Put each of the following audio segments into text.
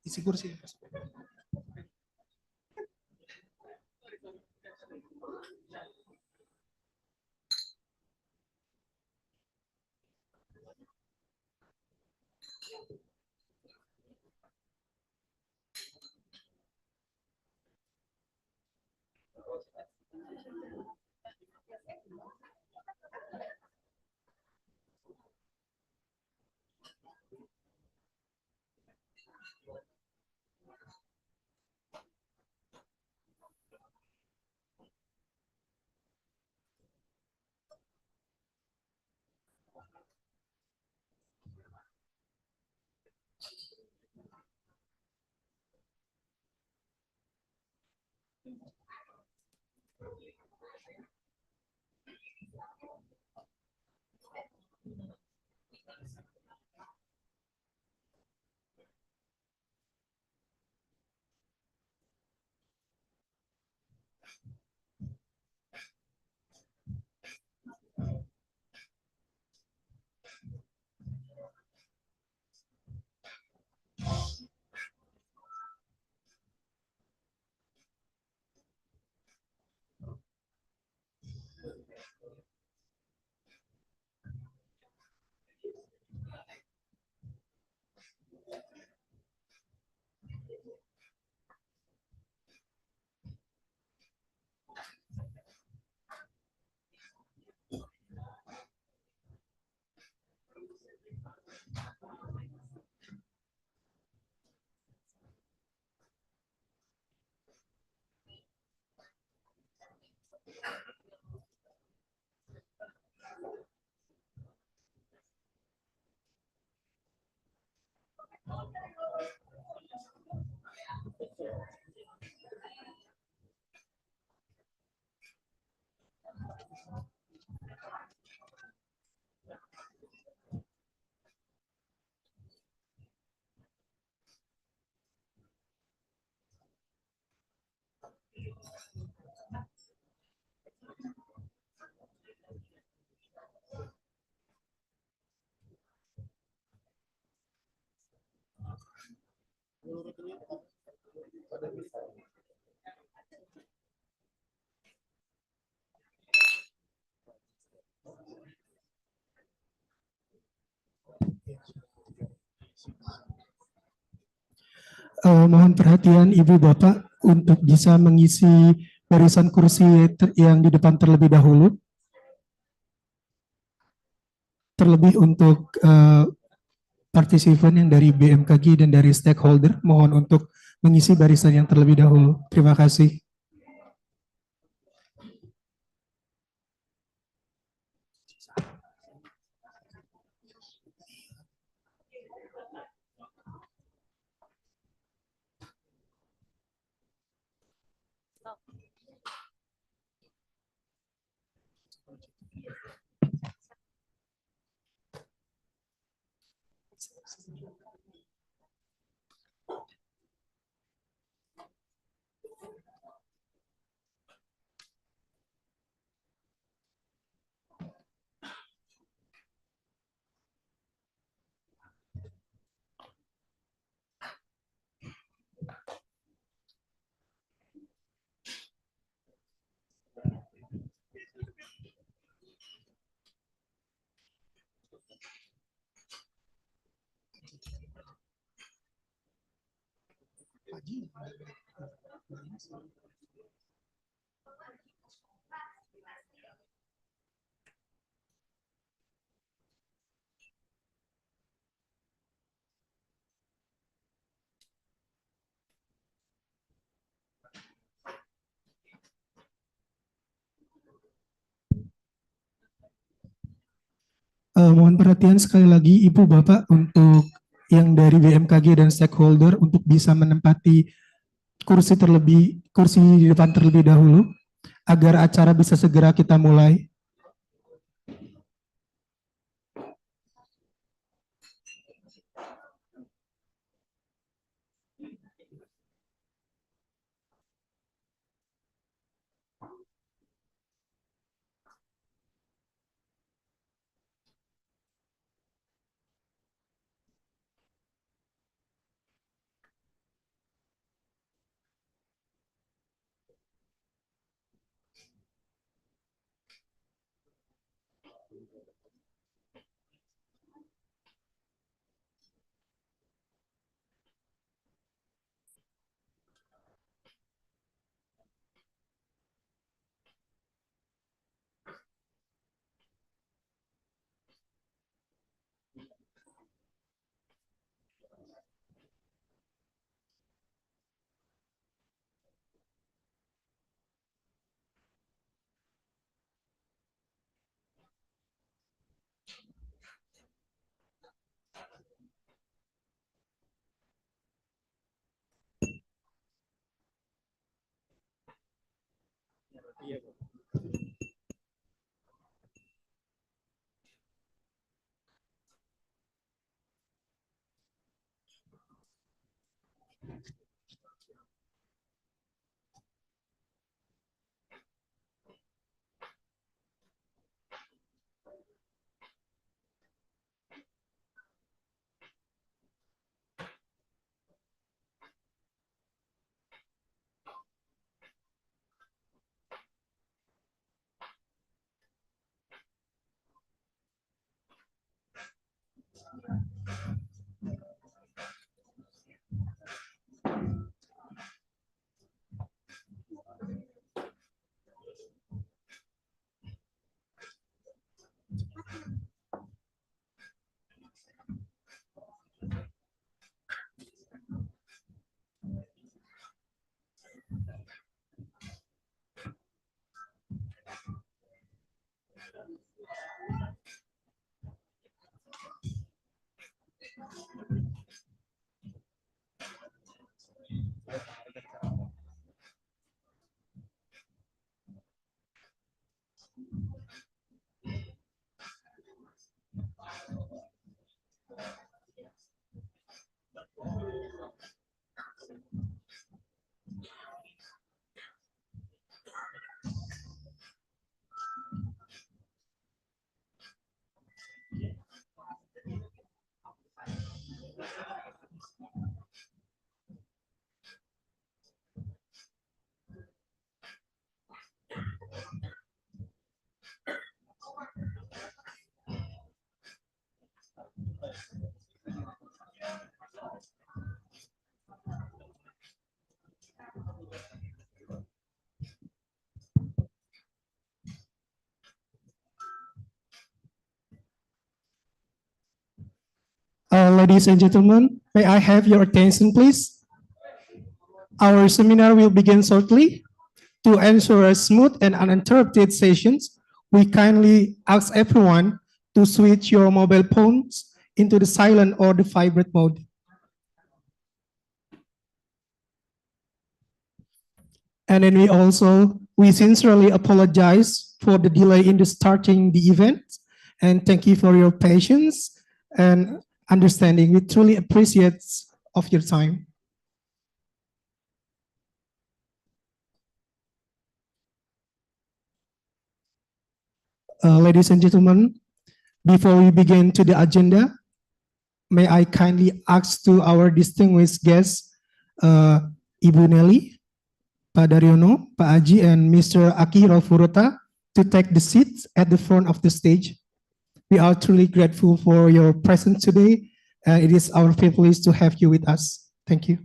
Isi kursi. Mohon perhatian Ibu Bapak untuk bisa mengisi barisan kursi yang di depan terlebih dahulu. Terlebih untuk partisipan yang dari BMKG dan dari stakeholder, mohon untuk mengisi barisan yang terlebih dahulu. Terima kasih. Mohon perhatian sekali lagi Ibu Bapak untuk yang dari BMKG dan stakeholder untuk bisa menempati kursi di depan terlebih dahulu agar acara bisa segera kita mulai. Ladies and gentlemen, may I have your attention, please? Our seminar will begin shortly. To ensure a smooth and uninterrupted sessions, we kindly ask everyone to switch your mobile phones into the silent or the vibrate mode. And then we sincerely apologize for the delay in the starting the event, and thank you for your patience and understanding. We truly appreciate of your time. Ladies and gentlemen, before we begin to the agenda, may I kindly ask to our distinguished guests, Ibu Nelly, Pak Daryono, Pak Aji, and Mr. Akihiro Furuta to take the seats at the front of the stage. We are truly grateful for your presence today, and it is our privilege to have you with us. Thank you.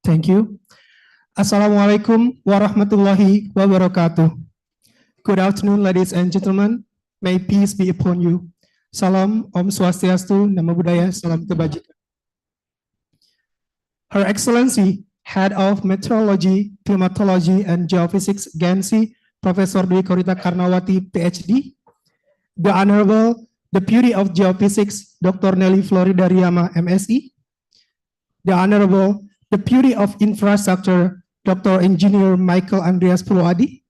Thank you. Assalamualaikum warahmatullahi wabarakatuh. Good afternoon, ladies and gentlemen. May peace be upon you. Salam, Om Swastiastu, Namo Buddhaya, Salam Kebajikan. Her Excellency, Head of Meteorology, Climatology, and Geophysics, Gansi, Professor Dwi Korita Karnawati, PhD, the Honorable Deputy of Geophysics, Dr. Nelly Florida Riama, MSc. The Honorable Deputy of Infrastructure, Dr. Engineer Michael Andreas Purwadi.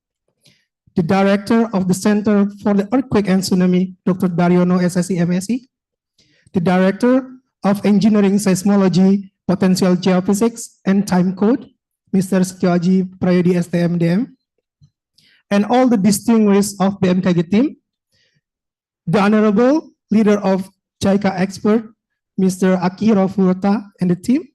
The Director of the Center for the Earthquake and Tsunami, Dr. Daryono, SSC, MSc. The Director of Engineering Seismology, Potential Geophysics, and Time Code, Mr. Setioaji Prayodi, STMDM. And all the distinguished of BMKG team. The Honorable Leader of JICA Expert, Mr. Akihiro Furuta and the team.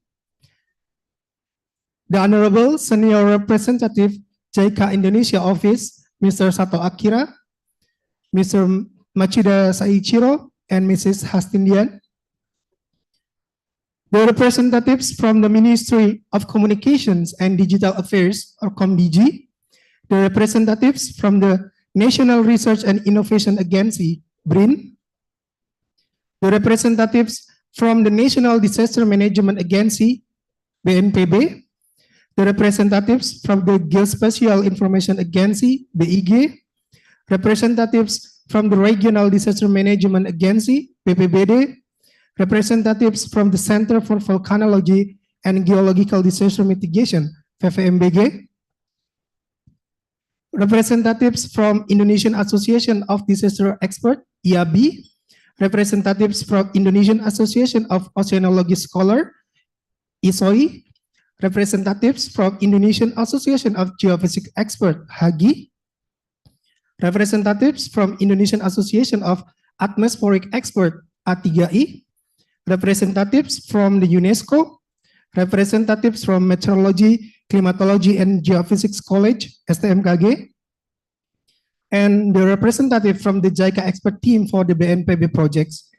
The Honorable Senior Representative, JICA Indonesia Office, Mr. Sato Akira, Mr. Machida Saichiro, and Mrs. Hastindian. The representatives from the Ministry of Communications and Digital Affairs, or ComDigi. The representatives from the National Research and Innovation Agency, BRIN. The representatives from the National Disaster Management Agency, BNPB. The representatives from the Geospatial Information Agency, BIG. Representatives from the Regional Disaster Management Agency, PPBD. Representatives from the Center for Volcanology and Geological Disaster Mitigation, VVMBG. Representatives from Indonesian Association of Disaster Experts, IAB. Representatives from Indonesian Association of Oceanology Scholars, ISOI. Representatives from Indonesian Association of Geophysics Experts, HAGI. Representatives from Indonesian Association of Atmospheric Experts, A3I. Representatives from the UNESCO. Representatives from Meteorology, Climatology, and Geophysics College, STMKG. And the representative from the JICA expert team for the BNPB projects.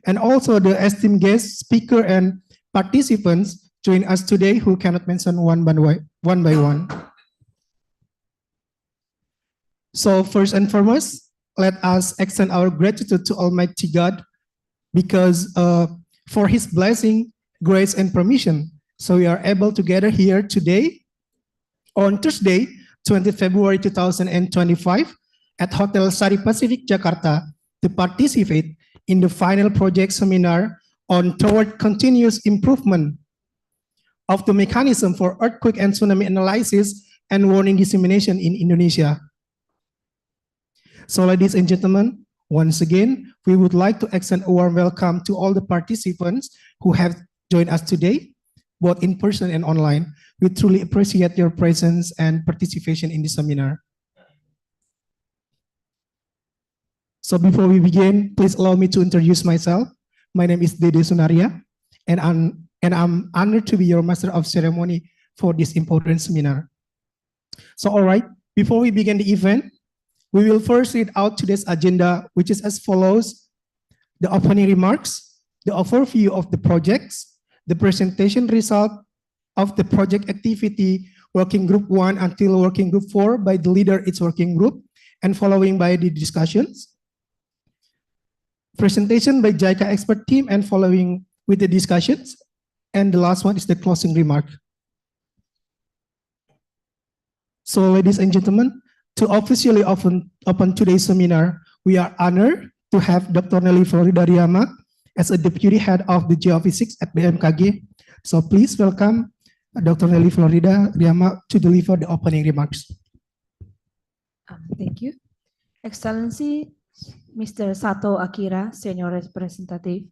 And also the esteemed guest speaker and participants join us today who cannot mention one by one. So first and foremost, let us extend our gratitude to Almighty God because for His blessing, grace, and permission. So we are able to gather here today on Thursday, 20 February 2025 at Hotel Sari Pacific, Jakarta to participate in the final project seminar on toward continuous improvement of the mechanism for earthquake and tsunami analysis and warning dissemination in Indonesia. So ladies and gentlemen, once again, we would like to extend a warm welcome to all the participants who have joined us today, both in person and online. We truly appreciate your presence and participation in this seminar. So before we begin, please allow me to introduce myself. My name is Dede Sunaria, and I'm honored to be your master of ceremony for this important seminar. So all right, before we begin the event, we will first read out today's agenda, which is as follows: the opening remarks, the overview of the projects, the presentation result of the project activity working group 1 until working group 4 by the leader each working group, and following by the discussions. Presentation by JICA expert team and following with the discussions. And the last one is the closing remark. So ladies and gentlemen, to officially open today's seminar, we are honored to have Dr. Nelly Florida Riama as a Deputy Head of the Geophysics at BMKG. So please welcome Dr. Nelly Florida Riama to deliver the opening remarks. Thank you. Excellency, Mr. Sato Akira, Senior Representative,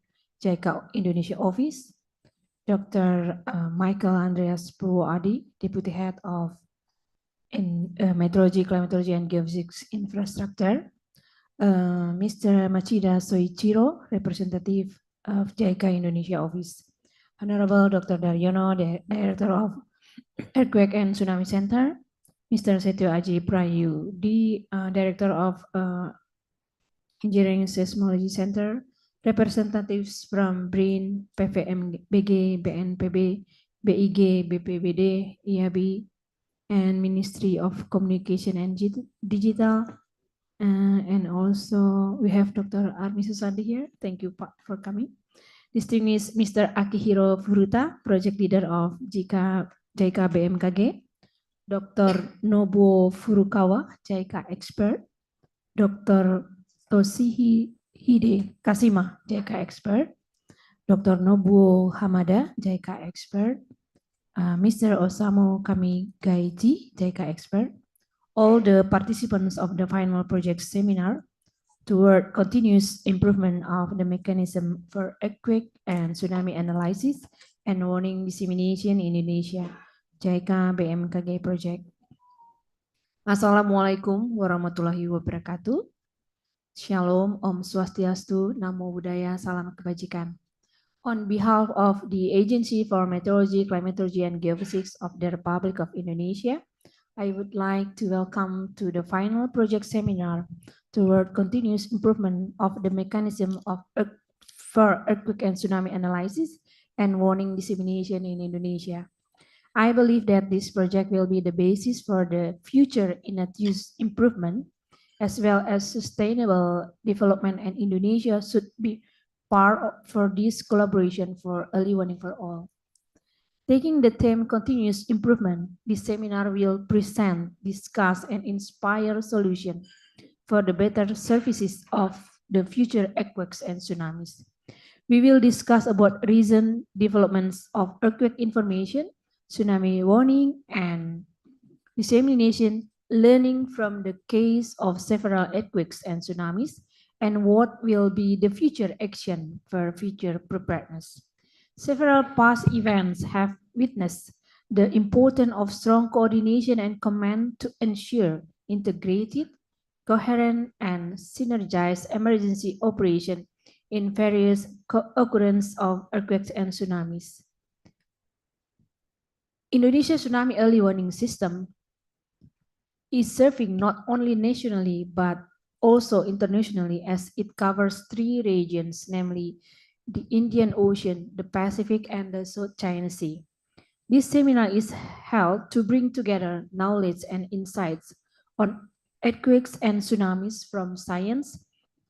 JICA Indonesia Office, Dr. Michael Andreas Purwadi, Deputy Head of Meteorology, Climatology, and Geophysics Infrastructure, Mr. Machida Soichiro, Representative of JICA Indonesia Office, Honorable Dr. Daryono, the Director of Earthquake and Tsunami Center, Mr. Setioaji Prayodi, Director of Engineering Seismology Center, representatives from BRIN, PVMBG, BNPB, BIG, BPBD, IAB, and Ministry of Communication and Digital. And also we have Dr. Armi Susandi here. Thank you for coming. Distinguished Mr. Akihiro Furuta, Project Leader of JICA-BMKG, Dr. Nobuo Furukawa, JICA Expert, Dr. Toshihi Hide Kasima, JICA expert, Dr. Nobuo Hamada, JICA expert, Mr. Osamu Kamigaiji, JICA expert, all the participants of the final project seminar toward continuous improvement of the mechanism for earthquake and tsunami analysis and warning dissemination in Indonesia, JICA-BMKG project. Assalamualaikum warahmatullahi wabarakatuh. Shalom, Om Swastiastu, Namo Buddhaya, Salam Kebajikan. On behalf of the Agency for Meteorology, Climatology, and Geophysics of the Republic of Indonesia, I would like to welcome to the final project seminar toward continuous improvement of the mechanism for earthquake and tsunami analysis and warning dissemination in Indonesia. I believe that this project will be the basis for the future Indonesia improvement as well as sustainable development, and Indonesia should be part for this collaboration for early warning for all. Taking the theme continuous improvement, this seminar will present, discuss, and inspire solutions for the better services of the future earthquakes and tsunamis. We will discuss about recent developments of earthquake information, tsunami warning, and dissemination, learning from the case of several earthquakes and tsunamis, and what will be the future action for future preparedness. Several past events have witnessed the importance of strong coordination and command to ensure integrated, coherent, and synergized emergency operation in various occurrences of earthquakes and tsunamis. Indonesia Tsunami Early Warning System is serving not only nationally but also internationally, as it covers 3 regions, namely the Indian Ocean, the Pacific, and the South China Sea. This seminar is held to bring together knowledge and insights on earthquakes and tsunamis from science,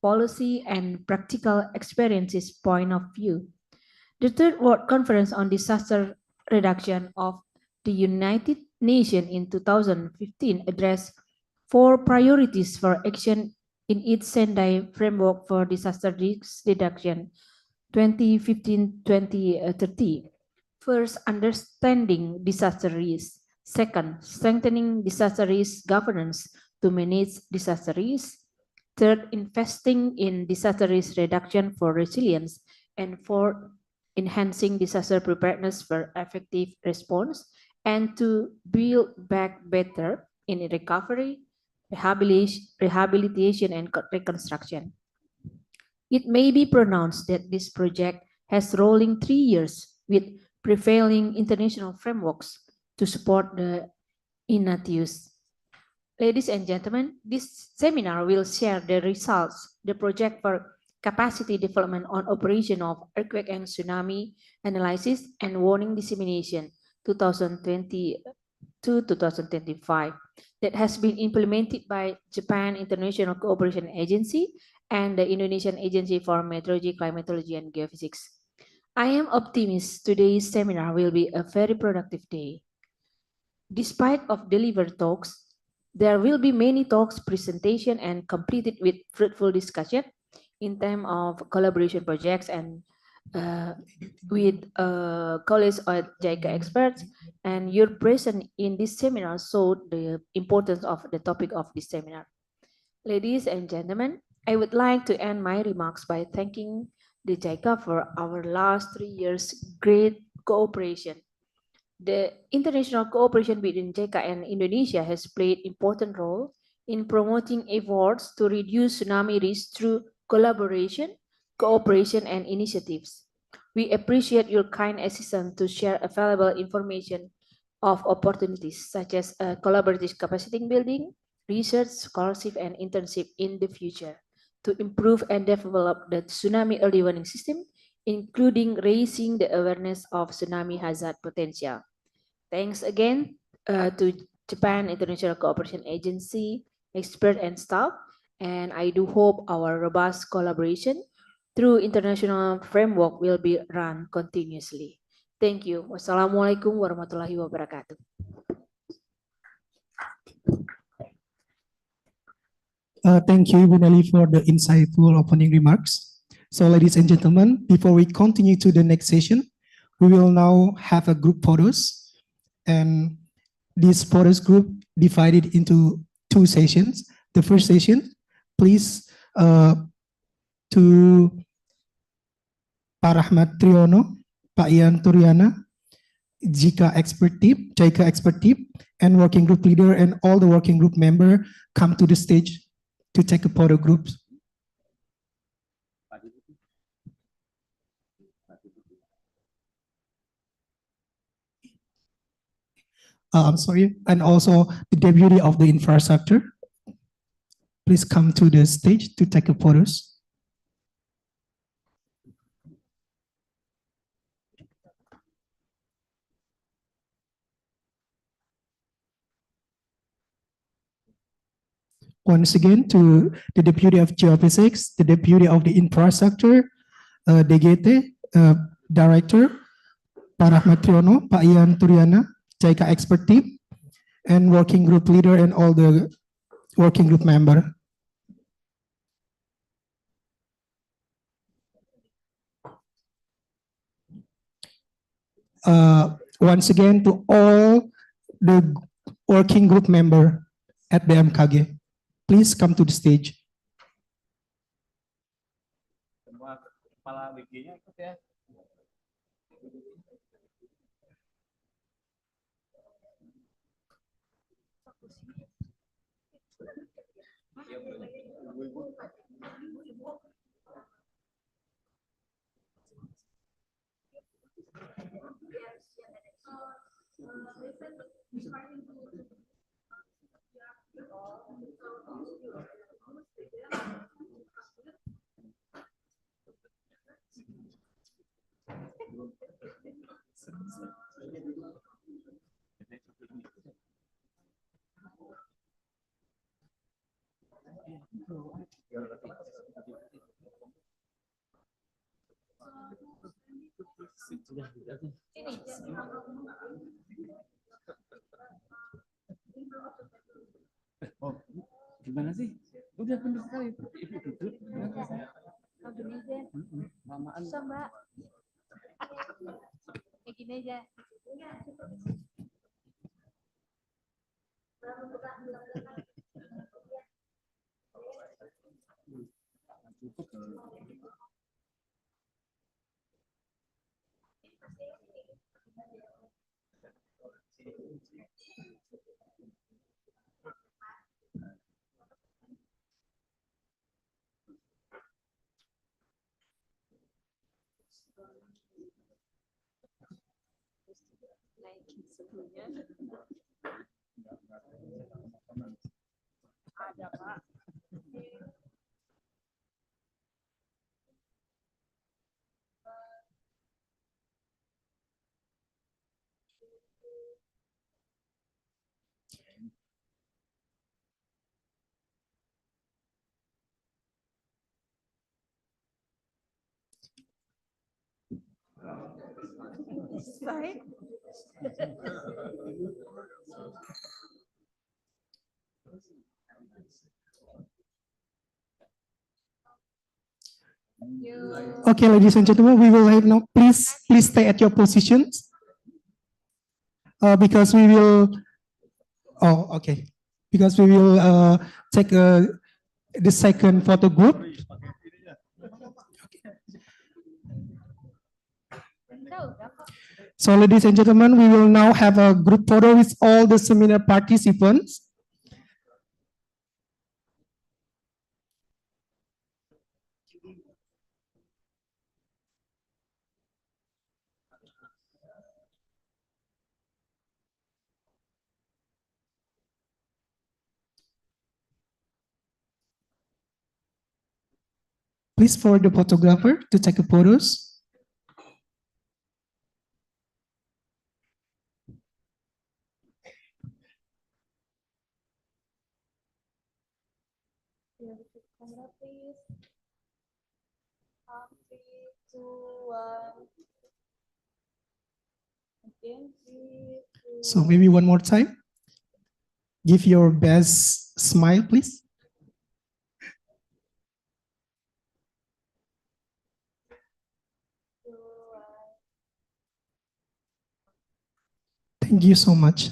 policy, and practical experiences point of view. The Third World Conference on Disaster Reduction of the United Nations in 2015 addressed 4 priorities for action in its Sendai Framework for Disaster Risk Reduction 2015-2030. First, understanding disaster risk. Second, strengthening disaster risk governance to manage disaster risk. Third, investing in disaster risk reduction for resilience. And fourth, enhancing disaster preparedness for effective response, and to build back better in recovery, rehabilitation, and reconstruction. It may be pronounced that this project has rolling 3 years with prevailing international frameworks to support the initiatives. Ladies and gentlemen, this seminar will share the results, the project for capacity development on operation of earthquake and tsunami analysis and warning dissemination 2020 to 2025 that has been implemented by Japan International Cooperation Agency and the Indonesian Agency for Meteorology, Climatology, and Geophysics. I am optimistic today's seminar will be a very productive day. Despite of delivered talks, there will be many talks, presentation, and completed with fruitful discussion in terms of collaboration projects and with colleagues or JICA experts, and your presence in this seminar showed the importance of the topic of this seminar. Ladies and gentlemen, I would like to end my remarks by thanking the JICA for our last 3 years great cooperation. The international cooperation between JICA and Indonesia has played important role in promoting efforts to reduce tsunami risk through collaboration, cooperation, and initiatives. We appreciate your kind assistance to share available information of opportunities such as collaborative capacity building, research, scholarship, and internship in the future to improve and develop the tsunami early warning system, including raising the awareness of tsunami hazard potential. Thanks again to Japan International Cooperation Agency, expert and staff, and I do hope our robust collaboration through international framework will be run continuously. Thank you. Wassalamualaikum warahmatullahi wabarakatuh. Thank you, Ibu Nelly, for the insightful opening remarks. So, ladies and gentlemen, before we continue to the next session, we will now have a group photos. And this photos group divided into two sessions. The first session, please, to Pak Rahmat Triono, Pak Ian Turiana, JICA expert team, and working group leader and all the working group member come to the stage to take a photo group. I'm sorry, and also the deputy of the infrastructure. Please come to the stage to take a photos. Once again, to the deputy of geophysics, the deputy of the infrastructure, DGT, director, Pak Rahmat Triono, Pak Ian Turiana, JICA expert team, and working group leader and all the working group member. Once again, to all the working group member at BMKG, please come to the stage. Oh, gimana sih? Udah bener sekali. Ibu duduk. Gini aja. Lamaan. Bisa, Mbak. Kayak gini aja. Ada, Pak. Baik. Okay, ladies and gentlemen, we will have now. Please stay at your positions because we will. Oh, okay. Because we will take the second photo group. So, ladies and gentlemen, we will now have a group photo with all the seminar participants. Please forward the photographer to take the photos. Camera, please. 3, 2, 1. Again, 3, 2. So maybe one more time. Give your best smile, please. Thank you so much.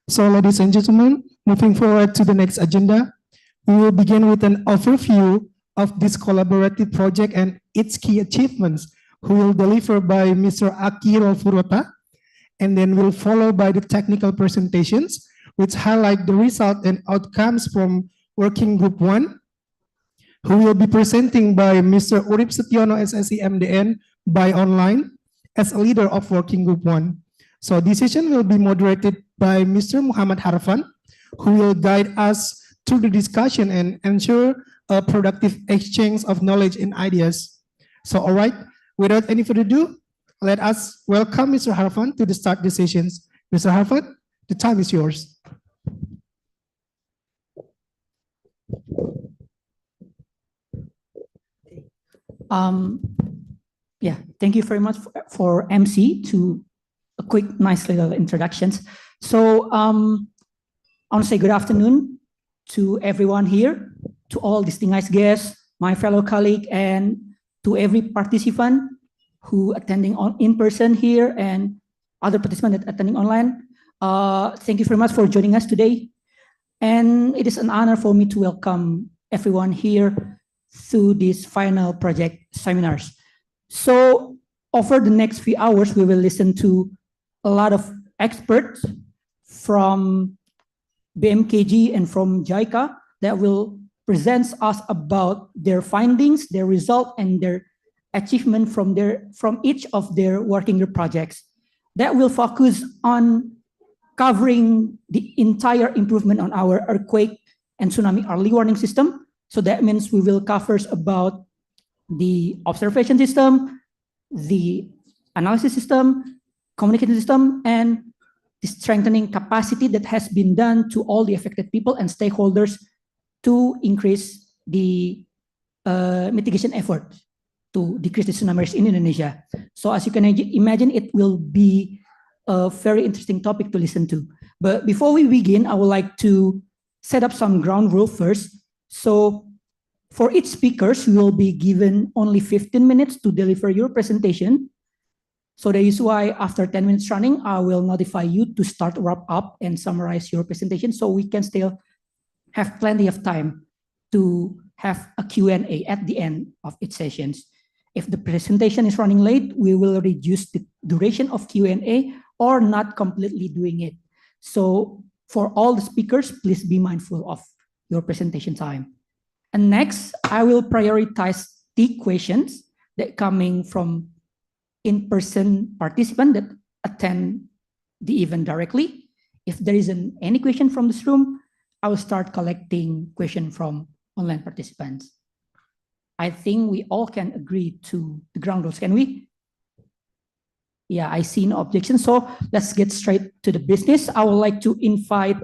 So, ladies and gentlemen, moving forward to the next agenda, we will begin with an overview of this collaborative project and its key achievements, who will deliver by Mr. Akiro Furuta, and then will follow by the technical presentations, which highlight the result and outcomes from Working Group 1, who will be presenting by Mr. Urip Setiono, SSC MDN, by online, as a leader of Working Group 1. So this session will be moderated by Mr. Muhammad Harfan, who will guide us through the discussion and ensure a productive exchange of knowledge and ideas. So, all right, without any further ado, let us welcome Mr. Harfan to start the sessions. Mr. Harfan, the time is yours. Yeah, thank you very much for MC to a quick, nice little introductions. So I want to say good afternoon to everyone here, to all distinguished guests, my fellow colleague, and to every participant who attending in person here and other participants that attending online. Thank you very much for joining us today. And it is an honor for me to welcome everyone here through this final project seminars. So over the next few hours, we will listen to a lot of experts from BMKG and from JICA that will present us about their findings, their result, and their achievement from each of their working group projects. That will focus on covering the entire improvement on our earthquake and tsunami early warning system. So that means we will cover about the observation system, the analysis system, communication system, and the strengthening capacity that has been done to all the affected people and stakeholders to increase the mitigation effort to decrease the tsunami risk in Indonesia. So as you can imagine, it will be a very interesting topic to listen to. But before we begin, I would like to set up some ground rule first. So for each speakers, you will be given only 15 minutes to deliver your presentation. So that is why after 10 minutes running, I will notify you to start wrap up and summarize your presentation so we can still have plenty of time to have a Q&A at the end of each sessions. If the presentation is running late, we will reduce the duration of Q&A or not completely doing it. So for all the speakers, please be mindful of your presentation time. And next, I will prioritize the questions that coming from in-person participants that attend the event directly. If there isn't any question from this room, I will start collecting questions from online participants. I think we all can agree to the ground rules, can we? Yeah, I see no objection. So let's get straight to the business. I would like to invite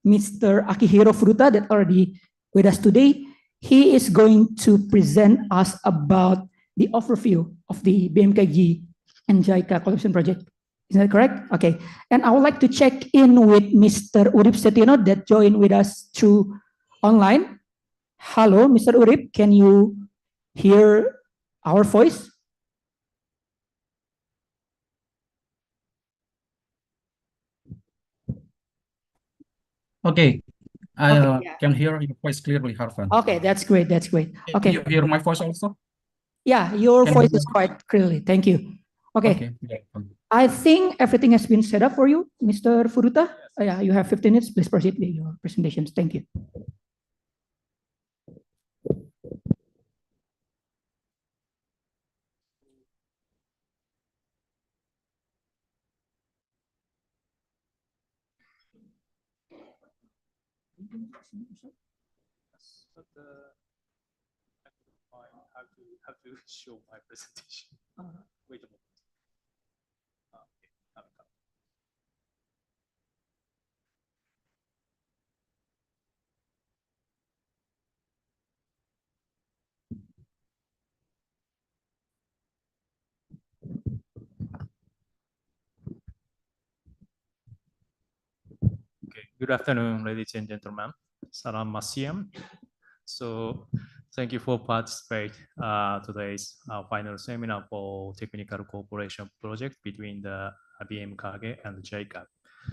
Mr. Akihiro Furuta that already with us today. He is going to present us about the overview of the BMKG and JICA collaboration project. Is that correct? Okay. And I would like to check in with Mr. Urip Setiono that joined with us through online. Hello, Mr. Urip, can you hear our voice? Okay, I Okay, yeah. can hear your voice clearly, Harfan. Okay, that's great. That's great. Okay. You hear my voice also? Yeah, your Can voice you- is quite clearly. Thank you. Okay. Okay. Yeah. I think everything has been set up for you, Mr. Furuta. Yeah, you have 15 minutes. Please proceed with your presentations. Thank you. Have to show my presentation. Wait a moment. Okay, come. Okay, good afternoon, ladies and gentlemen. Salam Masyam. So, Thank you for participate today's final seminar for technical cooperation project between the BMKG and JICA.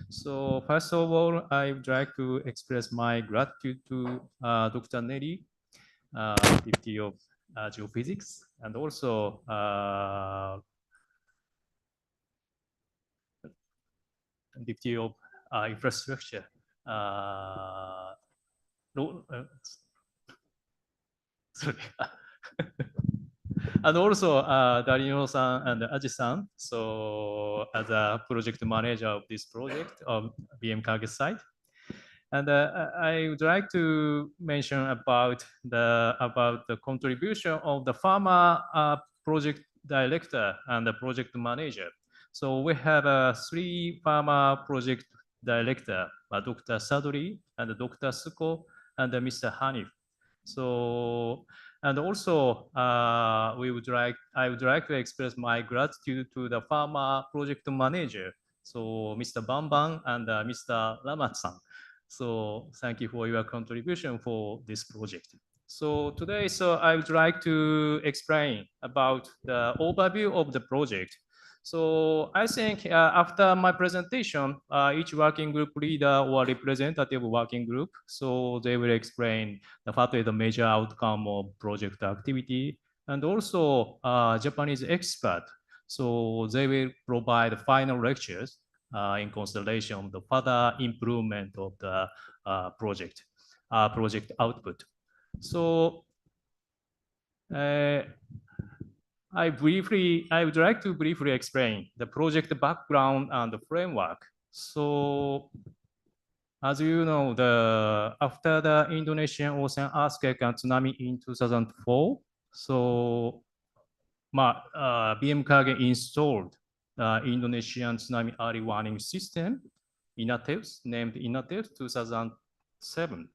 So first of all, I would like to express my gratitude to Dr. Nelly, Deputy of Geophysics, and also Deputy of Infrastructure. Sorry. And also Darino-san and Aji-san, so as a project manager of this project of BMKG site. And I would like to mention about the contribution of the farmer project director and the project manager. So we have 3 farmer project director, Dr. Sadori and Dr. Suko and Mr. Hanif. So, and also I would like to express my gratitude to the farmer project manager, so Mr. Bambang and Mr. Ramat-san. So thank you for your contribution for this project. So today, I would like to explain about the overview of the project. So I think after my presentation, each working group leader or representative working group, so they will explain what is the major outcome of project activity, and also Japanese expert. So they will provide final lectures in consideration of the further improvement of the project output. So I would like to briefly explain the project background and the framework. So as you know, after the Indonesian ocean earthquake and tsunami in 2004, so BMKG installed the Indonesian tsunami early warning system, INATEUS, named INATEUS 2007.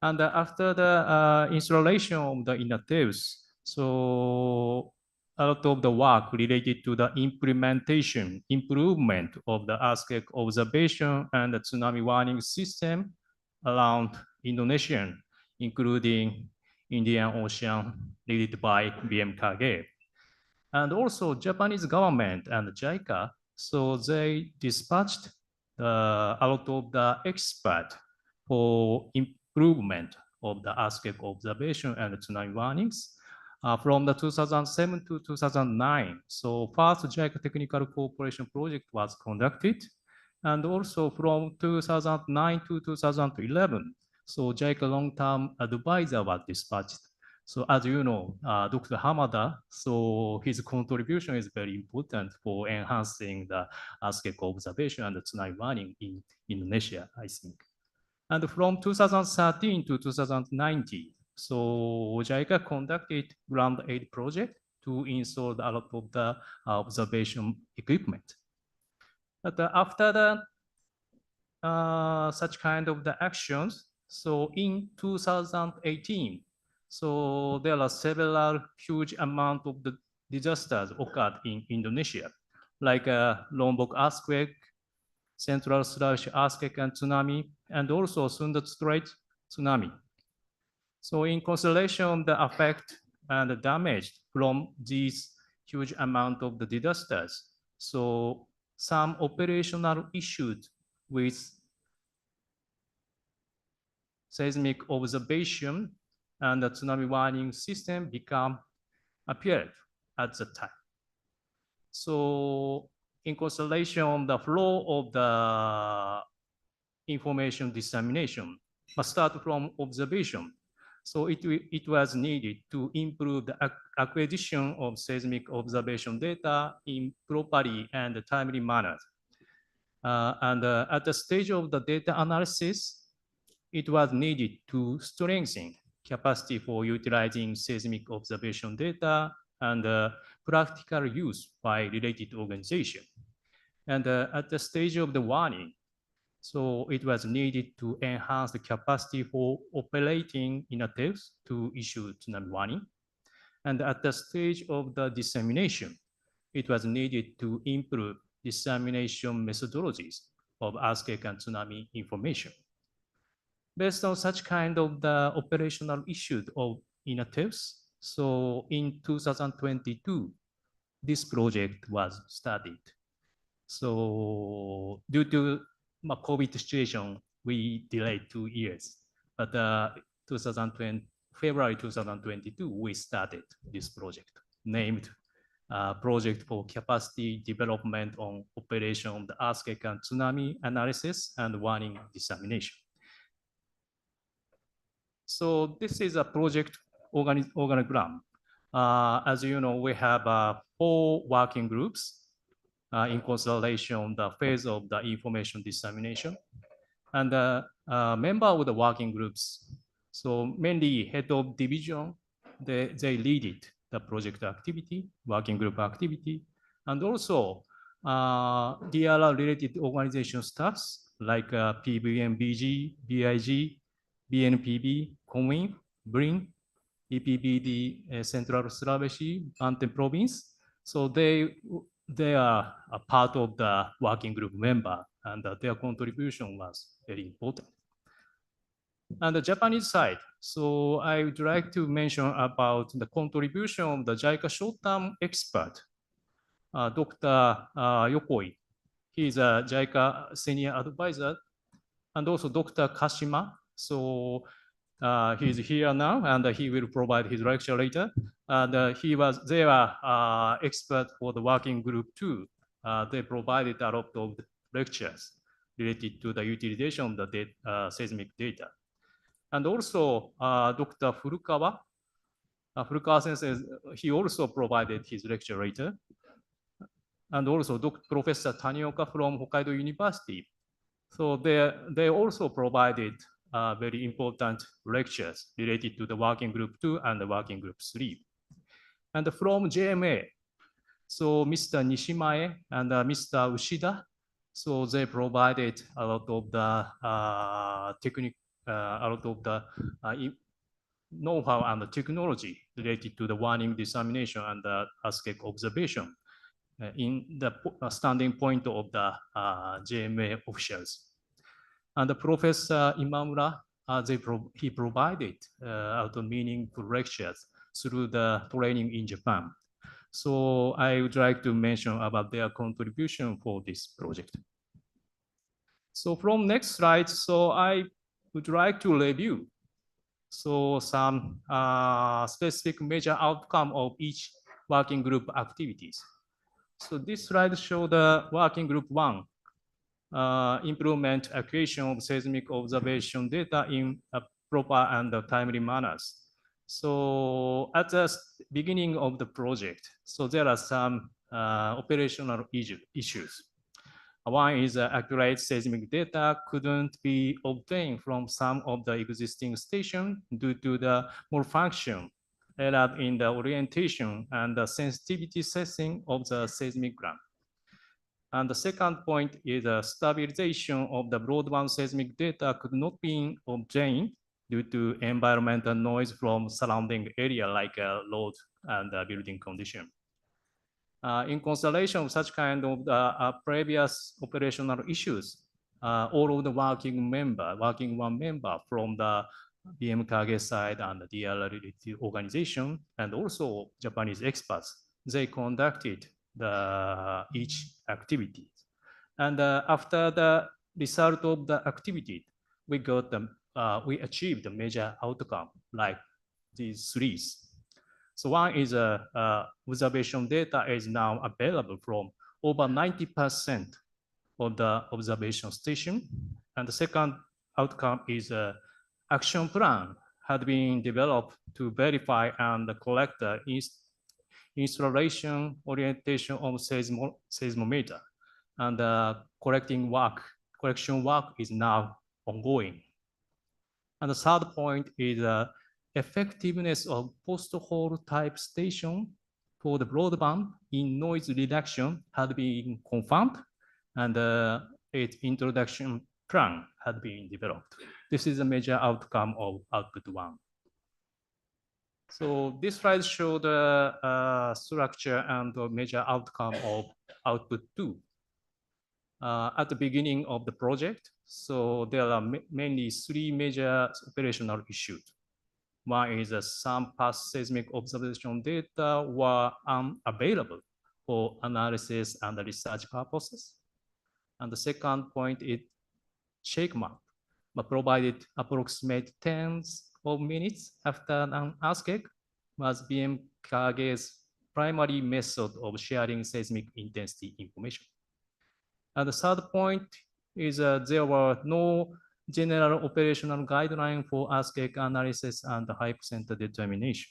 And after the installation of the INATEUS, so a lot of the work related to the improvement of the earthquake observation and the tsunami warning system around Indonesia, including Indian Ocean, led by BMKG. And also Japanese government and JICA, so they dispatched a lot of the experts for improvement of the earthquake observation and tsunami warnings. From the 2007 to 2009, so first JICA technical cooperation project was conducted, and also from 2009 to 2011, so JICA long-term advisor was dispatched. So as you know, Dr. Hamada, so his contribution is very important for enhancing the earthquake observation and the tsunami warning in Indonesia, I think. And from 2013 to 2019, so JICA conducted Ground Aid project to install a lot of the observation equipment. But after the such kind of the actions, so in 2018, so there are several huge amount of the disasters occurred in Indonesia, like Lombok earthquake, Central Sulawesi earthquake and tsunami, and also Sunda Strait tsunami. So in consideration the effect and the damage from these huge amount of the disasters, so some operational issues with seismic observation and the tsunami warning system appeared at the time. So in consideration the flow of the information dissemination must start from observation. So it was needed to improve the acquisition of seismic observation data in properly and timely manner. At the stage of the data analysis, it was needed to strengthen capacity for utilizing seismic observation data and practical use by related organization. And at the stage of the warning, so it was needed to enhance the capacity for operating INATEUS to issue tsunami warning. And at the stage of the dissemination, it was needed to improve dissemination methodologies of earthquake and tsunami information. Based on such kind of the operational issues of initiatives. So in 2022, this project was started. So due to COVID situation, we delayed 2 years. But 2020, February 2022, we started this project named Project for Capacity Development on Operation of the Earthquake and Tsunami Analysis and Warning Dissemination. So this is a project organogram. As you know, we have 4 working groups in consideration the phase of the information dissemination. And member of the working groups, so mainly head of division, they lead it, the project activity, working group activity, and also DLR-related organization staffs like PVMBG, BIG, BNPB, COMWIN, BRIN, EPBD, Central Sulawesi, Banten Province. So they are a part of the working group member, and their contribution was very important. And the Japanese side, so I would like to mention about the contribution of the JICA short-term expert, Dr. Yokoi. He is a JICA senior advisor, and also Dr. Kashima. So he is here now, and he will provide his lecture later. And they were expert for the working group too. They provided a lot of lectures related to the utilization of the seismic data. And also Dr. Furukawa. Furukawa sensei, he also provided his lecture later. And also Professor Tanioka from Hokkaido University. So they also provided very important lectures related to the working group 2 and the working group 3. And from JMA, so Mr. Nishimae and Mr. Ushida, so they provided a lot of the technique, a lot of the know-how and the technology related to the warning dissemination and the earthquake observation in the standing point of the JMA officials. And the Professor Imamura, he provided out of meaningful lectures through the training in Japan. So I would like to mention about their contribution for this project. So from next slide, so I would like to review so some specific major outcome of each working group activities. So this slide shows the working group 1, improvement accuracy of seismic observation data in a proper and timely manners. So at the beginning of the project, so there are some operational issues. One is accurate seismic data couldn't be obtained from some of the existing stations due to the malfunction error in the orientation and the sensitivity setting of the seismogram. And the second point is the stabilization of the broadband seismic data could not be obtained due to environmental noise from surrounding area like road and building condition. In consideration of such kind of previous operational issues, all of the working one member from the BMKG side and the DLR organization, and also Japanese experts, they conducted each activity. And after the result of the activity, we achieved the major outcome like these 3. So one is observation data is now available from over 90% of the observation station. And the second outcome is action plan had been developed to verify and collect the installation orientation of seismometer. And correction work is now ongoing. And the third point is effectiveness of post-hole type station for the broadband in noise reduction had been confirmed, and its introduction plan had been developed. This is a major outcome of output 1. So this slide shows the structure and the major outcome of output 2. At the beginning of the project, so there are mainly 3 major operational issues. One is some past seismic observation data were unavailable for analysis and research purposes. And the second point is shake map, but provided approximate tens of minutes after an earthquake was BMKG's primary method of sharing seismic intensity information. And the third point is there were no general operational guideline for earthquake analysis and hypocenter determination.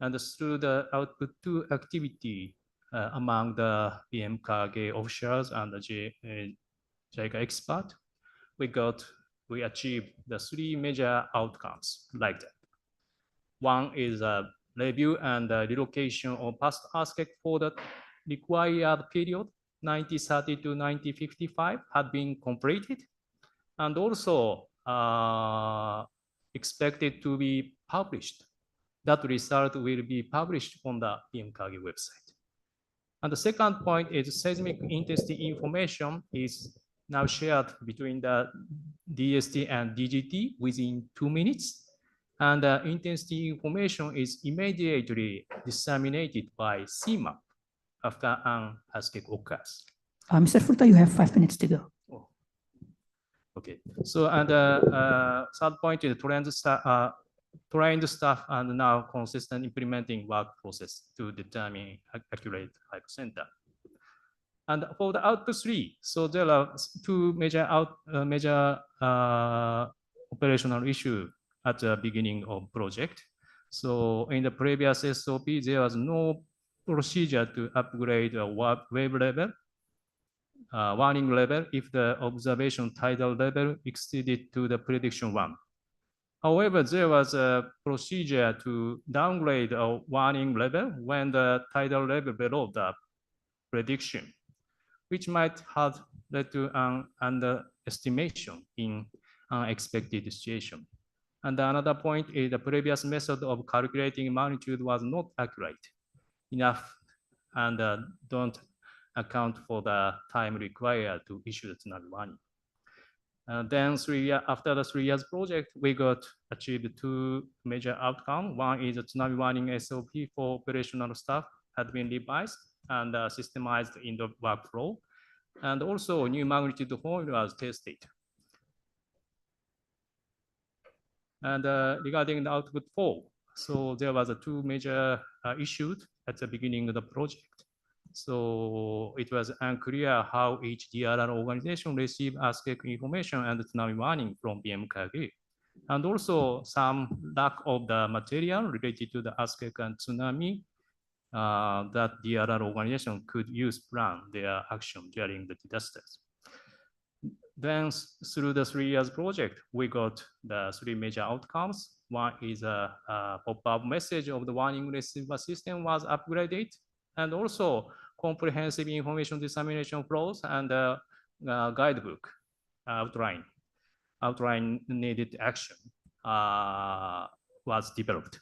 And through the output 2 activity among the BMKG officials and the JICA expert, we achieved the 3 major outcomes like that. One is a review and relocation of past earthquake for the required period 1930 to 1955 had been completed, and also expected to be published. That result will be published on the BMKG website. And the second point is seismic intensity information is now shared between the DST and DGT within 2 minutes. And the intensity information is immediately disseminated by CMAP after an earthquake occurs. Mr. Furta, you have 5 minutes to go. Oh. Okay. So, and third point is trained staff and now consistent implementing work process to determine accurate hypocenter. And for the output 3, so there are 2 major operational issues at the beginning of project. So in the previous SOP, there was no procedure to upgrade a wave level, warning level if the observation tidal level exceeded to the prediction 1. However, there was a procedure to downgrade a warning level when the tidal level below the prediction, which might have led to an underestimation in unexpected situation. And another point is the previous method of calculating magnitude was not accurate enough and don't account for the time required to issue the tsunami warning. Then after the 3 years project, we achieved 2 major outcomes. One is the tsunami warning SOP for operational staff had been revised and systemized in the workflow. And also new magnitude formula was tested. And regarding the output 4, so there was 2 major issues at the beginning of the project. So it was unclear how each DRR organization received earthquake information and tsunami warning from BMKG. And also some lack of the material related to the earthquake and tsunami that DRR organization could use plan their action during the disasters. Then through the 3 years project, we got the 3 major outcomes. One is a pop-up message of the warning receiver system was upgraded, and also comprehensive information dissemination flows and guidebook outline needed action was developed.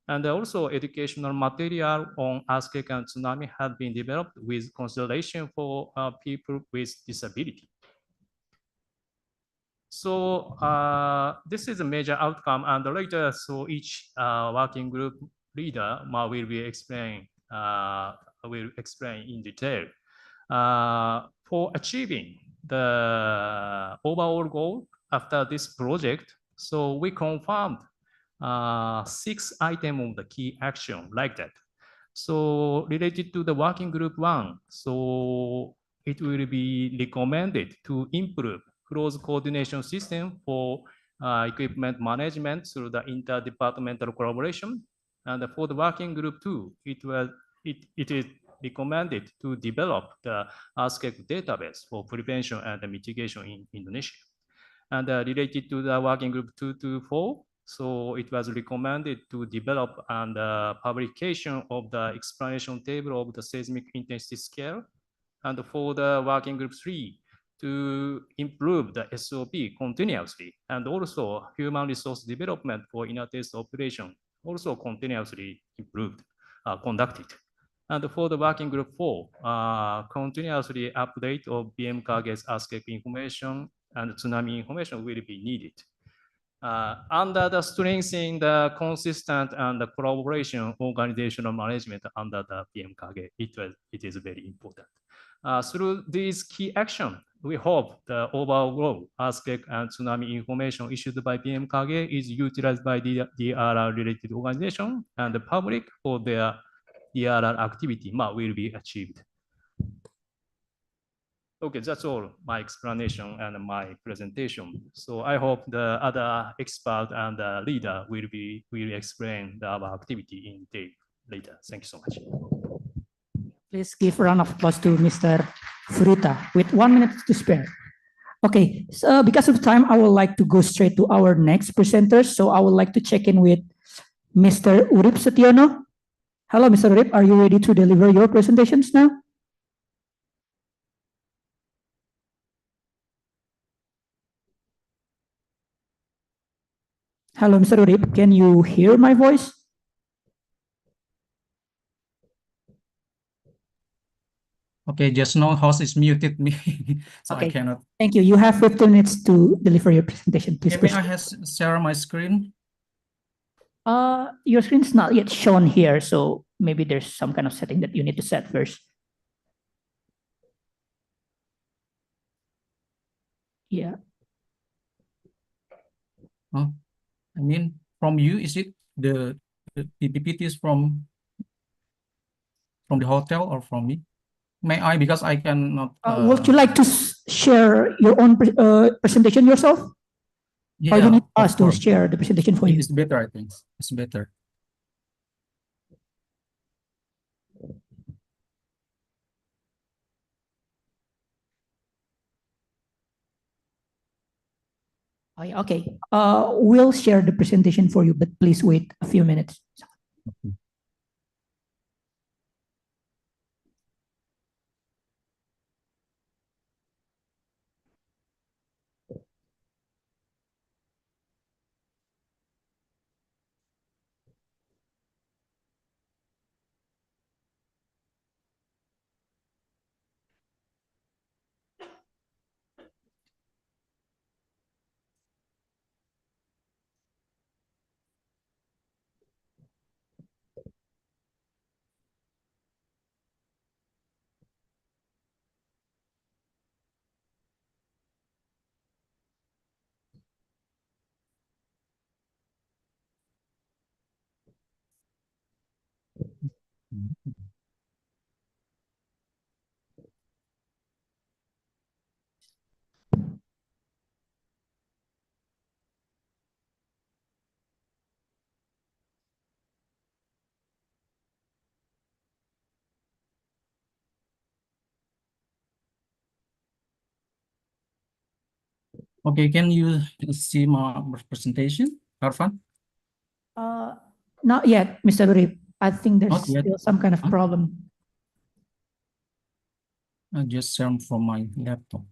And also educational material on earthquake and tsunami had been developed with consideration for people with disability. So this is a major outcome, and later, so each working group leader will explain in detail. For achieving the overall goal after this project, so we confirmed 6 items of the key action like that. So related to the working group 1, so it will be recommended to improve close coordination system for equipment management through the interdepartmental collaboration. And for the working group 2, it is recommended to develop the earthquake database for prevention and mitigation in Indonesia. And related to the working group 2 to 4, so it was recommended to develop and publication of the explanation table of the seismic intensity scale. And for the working group 3, to improve the SOP continuously, and also human resource development for inner test operation also continuously conducted. And for the working group 4, continuously update of BMKG's earthquake information and tsunami information will be needed. under the strengthening the consistent and the collaboration organizational management under the BMKG, it is very important. Through these key actions, we hope the overall earthquake and tsunami information issued by BMKG is utilized by the DRR-related organization and the public for their DRR activity will be achieved. Okay, that's all my explanation and my presentation. So I hope the other expert and the leader will explain our activity in detail later. Thank you so much. Please give a round of applause to Mr. Furuta with 1 minute to spare. Okay, so because of time, I would like to go straight to our next presenters. So I would like to check in with Mr. Urip Setiono. Hello, Mr. Urip, are you ready to deliver your presentations now? Hello, Mr. Urip, can you hear my voice? Okay, just now host is muted me, so Okay. I cannot. Thank you. You have 15 minutes to deliver your presentation. Please May I proceed. share my screen? Your screen is not yet shown here, so maybe there's some kind of setting that you need to set first. Yeah. Oh, I mean, from you, is it the PPT is from the hotel or from me? May I, because I cannot. Would you like to share your own presentation yourself? Or you need us to share the presentation for you? It's better, I think. It's better. Oh, yeah, okay. We'll share the presentation for you, but please wait a few minutes. Okay. Okay, can you see my presentation, Arfan? Not yet, Mr. Urip. I think there's Not yet. still some kind of problem. I just share from my laptop.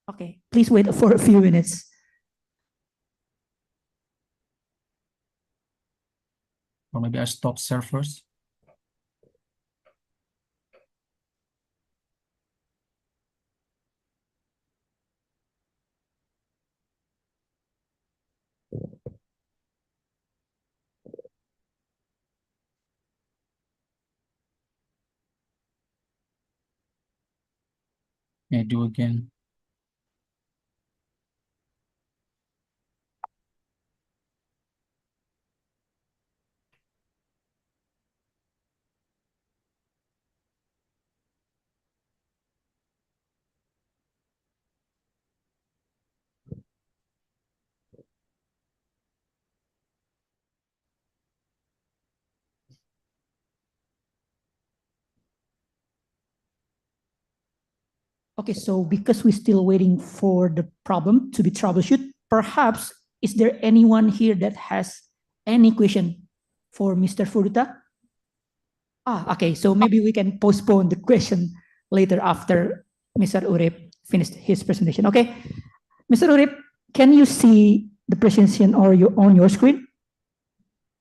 Okay, please wait for a few minutes. Or maybe I stop share first. I do again. Okay, so because we're still waiting for the problem to be troubleshooted, perhaps is there anyone here that has any question for Mr. Furuta? Okay, so maybe we can postpone the question later after Mr. Urip finished his presentation. Okay, Mr. Urip, can you see the presentation on your screen?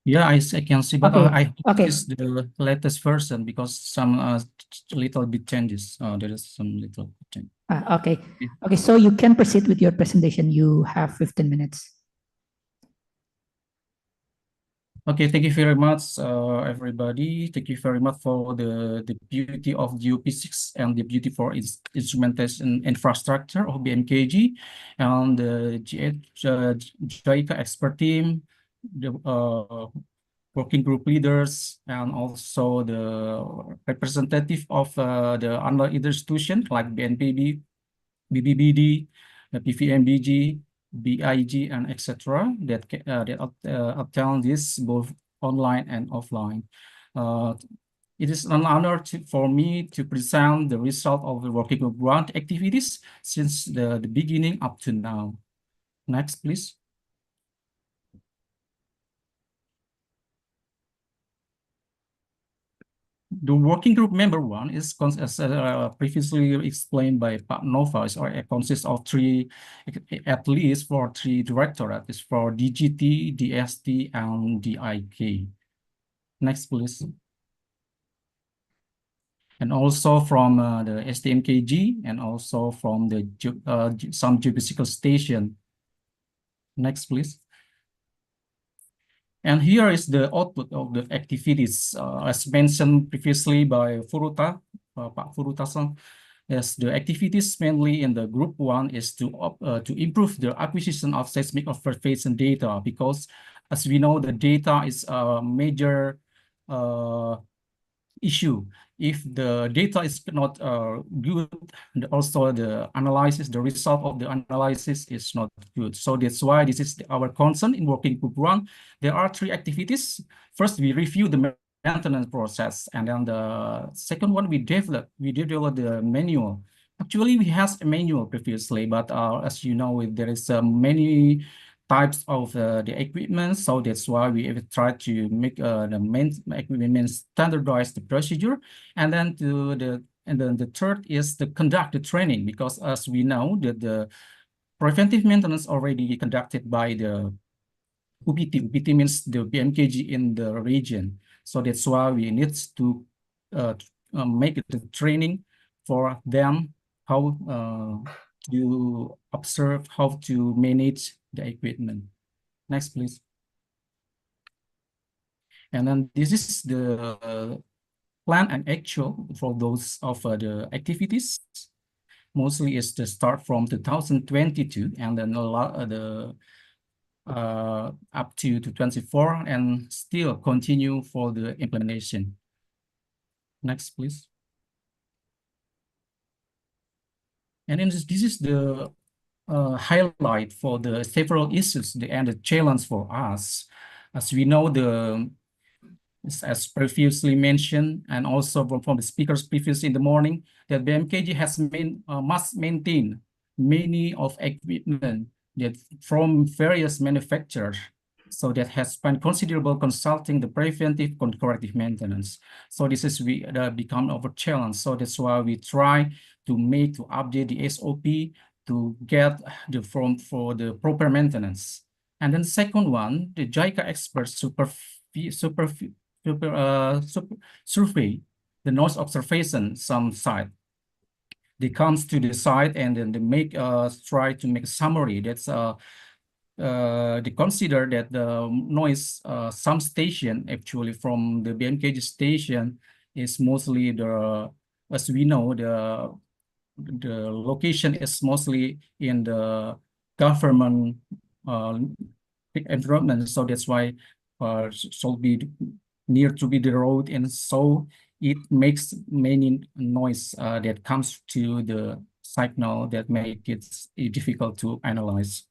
Yeah, I can see, but Okay, I hope okay. this is the latest version because some little bit changes. There is some little change. Okay. Okay, so you can proceed with your presentation. You have 15 minutes. Okay, thank you very much, everybody. Thank you very much for the beauty of geophysics and the beauty for its instrumentation infrastructure of BMKG and the JICA expert team, the working group leaders, and also the representative of the other institution like BNPB, BBBD, the PVMBG, BIG, and etc. that attend this both online and offline. It is an honor for me to present the result of the working group grant activities since the beginning up to now. Next, please. The working group member one is, as previously explained by Pak Nova, consists of at least three directorates for DGT, DST, and DIK. Next, please. And also from the STMKG and also from the some geophysical station. Next, please. And here is the output of the activities, as mentioned previously by Furuta, Pak Furuta-san. Yes, the activities mainly in the group one is to improve the acquisition of seismic observation data, because as we know, the data is a major issue. If the data is not good, and also the result of the analysis is not good. So that's why this is our concern in working group one. There are three activities. First, we review the maintenance process, and then the second one, we develop the manual. Actually, we have a manual previously, but as you know, there is many types of the equipment, so that's why we try to make the main equipment standardize the procedure, and then the third is to conduct the training, because as we know that the preventive maintenance already conducted by the UPT. UPT means the BMKG in the region. So that's why we need to make the training for them, how to observe, how to manage the equipment. Next, please. And then this is the plan and actual for those of the activities. Mostly is to start from 2022, and then a lot the up to 24, and still continue for the implementation. Next, please. And then this is the highlight for the several issues and the challenge for us. As we know, as previously mentioned, and also from the speakers previously in the morning, that BMKG must maintain many of equipment that from various manufacturers, so that has spent considerable consulting the preventive corrective maintenance. So this is become our challenge. So that's why we try to update the SOP to get for the proper maintenance. And then second one, the JICA experts survey the noise observation some site. They comes to the site and then they try to make a summary. That's they consider that the noise some station actually from the BMKG station is mostly as we know, the location is mostly in the government environment, so that's why should be near to be the road, and so it makes many noise that comes to the signal that make it difficult to analyze.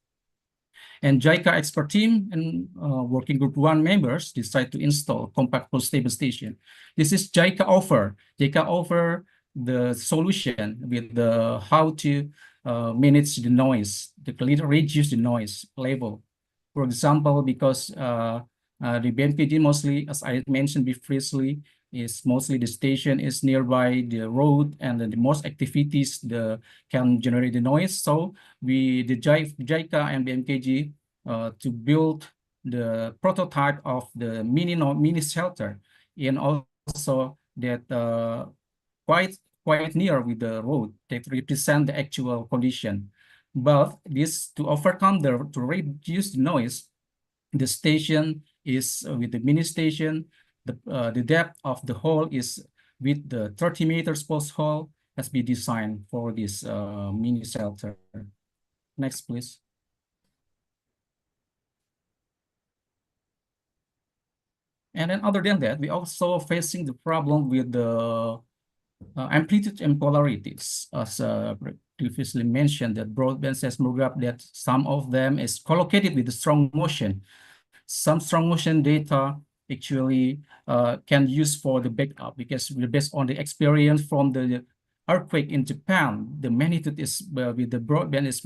And JICA expert team and working group one members decide to install compact pulse stable station. This is JICA offer. JICA offer the solution with the how to manage the noise, reduce the noise level. For example, because the BMKG mostly, as I mentioned previously, is mostly the station is nearby the road, and then the most activities can generate the noise. So the JICA and BMKG to build the prototype of the mini shelter, and also that quite near with the road that represent the actual condition. But this to overcome to reduce the noise, the station is with the mini station, the depth of the hole is with the 30 meters post hole has been designed for this mini shelter. Next, please. And then other than that, we also facing the problem with the amplitude and polarities, as previously mentioned, that broadband seismograph, that some of them is collocated with the strong motion. Some strong motion data actually can use for the backup, because we're based on the experience from the earthquake in Japan, the magnitude is with the broadband is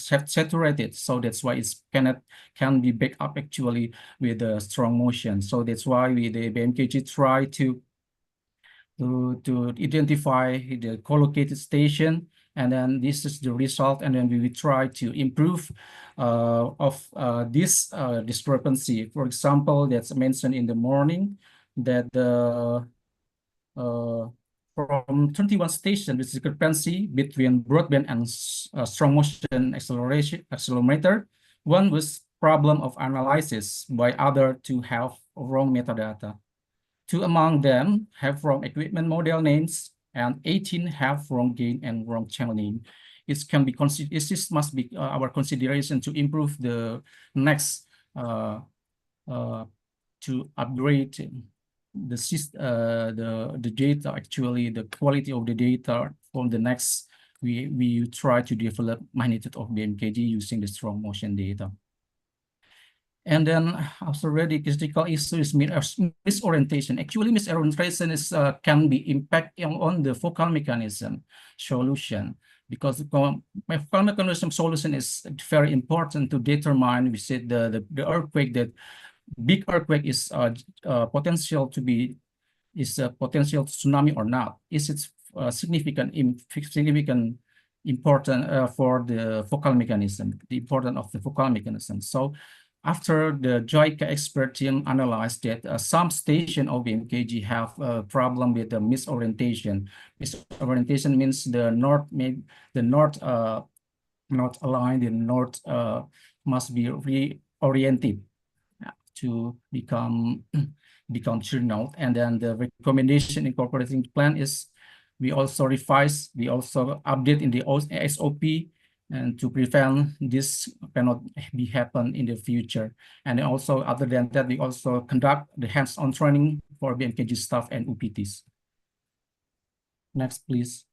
saturated, so that's why it's can be backed up actually with the strong motion. So that's why the BMKG try to identify the collocated station, and then this is the result, and then we will try to improve this discrepancy. For example, that's mentioned in the morning that the from 21 stations, the discrepancy between broadband and strong motion accelerometer, one was problem of analysis, by other to have wrong metadata. 2 among them have wrong equipment model names, and 18 have wrong gain and wrong channel name. It can be this must be our consideration to improve the next to upgrade the data, actually the quality of the data from the next. We try to develop magnitude of BMKG using the strong motion data. And then also already critical issue is misorientation. Actually, misorientation is can be impact on the focal mechanism solution, because the focal mechanism solution is very important to determine. We said the earthquake, that big earthquake is potential to be a potential tsunami or not. Is it significant important for the focal mechanism, the importance of the focal mechanism. So after the JICA expert team analyzed that some station of BMKG have a problem with the misorientation. Misorientation means the north not aligned, the north must be reoriented to become true north. And then the recommendation incorporating plan is we also revise, we also update in the SOP, and to prevent this cannot be happen in the future. And also, other than that, we also conduct the hands-on training for BMKG staff and UPTs. Next, please.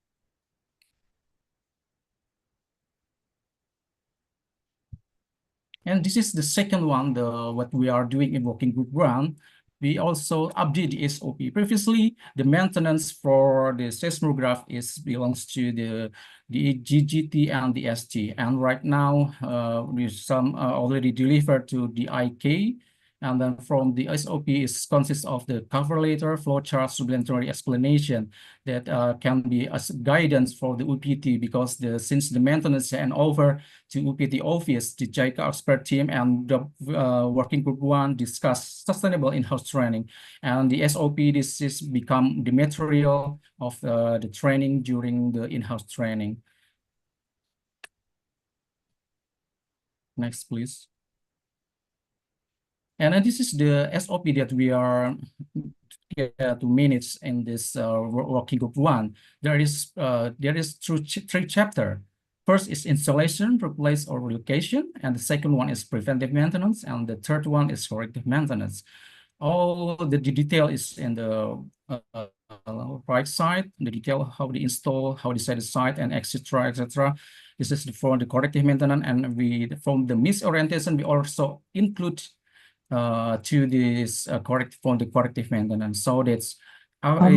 And this is the second one, what we are doing in working group 1. We also update the SOP. Previously, the maintenance for the seismograph belongs to the GGT and the ST. And right now, we some already delivered to the IK. And then from the SOP consists of the cover letter, flowchart, supplementary explanation that can be as guidance for the UPT, because since the maintenance and over to UPT office, the JICA expert team and the working group 1 discuss sustainable in-house training. And the SOP, this is become the material of the training during the in-house training. Next, please. And then this is the SOP that we are to manage in this working group 1. There is three chapters. First is installation, replace or relocation, and the second one is preventive maintenance, and the third one is corrective maintenance. All the detail is in the right side, the detail how they install, how they set the site, and etc. etc. This is for the corrective maintenance, and from the misorientation we also include to this corrective maintenance. So that's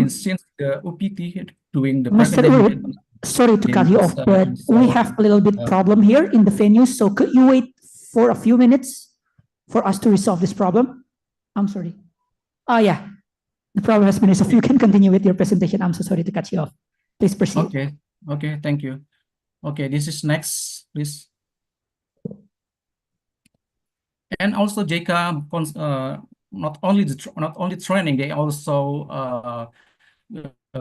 since the UPT doing the Mr. Urit, sorry to cut you off, but we have a little bit problem here in the venue. So could you wait for a few minutes for us to resolve this problem? I'm sorry. Oh yeah, the problem has been resolved. You can continue with your presentation. I'm so sorry to cut you off. Please proceed. Okay, thank you. Okay, this is next, please. And also JICA not only training, they also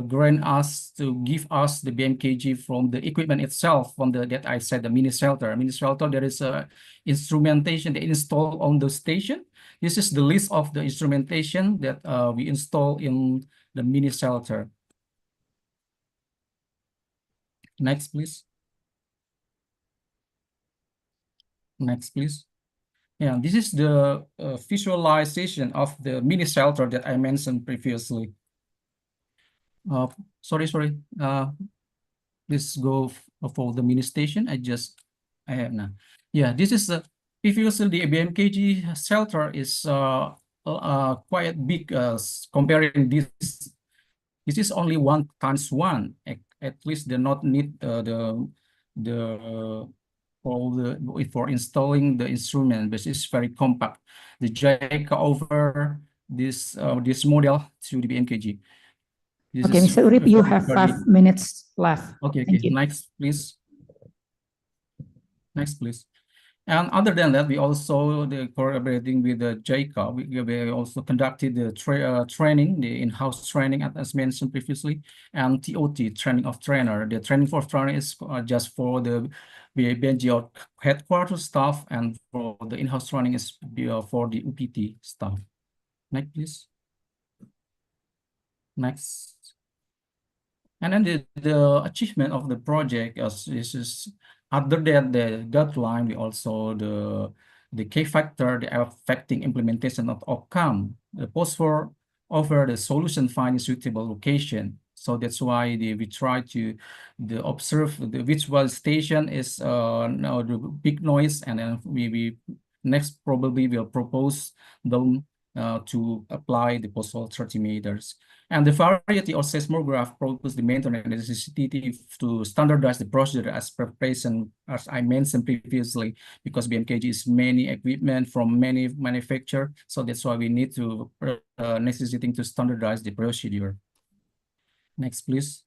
grant us to give us the BMKG from the equipment itself, from the that I said, the mini shelter. Mini shelter, there is a instrumentation they install on the station. This is the list of the instrumentation that we install in the mini shelter. Next, please. Next, please. Yeah, this is the visualization of the mini shelter that I mentioned previously. Sorry. Please go for the mini station. I have now. Yeah, this is the previously the BMKG shelter is quite big comparing this. This is only 1x1. At least they not need for installing the instrument, but it's very compact. The JICA over this model to the BMKG. This Okay, is Mr. Urip, you very, have very- 5 minutes left. Okay. Thank you. Next, please. Next, please. And other than that, we also collaborating with the JICA. We also conducted the training, the in-house training, as mentioned previously, and TOT, training of trainer. The training for trainer is just for the BNGO headquarters staff, and for the in-house training is for the UPT staff. Next, please. Next. And then the achievement of the project is other than the deadline, we also the key factor the affecting implementation of outcome. The post for offer the solution finding suitable location. So that's why we try to observe the visual station is now the big noise, and then we next probably will propose them to apply the postal 30 meters. And the variety of seismograph proposes the maintenance necessity to standardize the procedure as preparation, as I mentioned previously, because BMKG is many equipment from many manufacturers. So that's why we need to necessitating to standardize the procedure. Next, please.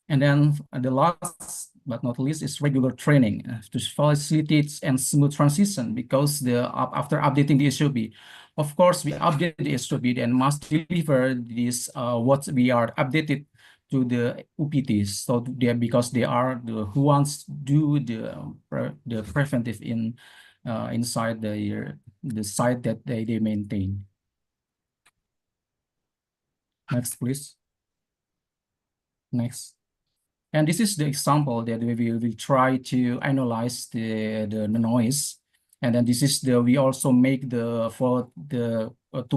And then the last but not least is regular training to facilitate and smooth transition, because after updating the SOP, of course, we update the SOP and must deliver this what we are updated to the UPTs. So because they are who wants to do the preventive inside the site that they maintain. Next, please. Next. And this is the example that we will try to analyze the noise. And then this is we also make to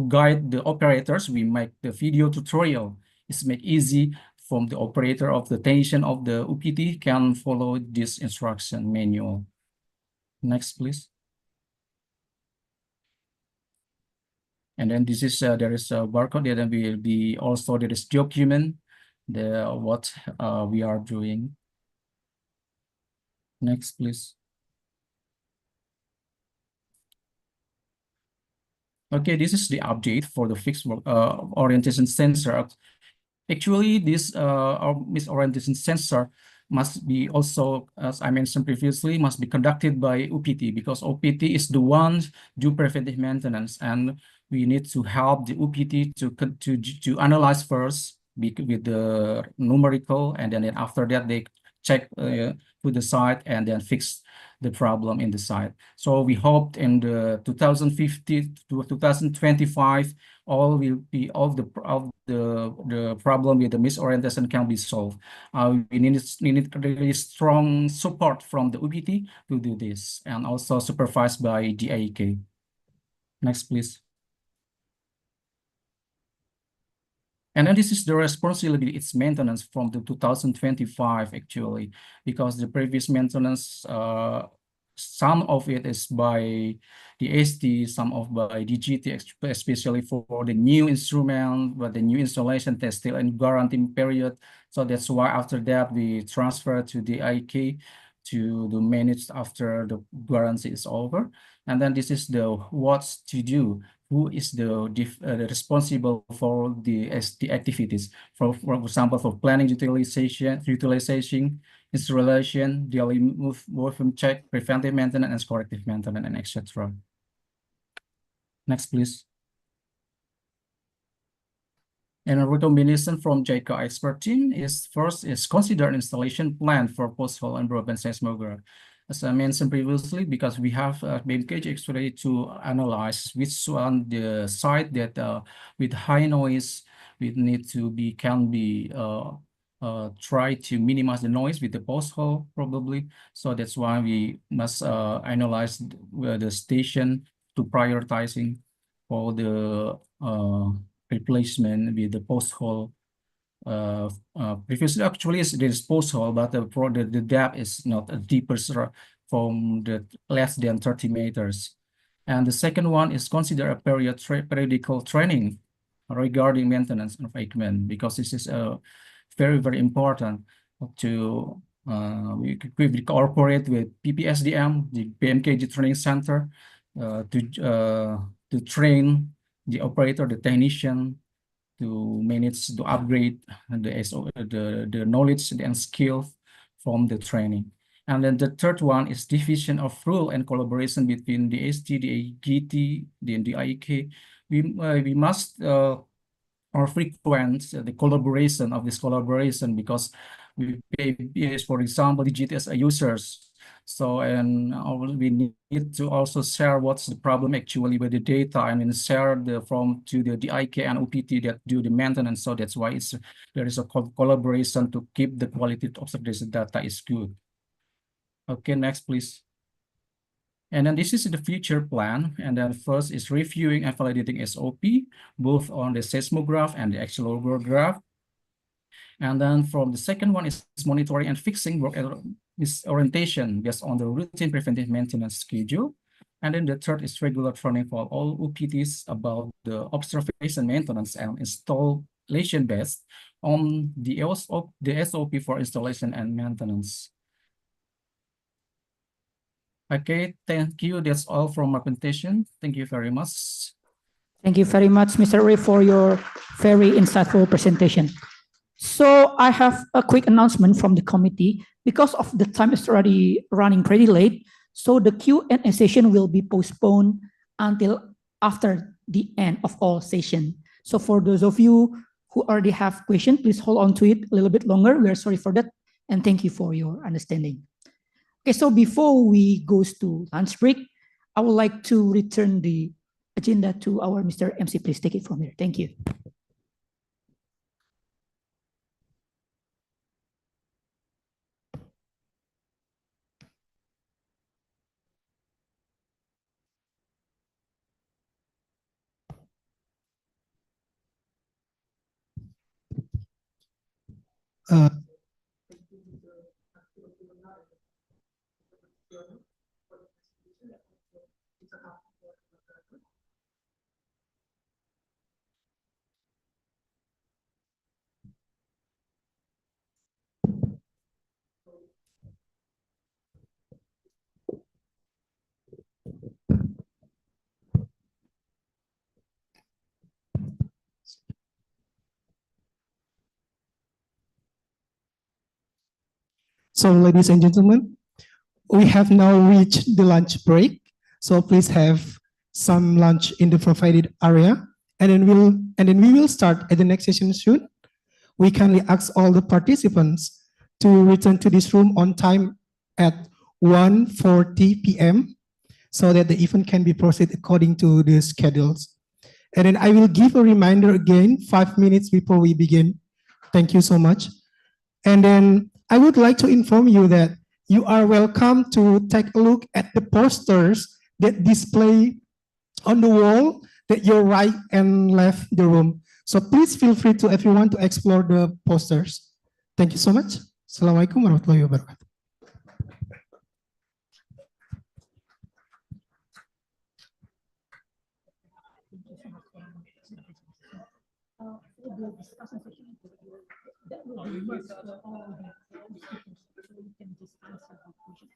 guide the operators, we make the video tutorial. It's make easy from the operator of the technician of the UPT can follow this instruction manual. Next, please. And then this is there is a barcode, and then will be also there is document what we are doing. Next, please. Okay, this is the update for the fixed orientation sensor. Actually, this misorientation sensor must be also, as I mentioned previously, must be conducted by UPT, because UPT is the one do preventive maintenance, and we need to help the UPT to analyze first with the numerical, and then after that they check to the site and then fix the problem in the site. So we hoped in the 2050 to 2025, all the problem with the misorientation can be solved. We need really strong support from the UPT to do this, and also supervised by JICA. Next, please. And then this is the responsibility, its maintenance from the 2025 actually, because the previous maintenance, some of it is by the ST, some of by DGT, especially for the new instrument, but the new installation test still in guarantee period. So that's why after that we transfer to the JICA to the manage after the guarantee is over. And then this is the what's to do who is the responsible for the activities. For example, for planning, utilization, installation, daily movement check, preventive maintenance, and corrective maintenance, and etc. Next, please. And a recommendation from JICA expert team is first is consider an installation plan for post-hole and broadband seismograph. As I mentioned previously, because we have BMKG X-ray to analyze which one the site that with high noise we need to be try to minimize the noise with the post-hole probably. So that's why we must analyze the station to prioritizing for the replacement with the post-hole. Previously, actually, there is post-hole, but the depth is not a deeper from the less than 30 meters. And the second one is consider a periodical training regarding maintenance of equipment, because this is very, very important to we cooperate with PPSDM, the BMKG Training Center, to train the operator, the technician, to manage, to upgrade the knowledge and skills from the training. And then the third one is division of role and collaboration between the ST, the GT, the IEK. We must or frequent the collaboration of this collaboration, because we pay, for example, the GTS users. So, and we need to also share what's the problem actually with the data, and then share to the DIK and OPT that do the maintenance. So that's why there is a collaboration to keep the quality of this data is good. Okay, next, please. And then this is the future plan. And then first is reviewing and validating SOP, both on the seismograph and the accelegraph. And then from the second one is monitoring and fixing work orientation based on the routine preventive maintenance schedule. And then the third is regular training for all OPTs about the observation, maintenance, and installation based on the SOP for installation and maintenance. Okay, thank you. That's all from my presentation. Thank you very much. Thank you very much, Mr. Ray, for your very insightful presentation. So I have a quick announcement from the committee. Because of the time is already running pretty late, so the Q&A session will be postponed until after the end of all session. So for those of you who already have questions, please hold on to it a little bit longer. We are sorry for that, and thank you for your understanding. Okay, so before we go to lunch break, I would like to return the agenda to our Mr. MC. Please take it from here. Thank you. So, ladies and gentlemen, we have now reached the lunch break. So please have some lunch in the provided area, and then we will start at the next session soon. We kindly ask all the participants to return to this room on time at 1:40 p.m. so that the event can be proceeded according to the schedules. And then I will give a reminder again 5 minutes before we begin. Thank you so much. And then I would like to inform you that you are welcome to take a look at the posters that display on the wall that your right and left the room. So please feel free to everyone to explore the posters. Thank you so much. Assalamualaikum warahmatullahi wabarakatuh. The discussion session that will be used for all the speakers, so you can just answer the question.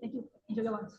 Thank you. Enjoy your lunch.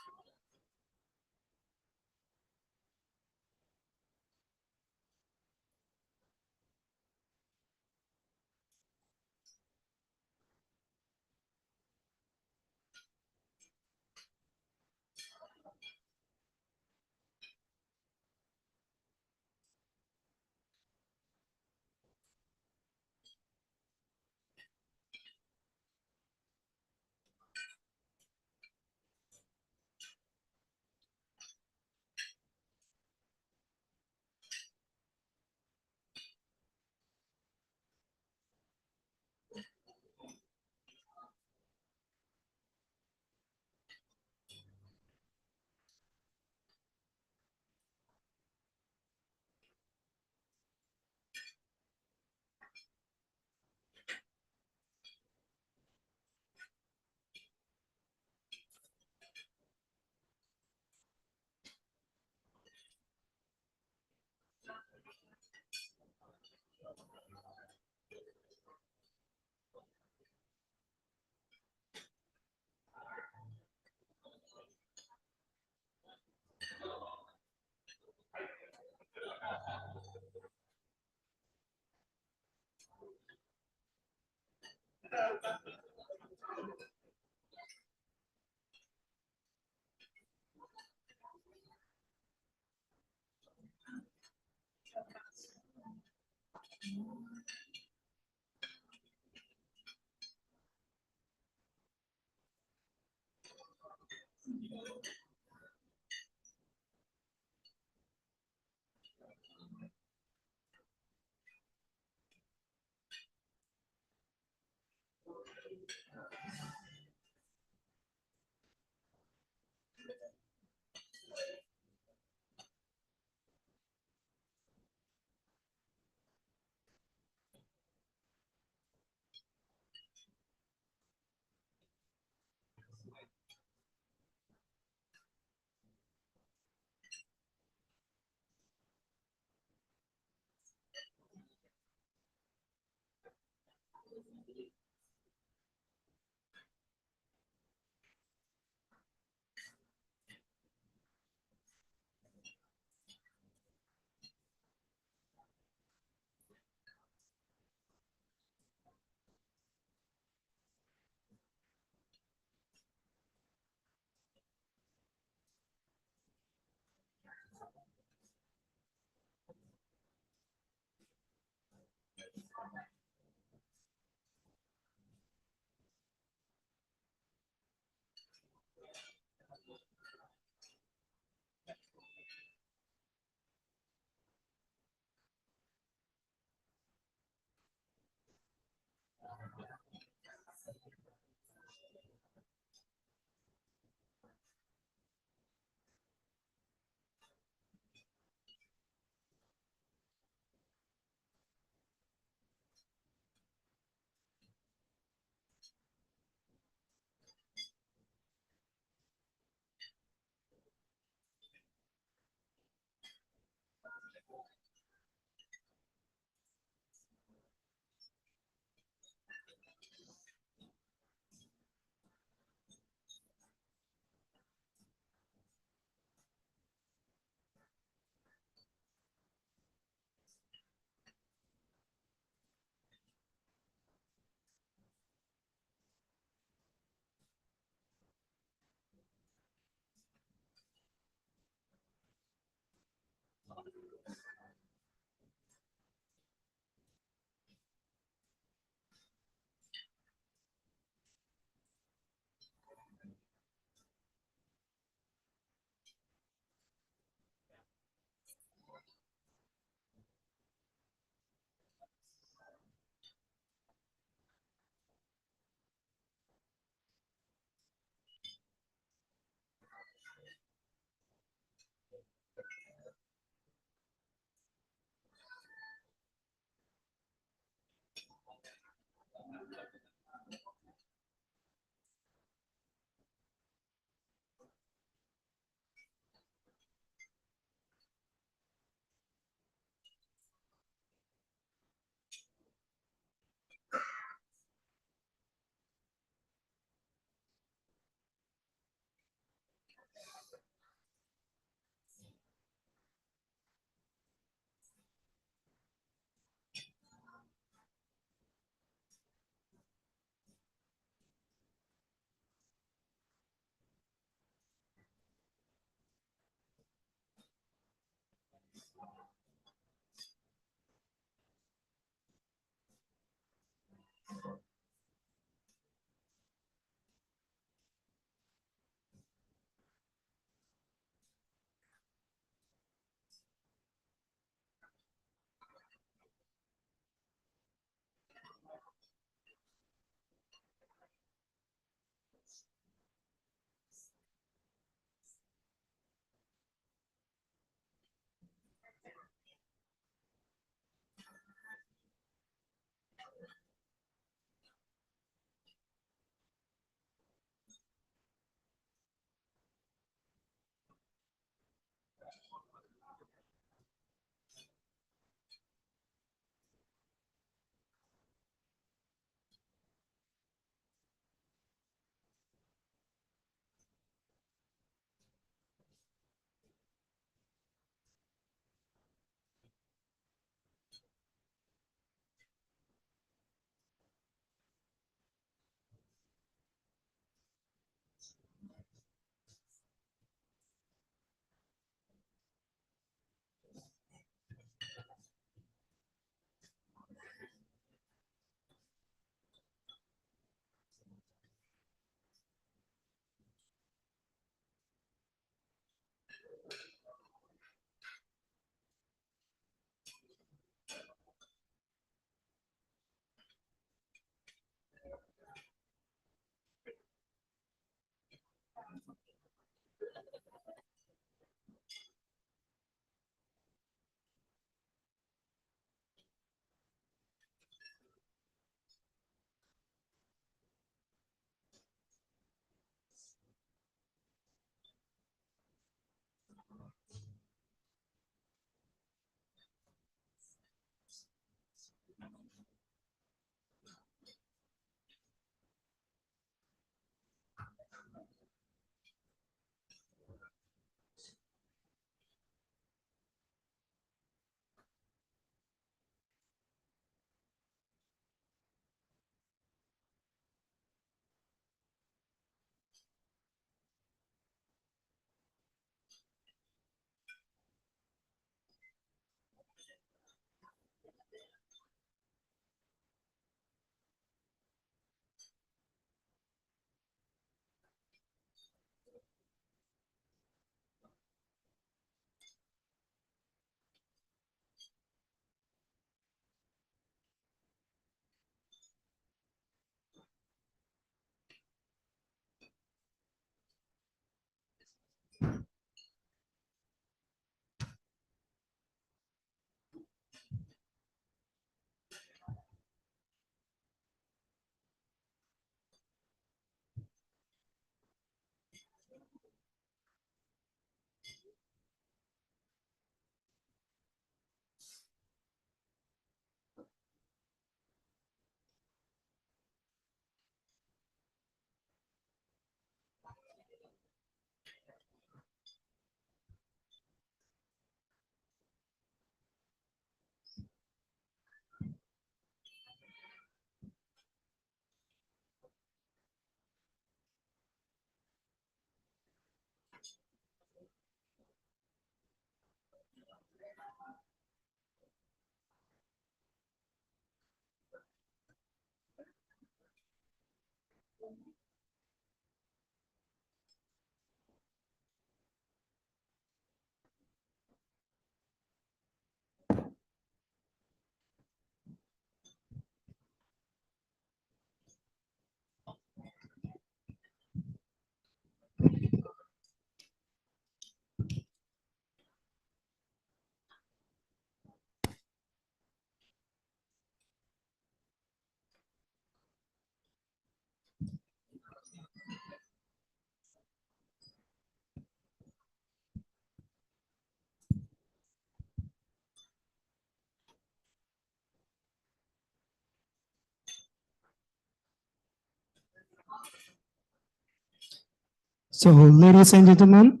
So, ladies and gentlemen,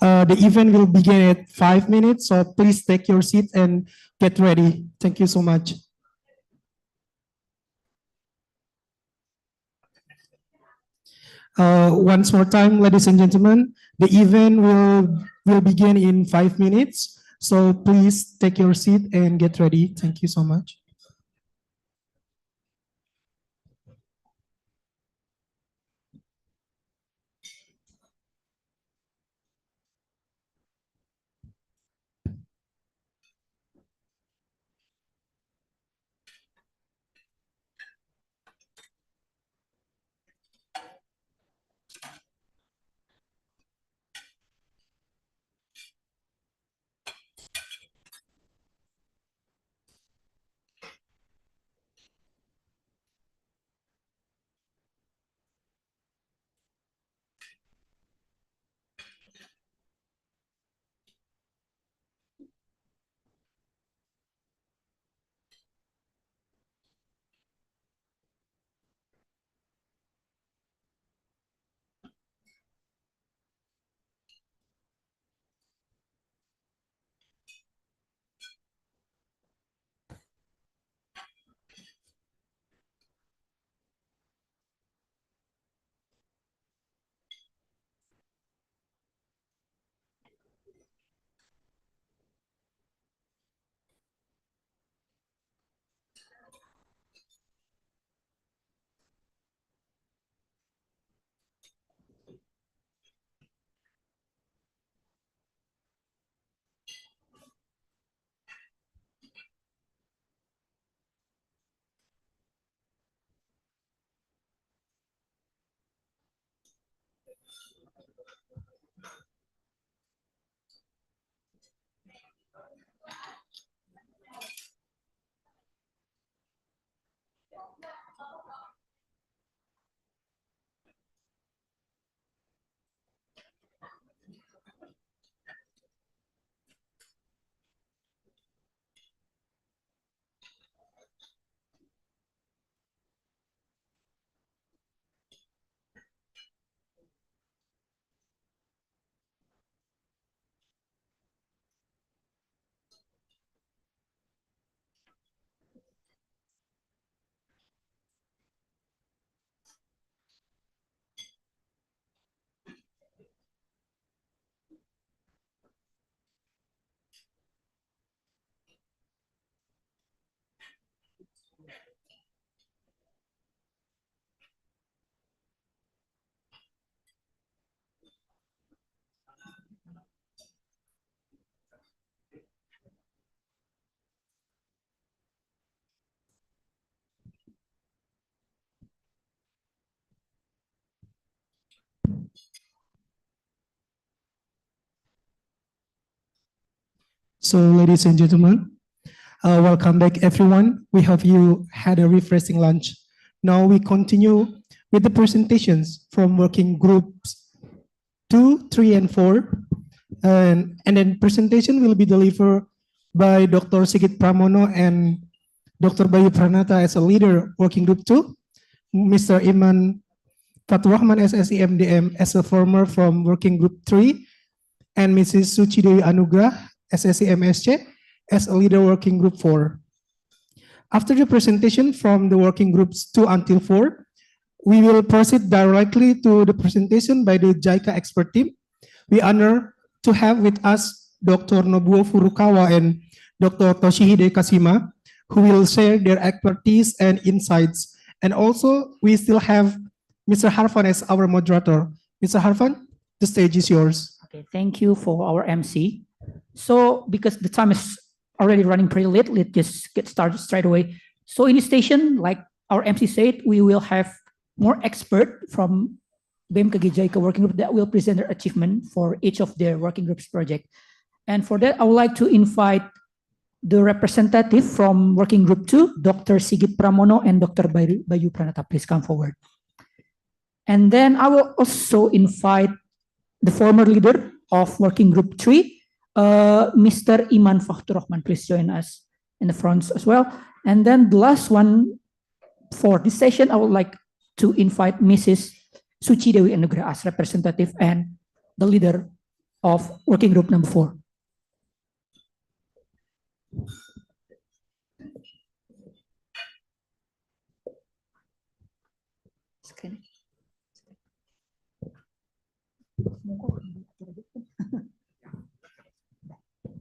the event will begin at 5 minutes. So please take your seat and get ready. Thank you so much. Once more time, ladies and gentlemen, the event will begin in 5 minutes. So please take your seat and get ready. Thank you so much. So, ladies and gentlemen, welcome back, everyone. We hope you had a refreshing lunch. Now we continue with the presentations from working groups 2, 3, and 4. And then presentation will be delivered by Dr. Sigit Pramono and Dr. Bayu Pranata as a leader, working group 2, Mr. Iman Faturrahman SSEMDM as a former from working group 3, and Mrs. Suci Dewi Anugrah SSEMSC as a leader working group 4. After the presentation from the working groups 2 until 4, we will proceed directly to the presentation by the JICA expert team. We honor to have with us Dr. Nobuo Furukawa and Dr. Toshihide Kasima, who will share their expertise and insights. And also, we still have Mr. Harfan as our moderator. Mr. Harfan, the stage is yours. Okay, thank you for our MC. So, because the time is already running pretty late, let's just get started straight away. So in this station, like our MC said, we will have more expert from BMKG JICA working group that will present their achievement for each of their working groups project. And for that, I would like to invite the representative from working group 2, Dr. Sigit Pramono and Dr. Bayu Pranata. Please come forward. And then I will also invite the former leader of working group 3, Mr. Iman Faturrahman. Please join us in the front as well. And then the last one for this session, I would like to invite Mrs. Suci Dewi Anugrah as representative and the leader of working group number 4.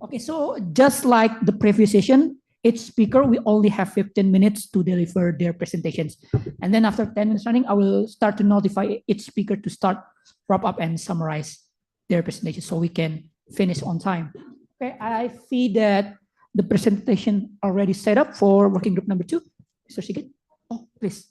Okay, so just like the previous session, each speaker will only have 15 minutes to deliver their presentations. And then after 10 minutes running, I will start to notify each speaker to start, wrap up, and summarize their presentation so we can finish on time. Okay, I see that the presentation already set up for working group number 2. Mr. Sigit, oh, please.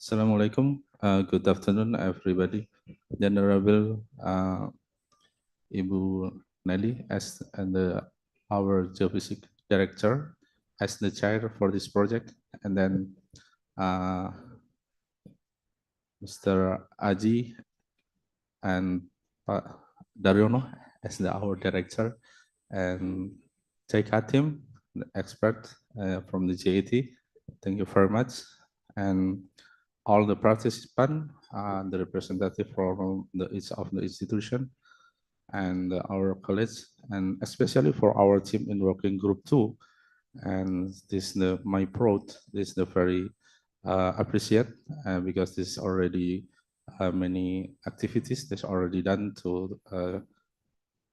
Assalamualaikum. Good afternoon, everybody. Venerable Ibu Nelly as our geophysics director as the chair for this project, and then Mr. Aji and Pak Daryono as our director, and JICA team, the expert from the JAT. Thank you very much. And all the participants, the representative from each of the institution, and our colleagues, and especially for our team in working group 2. And this is my proud. This is the very appreciate because this is already many activities that's already done to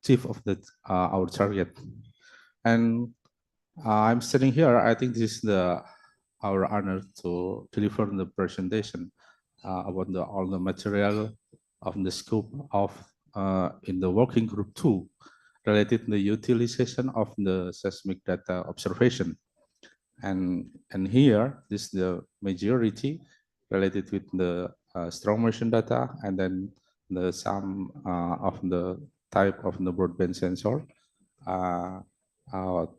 achieve of our target. And I'm sitting here. I think this is our honor to deliver the presentation about all the material of the scope of in the working group 2 related to the utilization of the seismic data observation. And here, this is the majority related with the strong motion data, and then the some of the type of the broadband sensor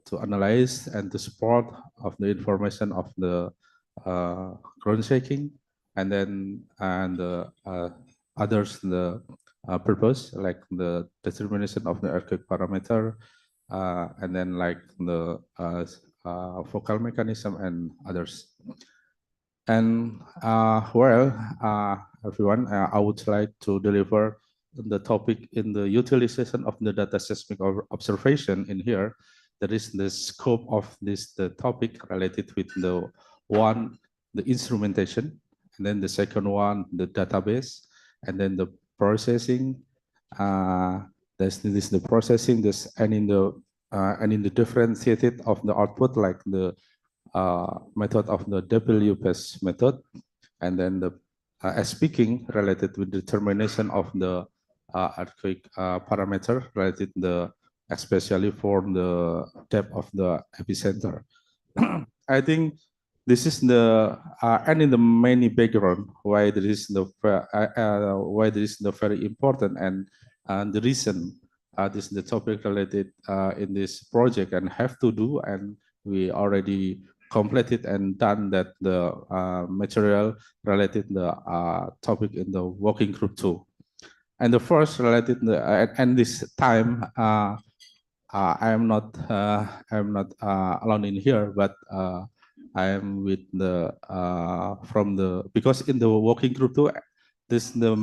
to analyze and to support of the information of the ground shaking, and then others the purpose like the determination of the earthquake parameter, and then like the focal mechanism and others. And everyone, I would like to deliver the topic in the utilization of the data seismic observation in here. That is the scope of the topic related with the instrumentation, and then the second one, the database, and then the processing. This is the processing, and in the differentiated of the output, like the method of the WPS method, and then the speaking related with determination of the earthquake parameter related the especially for the depth of the epicenter. I think this is the and in the many background why there is the very important and the reason this is the topic related in this project and have to do, and we already completed and done that the material related the topic in the working group 2. And the first related the and this time I am not alone in here, but I am with the from the, because in the working group 2 this the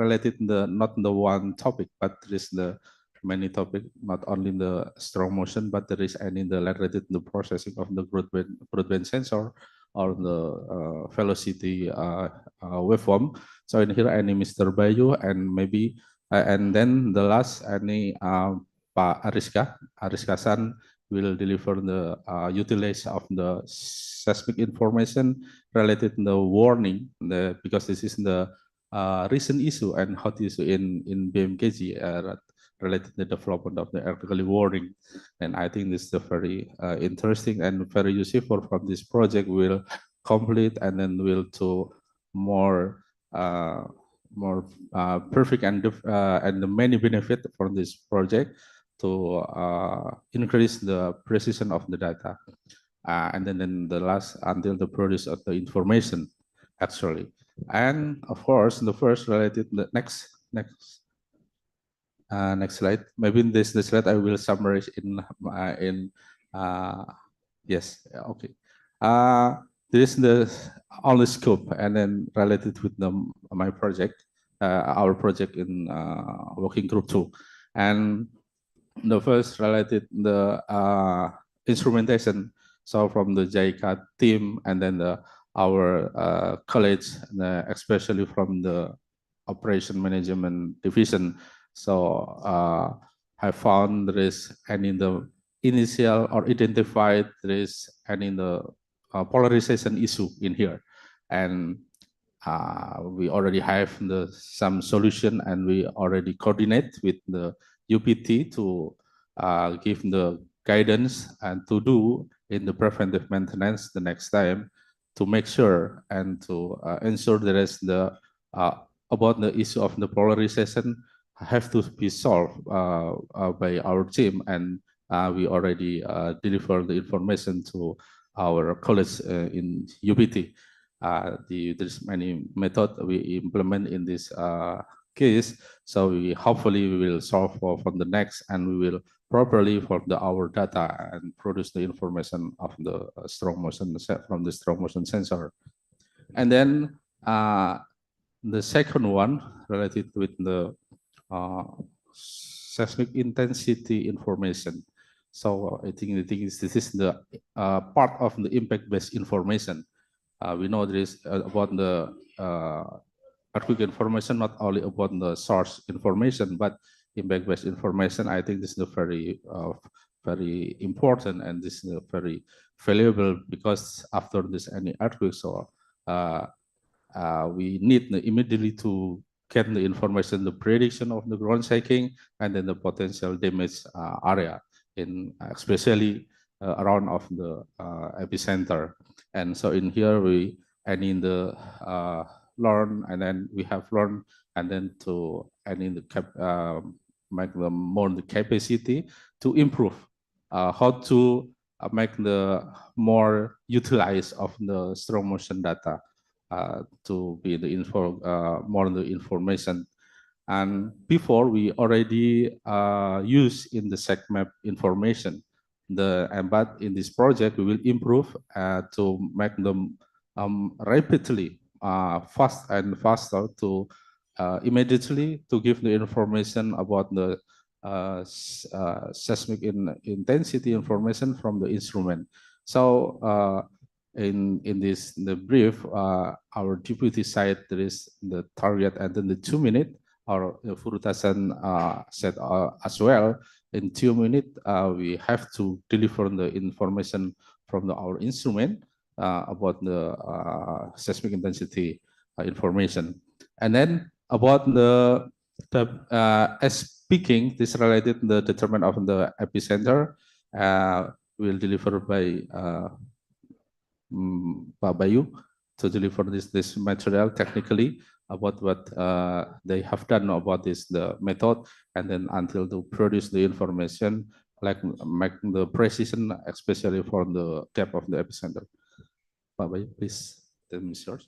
related the not the one topic, but there is the many topic, not only the strong motion, but there is any the related the processing of the broadband sensor or the velocity waveform. So in here any Mr. Bayu and maybe and then the last any Pak Ariska San will deliver the utilization of the seismic information related to the warning, because this is the recent issue and hot issue in BMKG related to the development of the earthquake warning. And I think this is a very interesting and very useful from this project. Will complete and then will to more perfect and the many benefit from this project to increase the precision of the data, and then the last until the produce of the information actually. And of course the first related the next slide. Maybe in this slide I will summarize in yes, okay. This is the only scope and then related with my project, our project in working group 2. And the first related the instrumentation. So from the JICA team and then our colleagues, especially from the operation management division. So I found there is any the initial or identified there is any the polarization issue in here, and we already have some solution, and we already coordinate with the UPT to give the guidance and to do in the preventive maintenance the next time to make sure and to ensure there is the about the issue of the polarization have to be solved by our team, and we already deliver the information to our colleagues in UPT. There's many methods we implement in this case, so we hopefully we will solve for the next, and we will properly for our data and produce the information of the strong motion from the strong motion sensor. And then the second one related with the seismic intensity information. So I think this is the part of the impact-based information. We know there is about the earthquake information, not only about the source information, but impact-based information. I think this is very important, and this is very valuable, because after this any earthquake, so we need immediately to get the information, the prediction of the ground shaking, and then the potential damage area, in especially around of the epicenter. And so in here we and in the learn, and then we have learned, and then to and in the make the more the capacity to improve how to make the more utilize of the strong motion data to be the info more the information. And before we already use in the SecMap information, but in this project we will improve to make them rapidly fast and faster to immediately to give the information about the seismic intensity information from the instrument. So in the brief, our deputy side, there is the target, and then the 2 minute, or Furutasan said as well, in 2 minutes we have to deliver the information from our instrument about the seismic intensity information. And then about the as speaking, this related the determinant of the epicenter will deliver by Pak Bayu to deliver this material technically about what they have done about the method, and then until to produce the information, like make the precision, especially for the depth of the epicenter. Pak Bayu, please, the yours.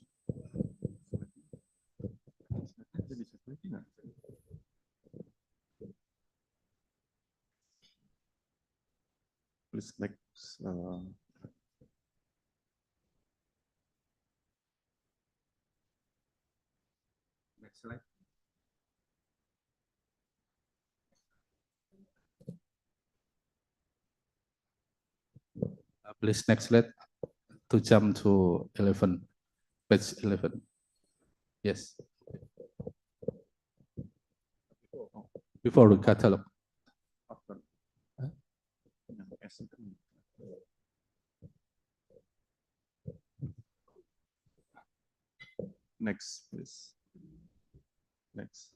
Please next. Next slide. Please next slide to jump to 11, page 11. Yes. Before the catalog. After. Next, please. Next.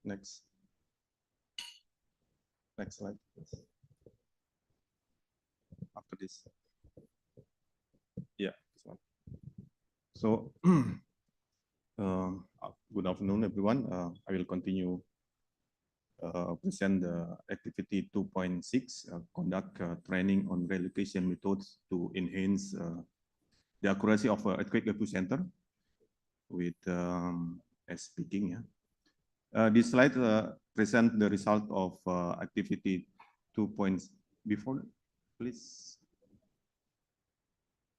Next. Next slide, please. After this. Yeah, this one. So, good afternoon, everyone. I will continue present the activity 2.6, conduct training on relocation methods to enhance the accuracy of earthquake epicenter with as speaking. Yeah. This slide present the result of activity 2. Before, please.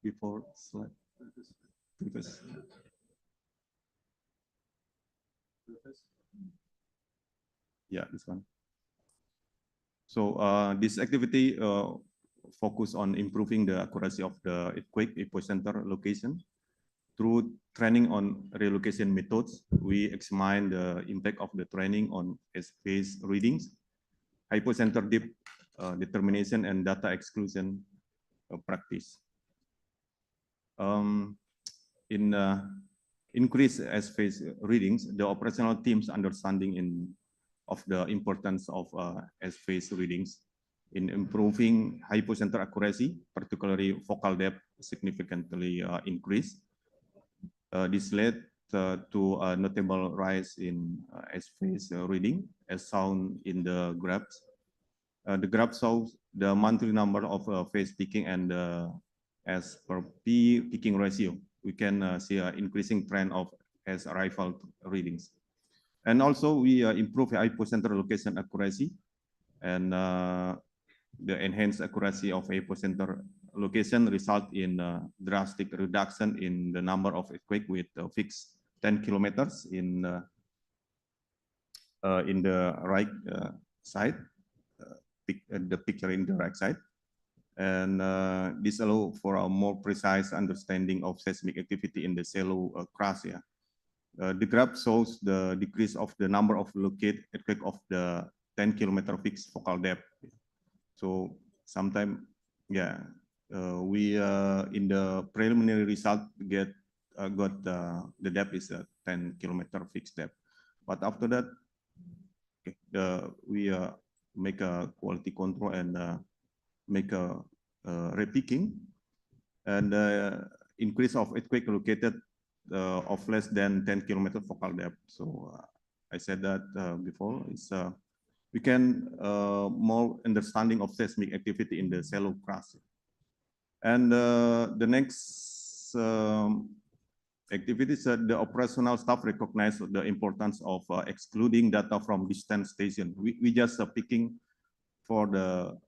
Before slide. Previous. Yeah, this one. So this activity focus on improving the accuracy of the earthquake epicenter location. Through training on relocation methods, we examine the impact of the training on phase readings, hypocenter depth determination, and data exclusion practice. In increase as phase readings, the operational team's understanding of the importance of as phase readings in improving hypocenter accuracy, particularly focal depth, significantly increased. This led to a notable rise in as phase reading, as shown in the graphs. The graph shows the monthly number of phase peaking and as per P peaking ratio. We can see an increasing trend of as arrival readings. And also we improve hypocenter location accuracy, and the enhanced accuracy of hypocenter location result in drastic reduction in the number of earthquake with fixed 10 kilometers in the right side, the picture in the right side. And this allow for a more precise understanding of seismic activity in the shallow crust. Yeah. The graph shows the decrease of the number of located earthquake of the 10-kilometer fixed focal depth. So sometime, yeah, we in the preliminary result got the depth is a 10-kilometer fixed depth. But after that, we make a quality control and make a repeaking, and increase of earthquake located of less than 10-kilometer focal depth. So I said that before, it's we can more understanding of seismic activity in the shallow crust. And the next activities, the operational staff recognize the importance of excluding data from distant station. We just picking for the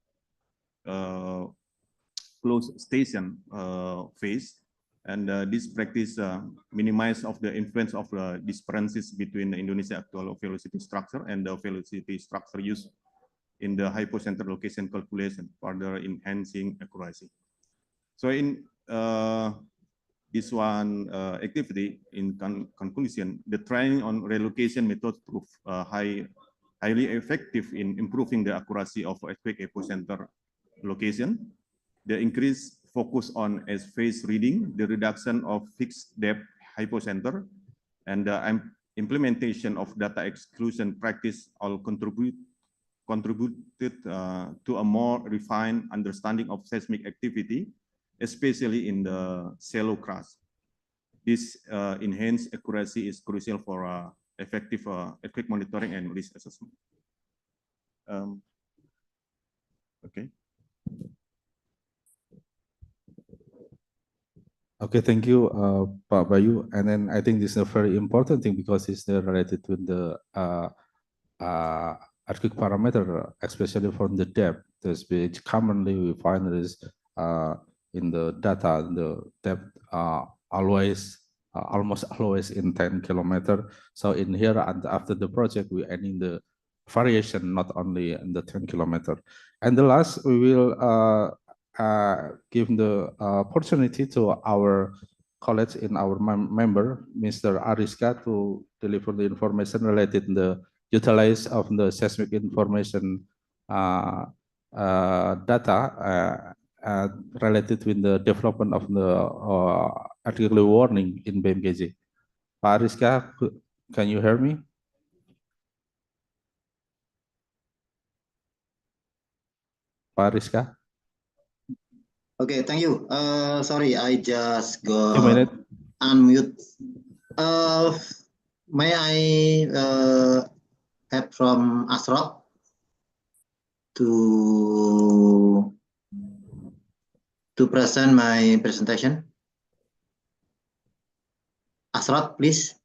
close station phase, and this practice minimize of the influence of the differences between the Indonesia actual velocity structure and the velocity structure used in the hypocenter location calculation, further enhancing accuracy. So in this one activity, in conclusion, the training on relocation methods prove highly effective in improving the accuracy of earthquake epicenter location. The increased focus on as phase reading, the reduction of fixed depth hypocenter, and the implementation of data exclusion practice all contributed to a more refined understanding of seismic activity especially in the shallow crust. This enhanced accuracy is crucial for effective earthquake monitoring and risk assessment. Okay. Okay, thank you, Pak Bayu. And then I think this is a very important thing because it's related with the earthquake parameter, especially from the depth, which commonly we find is in the data, the depth always almost always in 10 kilometer. So in here, and after the project, we adding the variation not only in the 10 kilometer. And the last, we will give the opportunity to our colleagues in our member, Mr. Ariska, to deliver the information related to the utilize of the seismic information data related with the development of the earthquake warning in BMKG. Pak Ariska, can you hear me? Pak Ariska? Okay, thank you. Sorry, I just go 2 minutes. unmute. May I have from Asrot to present my presentation? Asrot, please.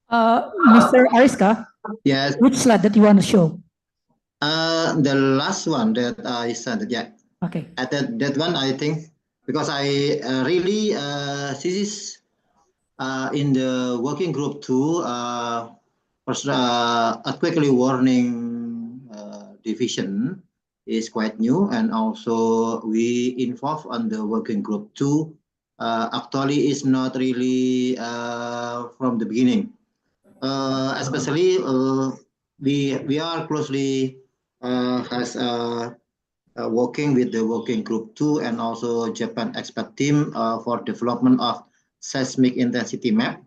Mr. Ariska, Yes. which slide that you want to show? The last one that I sent, yeah. Okay. At that one, I think, because I really, this is in the working group 2, earthquake warning division is quite new, and also we involved on the working group 2. Actually, is not really from the beginning. Especially, we are closely working with the working group 2 and also Japan expert team for development of seismic intensity map.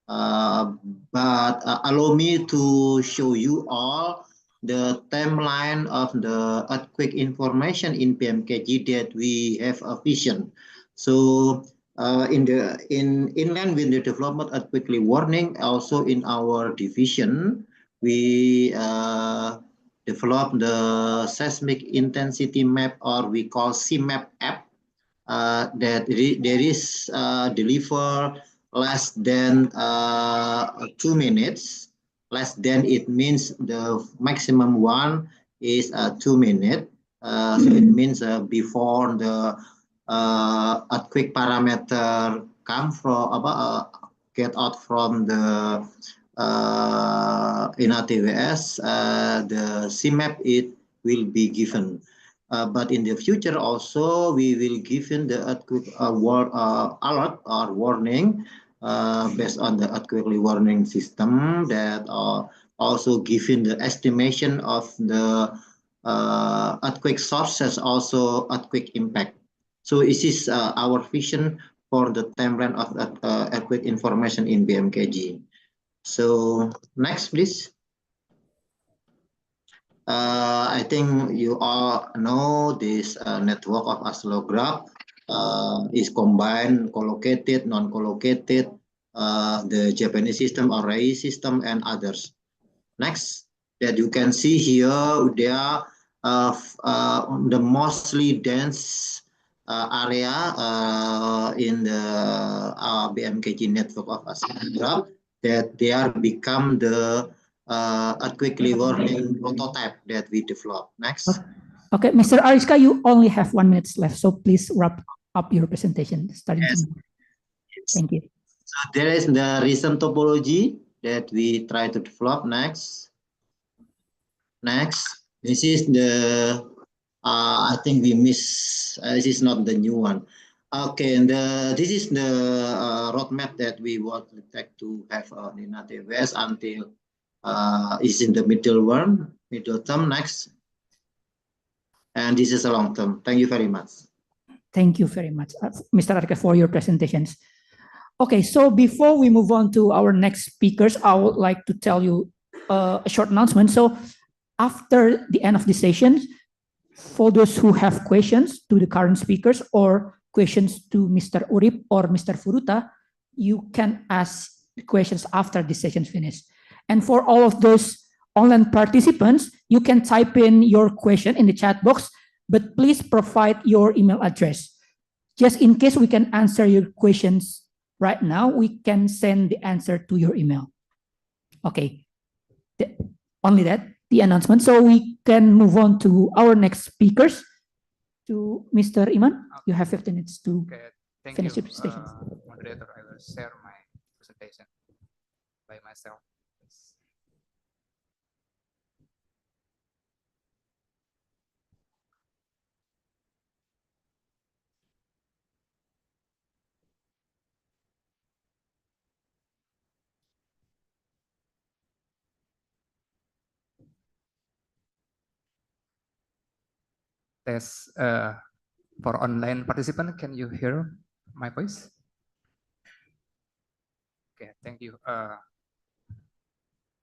But allow me to show you all the timeline of the earthquake information in BMKG that we have a vision. So inland with the development earthquake warning, also in our division, we develop the seismic intensity map, or we call CMAP app, that there is deliver less than 2 minutes. Less than, it means the maximum one is 2 minutes. So it means before the earthquake parameter come from get out from the in ATWS, the CMAP it will be given. But in the future also, we will give in the earthquake alert or warning based on the earthquake warning system that also given the estimation of the earthquake sources, also earthquake impact. So this is our vision for the timeline of earthquake information in BMKG. So next, please. I think you all know this network of oscillograph is combined, collocated, non-collocated, the Japanese system, array system, and others. Next, that you can see here, they are the mostly dense area in the BMKG network of oscillograph, that they are become the earthquake warning prototype that we developed. Next. Okay, Mr. Ariska, you only have 1 minute left, so please wrap up your presentation. Starting yes. Thank you. So there is the recent topology that we try to develop. Next. Next. This is the, I think we miss, this is not the new one. Okay, and this is the roadmap that we would like to have in ATWS until is in the middle term. Next. And this is a long term. Thank you very much. Thank you very much, Mr. Ariska, for your presentations. Okay, so before we move on to our next speakers, I would like to tell you a short announcement. So after the end of the session, for those who have questions to the current speakers or questions to Mr. Urip or Mr. Furuta, you can ask the questions after this session finished. And for all of those online participants, you can type in your question in the chat box, but please provide your email address. Just in case we can answer your questions right now, we can send the answer to your email. Okay, only that, the announcement. So we can move on to our next speakers. To Mr. Iman, you have 15 minutes to finish your presentation. Moderator, I will share my presentation by myself. Tes for online participant, can you hear my voice? Okay, thank you.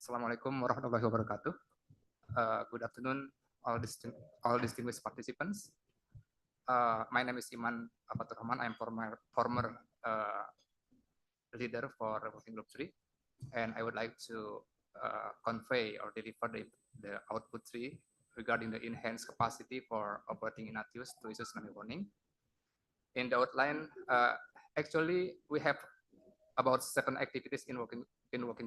Assalamualaikum warahmatullahi wabarakatuh. Good afternoon, all distinguished participants. My name is Iman Apatur Rahman. I'm former leader for Working Group 3, and I would like to convey or deliver the output 3 regarding the enhanced capacity for operating Ignatius to issue tsunami warning. In the outline, actually we have about 7 activities in working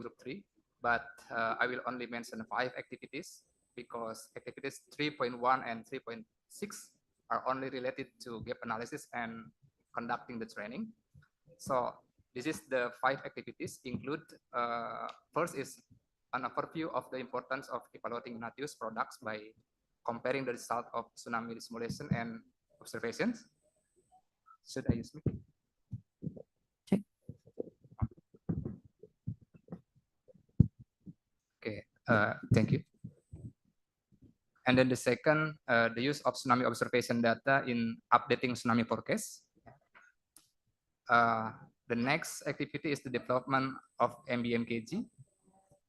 group 3, but I will only mention 5 activities because activities 3.1 and 3.6 are only related to gap analysis and conducting the training. So this is the 5 activities include, first is an overview of the importance of evaluating Ignatius products by comparing the result of tsunami simulation and observations. Should I use me? Check. Okay, thank you. And then the second, the use of tsunami observation data in updating tsunami forecast. The next activity is the development of MBMKG,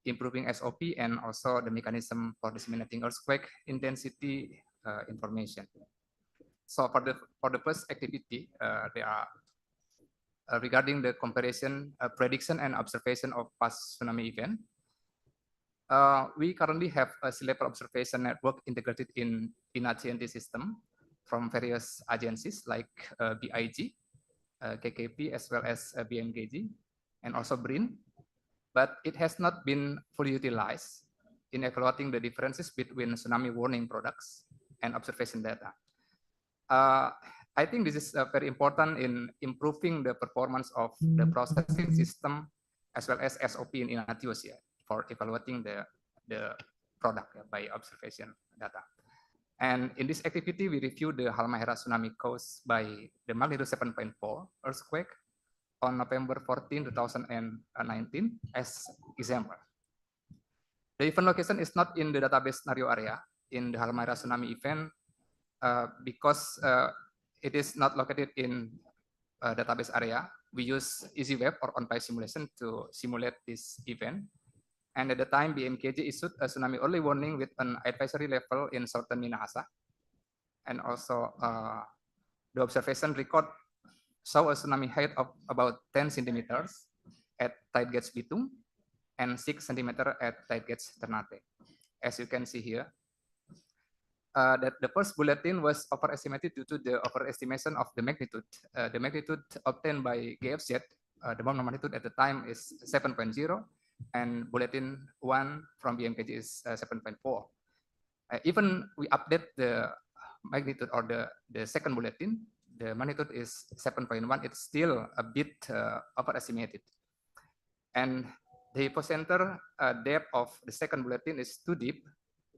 improving SOP, and also the mechanism for disseminating earthquake intensity information. So for the first activity, they are regarding the comparison, prediction, and observation of past tsunami event. We currently have a sea-level observation network integrated in INACNT system from various agencies like BIG, KKP, as well as BMKG, and also BRIN. But it has not been fully utilized in evaluating the differences between tsunami warning products and observation data. I think this is very important in improving the performance of the processing system as well as SOP in Ignatius for evaluating the product by observation data. And in this activity, we reviewed the Halmahera tsunami caused by the magnitude 7.4 earthquake on November 14, 2019 as example. The event location is not in the database scenario area in the Halmahera tsunami event because it is not located in database area. We use EasyWeb or on-file simulation to simulate this event. And at the time, BMKG issued a tsunami early warning with an advisory level in southern Minahasa. And also the observation record saw a tsunami height of about 10 centimeters at tide gauge Bitung and 6 centimeters at tide gauge Ternate. As you can see here, that the first bulletin was overestimated due to the overestimation of the magnitude. The magnitude obtained by GFZ, the moment magnitude at the time is 7.0, and bulletin 1 from BMKG is 7.4. Even we update the magnitude or the second bulletin, the magnitude is 7.1, it's still a bit overestimated. And the hypocenter depth of the second bulletin is too deep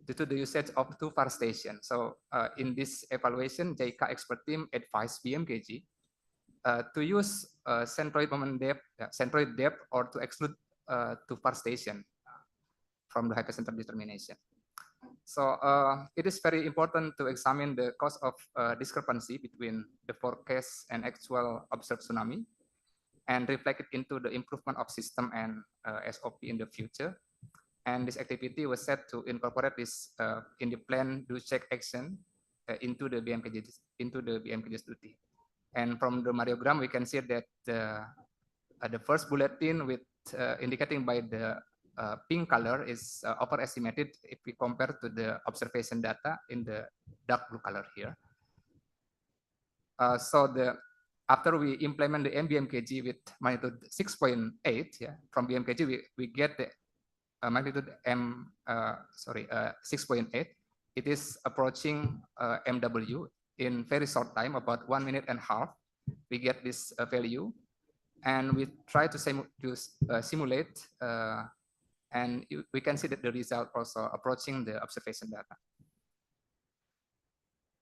due to the usage of 2 far stations. So in this evaluation, JICA expert team advised BMKG to use centroid moment depth, centroid depth, or to exclude 2 far station from the hypocenter determination. So it is very important to examine the cause of discrepancy between the forecast and actual observed tsunami and reflect it into the improvement of system and SOP in the future. And this activity was set to incorporate this in the plan do check action into the BMKG's duty. And from the Mariogram, we can see that the first bulletin with indicating by the pink color is overestimated if we compare to the observation data in the dark blue color here. So after we implement the MBMKG with magnitude 6.8, yeah, from BMKG we get the magnitude 6.8. It is approaching MW in very short time, about 1.5 minutes. We get this value, and we try to simulate, and we can see that the result also approaching the observation data.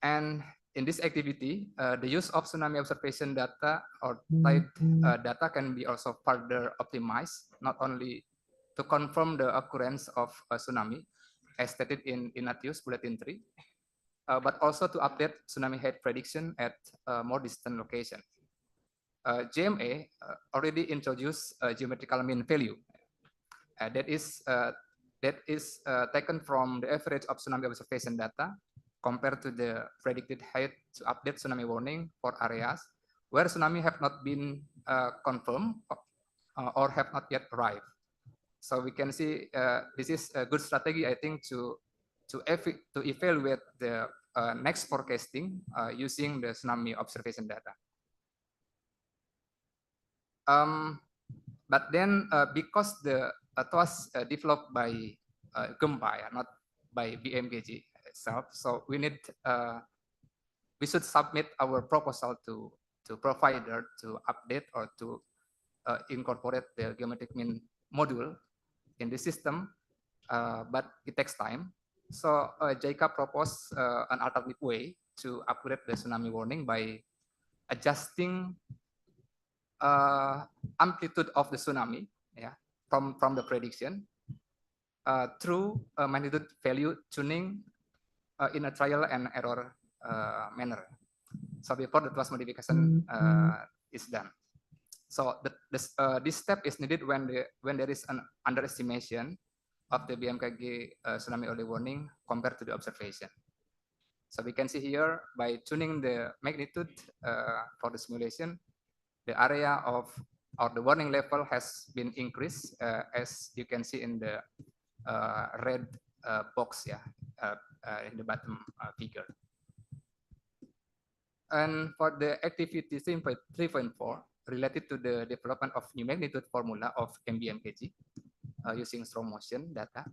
And in this activity, the use of tsunami observation data or tide data can be also further optimized, not only to confirm the occurrence of a tsunami, as stated in Ignatius Bulletin 3, but also to update tsunami height prediction at a more distant location. JMA already introduced a geometrical mean value that is taken from the average of tsunami observation data compared to the predicted height to update tsunami warning for areas where tsunami have not been confirmed or have not yet arrived. So we can see this is a good strategy, I think, to evaluate the next forecasting using the tsunami observation data. But then, because it was developed by Gempa, not by BMKG itself, so we should submit our proposal to provider to update or to incorporate the geometric mean module in the system, but it takes time. So JICA proposed an alternative way to upgrade the tsunami warning by adjusting amplitude of the tsunami, yeah, from the prediction through magnitude value tuning in a trial and error manner. So before the class modification is done. So this step is needed when there is an underestimation of the BMKG tsunami early warning compared to the observation. So we can see here by tuning the magnitude for the simulation, the area of or the warning level has been increased, as you can see in the red box, yeah, in the bottom figure. And for the activity 3.4 related to the development of new magnitude formula of MBMKG using strong motion data,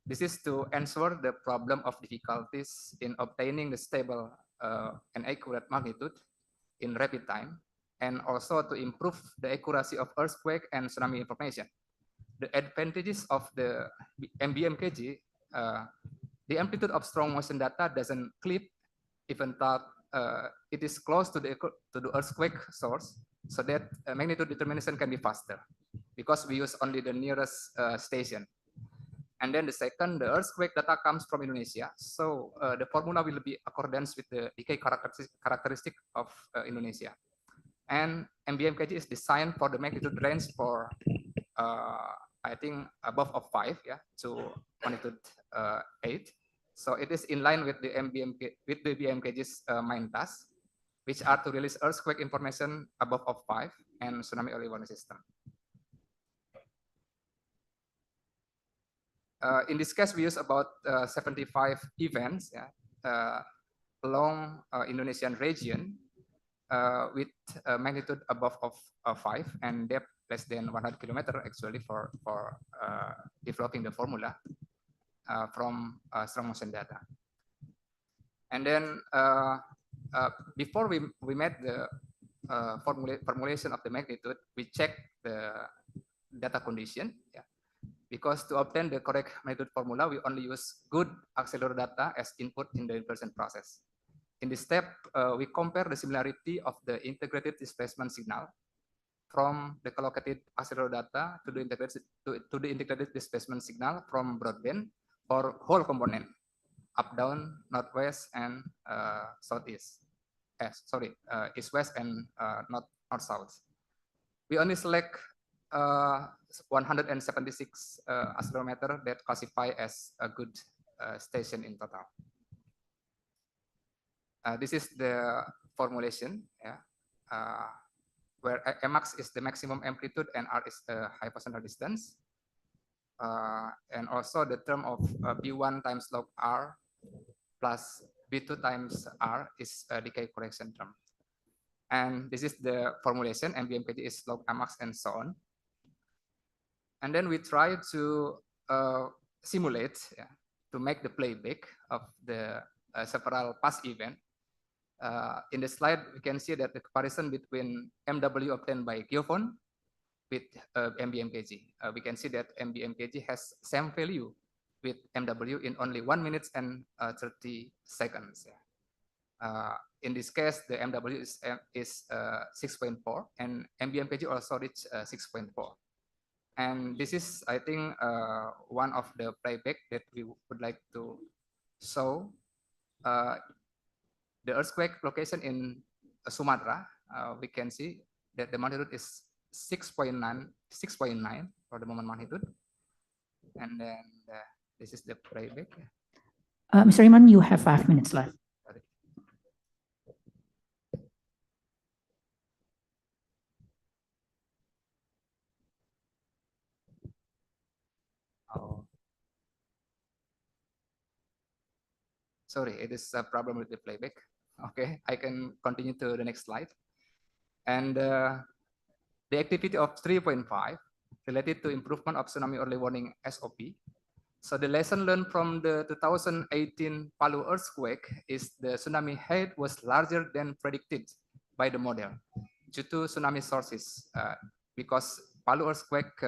this is to answer the problem of difficulties in obtaining the stable and accurate magnitude in rapid time, and also to improve the accuracy of earthquake and tsunami information. The advantages of the MBMKG, the amplitude of strong motion data doesn't clip even though it is close to the earthquake source, so that magnitude determination can be faster because we use only the nearest station. And then the second, the earthquake data comes from Indonesia, so the formula will be accordance with the decay characteristic of Indonesia. And MBMKG is designed for the magnitude range for I think above of 5, yeah, to magnitude 8. So it is in line with the BMKG's main task, which are to release earthquake information above of 5 and tsunami early warning system. In this case, we use about 75 events, yeah, along Indonesian region with magnitude above of 5 and depth less than 100 kilometers actually for developing the formula from strong motion data. And then before we made the formulation of the magnitude, we check the data condition, yeah, because to obtain the correct magnitude formula, we only use good accelerometer data as input in the inversion process. In this step, we compare the similarity of the integrated displacement signal from the collocated accelerometer data to the integrated displacement signal from broadband for whole component, up, down, northwest, and southeast. East-west and north-south. We only select 176 accelerometer that classify as a good station in total. This is the formulation, yeah, where Max is the maximum amplitude and R is the hypothetical distance. And also the term of B1 times log R plus B2 times R is a decay correction term. And this is the formulation, MBMKG is log Max and so on. And then we try to simulate, to make the playback of the several past event. In the slide, we can see that the comparison between MW obtained by geophone with MBMKG. We can see that MBMKG has same value with MW in only 1 minute and 30 seconds. In this case, the MW is 6.4 and MBMKG also reached 6.4. And this is, I think, one of the playback that we would like to show. The earthquake location in Sumatra, we can see that the magnitude is 6.9 for the moment magnitude. And then this is the playback. Mr. Iman, you have 5 minutes left. Oh. Sorry, it is a problem with the playback. Okay, I can continue to the next slide. And the activity of 3.5 related to improvement of tsunami early warning SOP. So the lesson learned from the 2018 Palu earthquake is the tsunami height was larger than predicted by the model due to tsunami sources, because Palu earthquake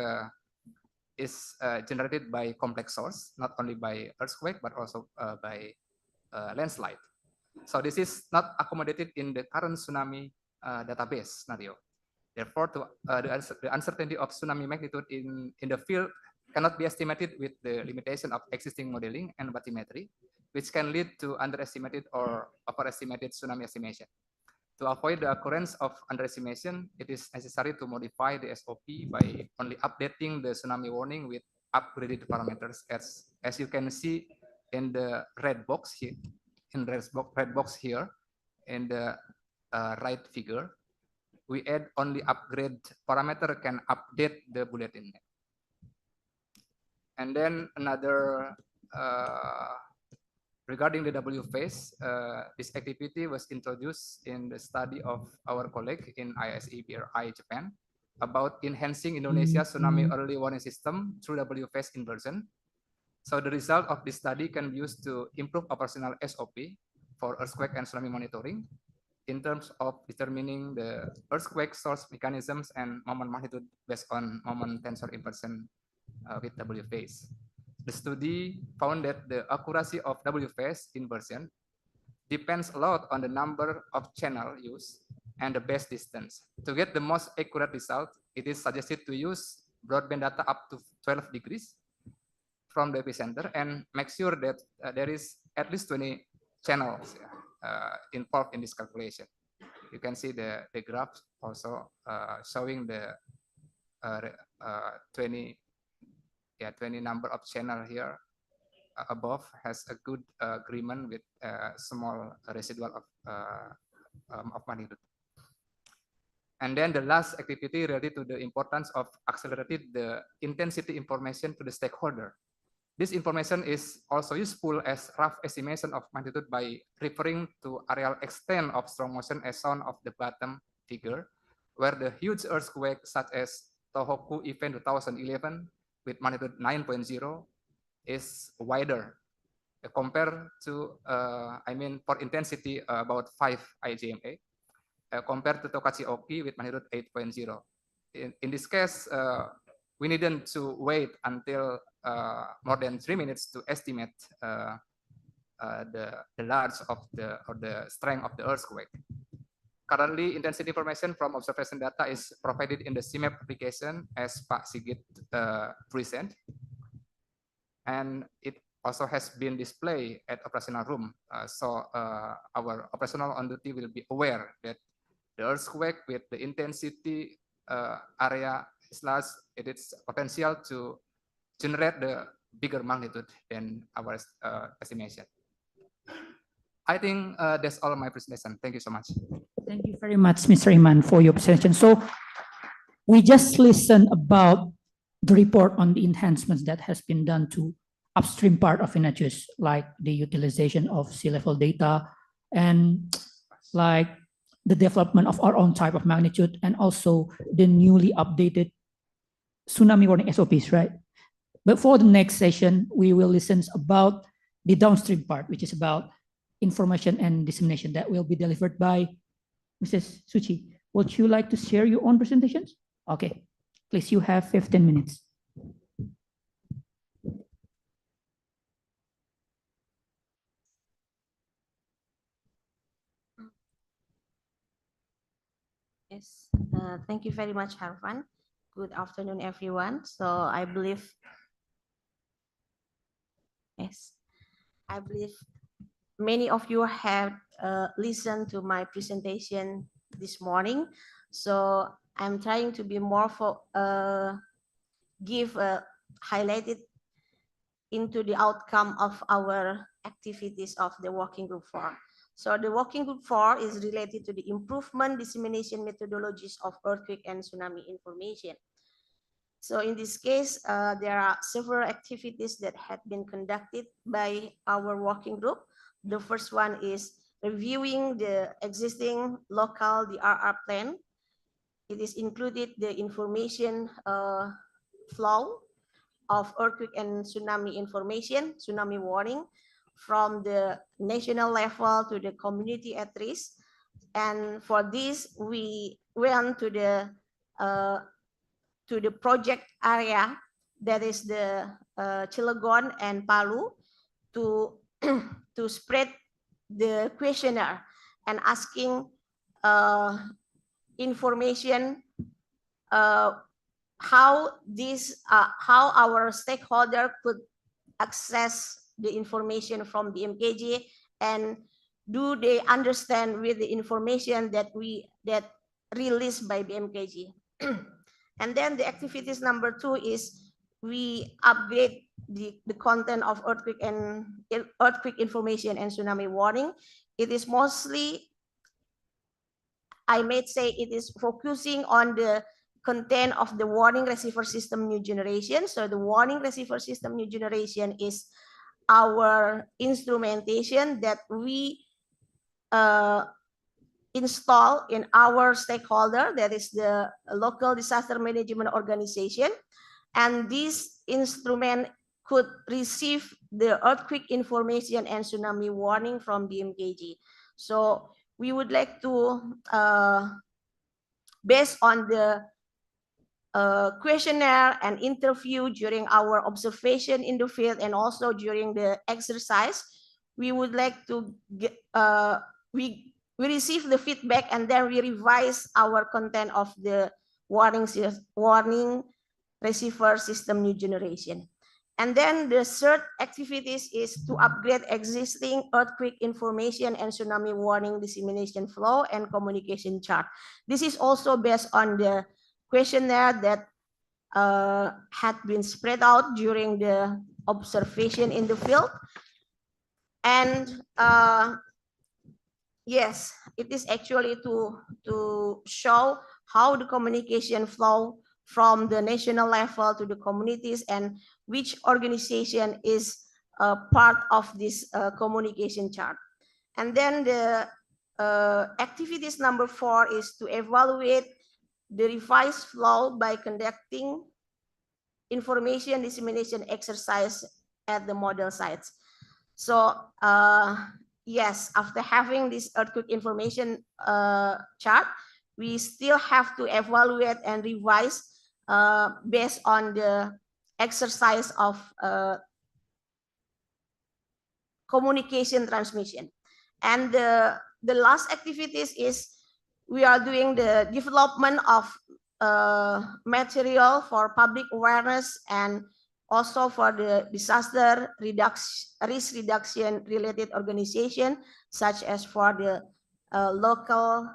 is generated by complex source, not only by earthquake, but also by landslide. So this is not accommodated in the current tsunami database scenario. Therefore, the uncertainty of tsunami magnitude in the field cannot be estimated with the limitation of existing modeling and bathymetry, which can lead to underestimated or overestimated tsunami estimation. To avoid the occurrence of underestimation, it is necessary to modify the SOP by only updating the tsunami warning with upgraded parameters, as you can see in the red box here, in red box here, in the right figure. We add only upgrade parameter can update the bulletin. And then another regarding the W phase, this activity was introduced in the study of our colleague in ISE-BRI Japan about enhancing Indonesia's tsunami early warning system through W phase inversion. So the result of this study can be used to improve operational SOP for earthquake and tsunami monitoring in terms of determining the earthquake source mechanisms and moment magnitude based on moment tensor inversion with W phase. The study found that the accuracy of W phase inversion depends a lot on the number of channel used and the base distance. To get the most accurate result, it is suggested to use broadband data up to 12 degrees from the epicenter and make sure that there is at least 20 channels involved in this calculation. You can see the graph also showing the 20 number of channel here above has a good agreement with small residual of magnitude. And then the last activity related to the importance of accelerated the intensity information to the stakeholder. This information is also useful as rough estimation of magnitude by referring to areal extent of strong motion as shown of the bottom figure, where the huge earthquake such as Tohoku event 2011 with magnitude 9.0 is wider compared to, for intensity about 5 IJMA, compared to Tokachi-oki with magnitude 8.0. In this case, we needed to wait until more than 3 minutes to estimate the large of the strength of the earthquake. Currently, intensity information from observation data is provided in the CMAP application as Pak Sigit present, and it also has been displayed at operational room. So our operational on duty will be aware that the earthquake with the intensity area is large, it is potential to generate the bigger magnitude than our estimation. I think that's all my presentation. Thank you so much. Thank you very much, Mr. Iman, for your presentation. So we just listened about the report on the enhancements that has been done to upstream part of INACHUS, like the utilization of sea level data and like the development of our own type of magnitude and also the newly updated tsunami warning SOPs, right? But for the next session, we will listen about the downstream part, which is about information and dissemination that will be delivered by Mrs. Suchi. Would you like to share your own presentations? Okay, please, you have 15 minutes. Yes, thank you very much, Harvan. Good afternoon, everyone. So I believe many of you have listened to my presentation this morning. So I'm trying to be more highlighted into the outcome of our activities of the working group 4. So the working group 4 is related to the improvement dissemination methodologies of earthquake and tsunami information. So in this case, there are several activities that had been conducted by our working group. The first one is reviewing the existing local DRR plan. It is included the information flow of earthquake and tsunami information, tsunami warning, from the national level to the community at risk. And for this, we went to the project area, that is the Cilegon and Palu, to to spread the questionnaire and asking information how our stakeholder could access the information from BMKG, and do they understand with the information that released by BMKG. And then the activities number 2 is we upgrade the content of earthquake information and tsunami warning. It is mostly, I may say, it is focusing on the content of the warning receiver system new generation. So the warning receiver system new generation is our instrumentation that we install in our stakeholder, that is the local disaster management organization. And this instrument could receive the earthquake information and tsunami warning from BMKG. So we would like to, based on the questionnaire and interview during our observation in the field and also during the exercise, we would like to get, we receive the feedback and then we revise our content of the warning receiver system new generation. And then the third activities is to upgrade existing earthquake information and tsunami warning dissemination flow and communication chart. This is also based on the questionnaire that had been spread out during the observation in the field. And yes, it is actually to show how the communication flow from the national level to the communities and which organization is part of this communication chart. And then the activities number 4 is to evaluate the revised flow by conducting information dissemination exercise at the model sites. So yes, after having this earthquake information chart, we still have to evaluate and revise based on the exercise of communication transmission. And the last activities is we are doing the development of material for public awareness and also for the disaster risk reduction related organization, such as for the local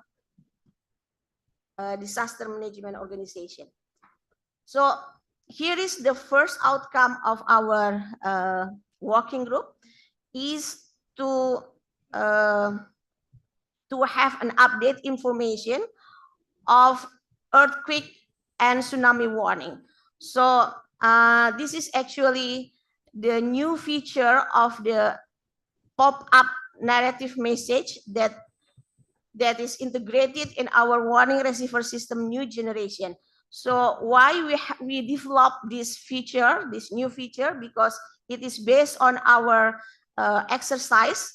disaster management organization. So here is the first outcome of our working group, is to to have an update information of earthquake and tsunami warning. So this is actually the new feature of the pop-up narrative message that is integrated in our warning receiver system new generation. So why we developed this feature, this new feature, because it is based on our exercise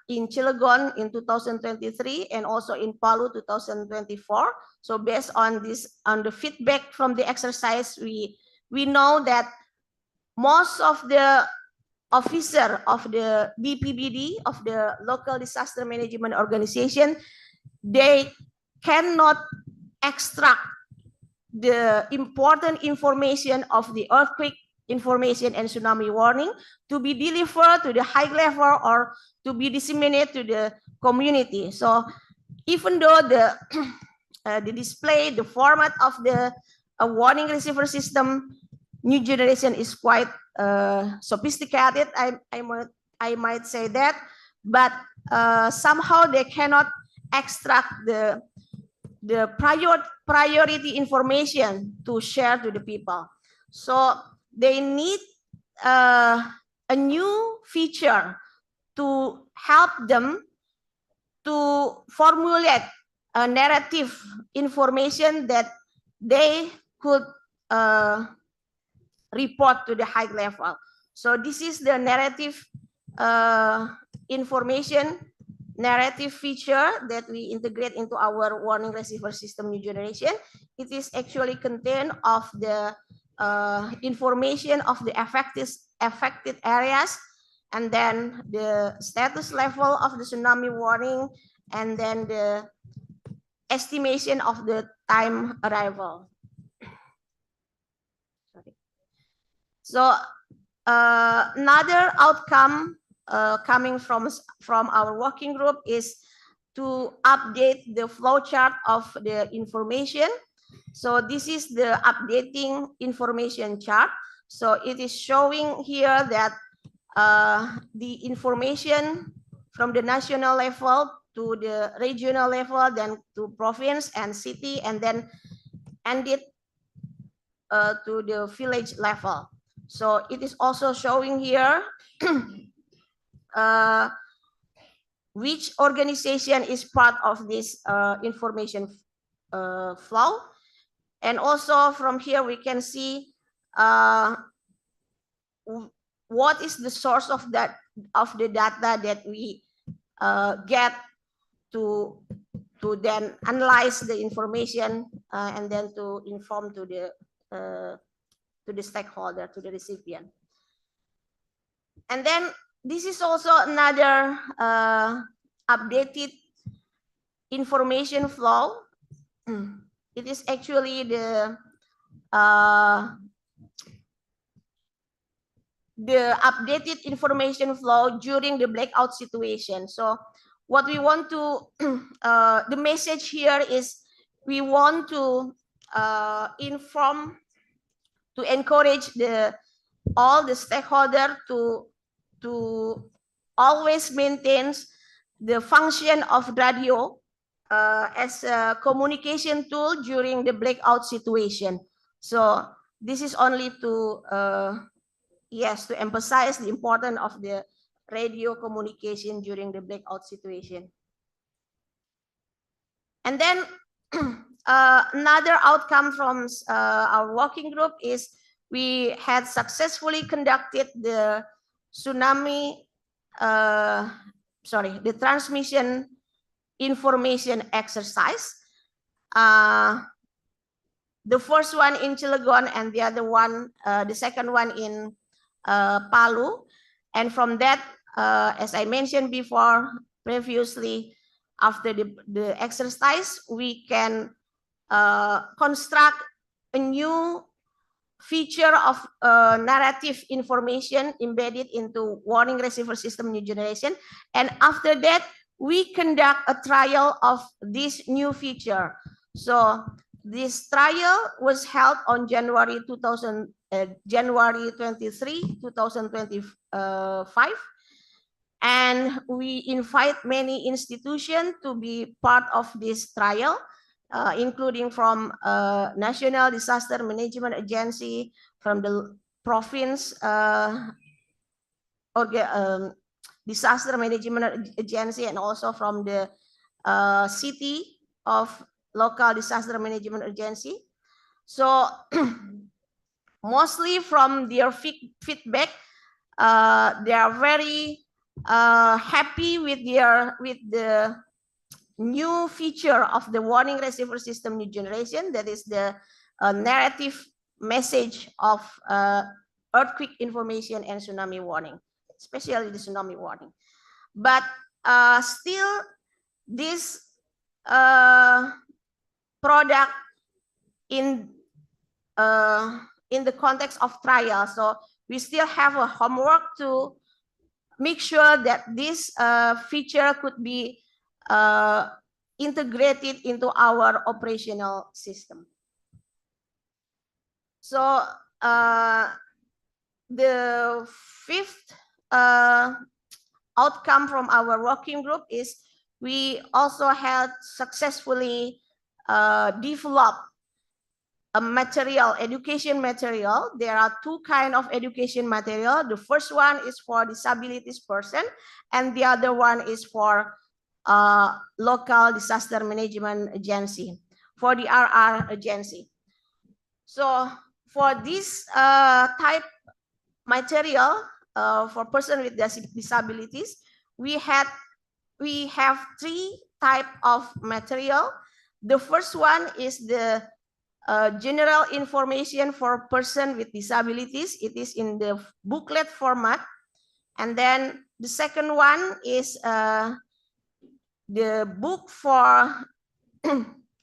in Cilegon in 2023 and also in Palu 2024. So based on this, on the feedback from the exercise, we know that most of the officer of the BPBD, of the local disaster management organization, they cannot extract the important information of the earthquake information and tsunami warning to be delivered to the high level or to be disseminated to the community. So even though the the display, the format of the warning receiver system new generation is quite sophisticated, I might say that, but somehow they cannot extract the priority information to share to the people. So they need a new feature to help them to formulate a narrative information that they could report to the high level. So this is the narrative information narrative feature that we integrate into our warning receiver system new generation. It is actually contained of the information of the affected areas, and then the status level of the tsunami warning, and then the estimation of the time arrival. So another outcome coming from our working group is to update the flowchart of the information. So this is the updating information chart. So it is showing here that the information from the national level to the regional level, then to province and city, and then ended to the village level. So it is also showing here which organization is part of this information flow. And also from here we can see what is the source of the data that we get to then analyze the information and then to inform to the stakeholder, to the recipient. And then this is also another updated information flow. It is actually the updated information flow during the blackout situation. So what we want to, the message here is we want to inform, to encourage all the stakeholders to always maintain the function of radio as a communication tool during the blackout situation. So this is only to to emphasize the importance of the radio communication during the blackout situation. And then another outcome from our working group is we had successfully conducted the the transmission information exercise. The first one in Cilegon and the other one, the second one in Palu. And from that, as I mentioned before, previously, after the exercise, we can construct a new feature of narrative information embedded into warning receiver system new generation. And after that, we conduct a trial of this new feature. So this trial was held on January 23, 2025. And we invite many institutions to be part of this trial, including from National Disaster Management Agency, from the province Disaster Management Agency, and also from the city of local disaster management agency. So mostly from their feedback, they are very happy with the new feature of the warning receiver system new generation, that is the narrative message of earthquake information and tsunami warning, especially the tsunami warning. But still, this product in the context of trial, so we still have a homework to make sure that this feature could be integrated into our operational system. So the fifth outcome from our working group is we also had successfully developed a material, education material. There are two kinds of education material. The first one is for disabilities person, and the other one is for local disaster management agency, for the RR agency. So for this type material for person with disabilities, we have three type of material. The first one is the general information for person with disabilities. It is in the booklet format. And then the second one is the book for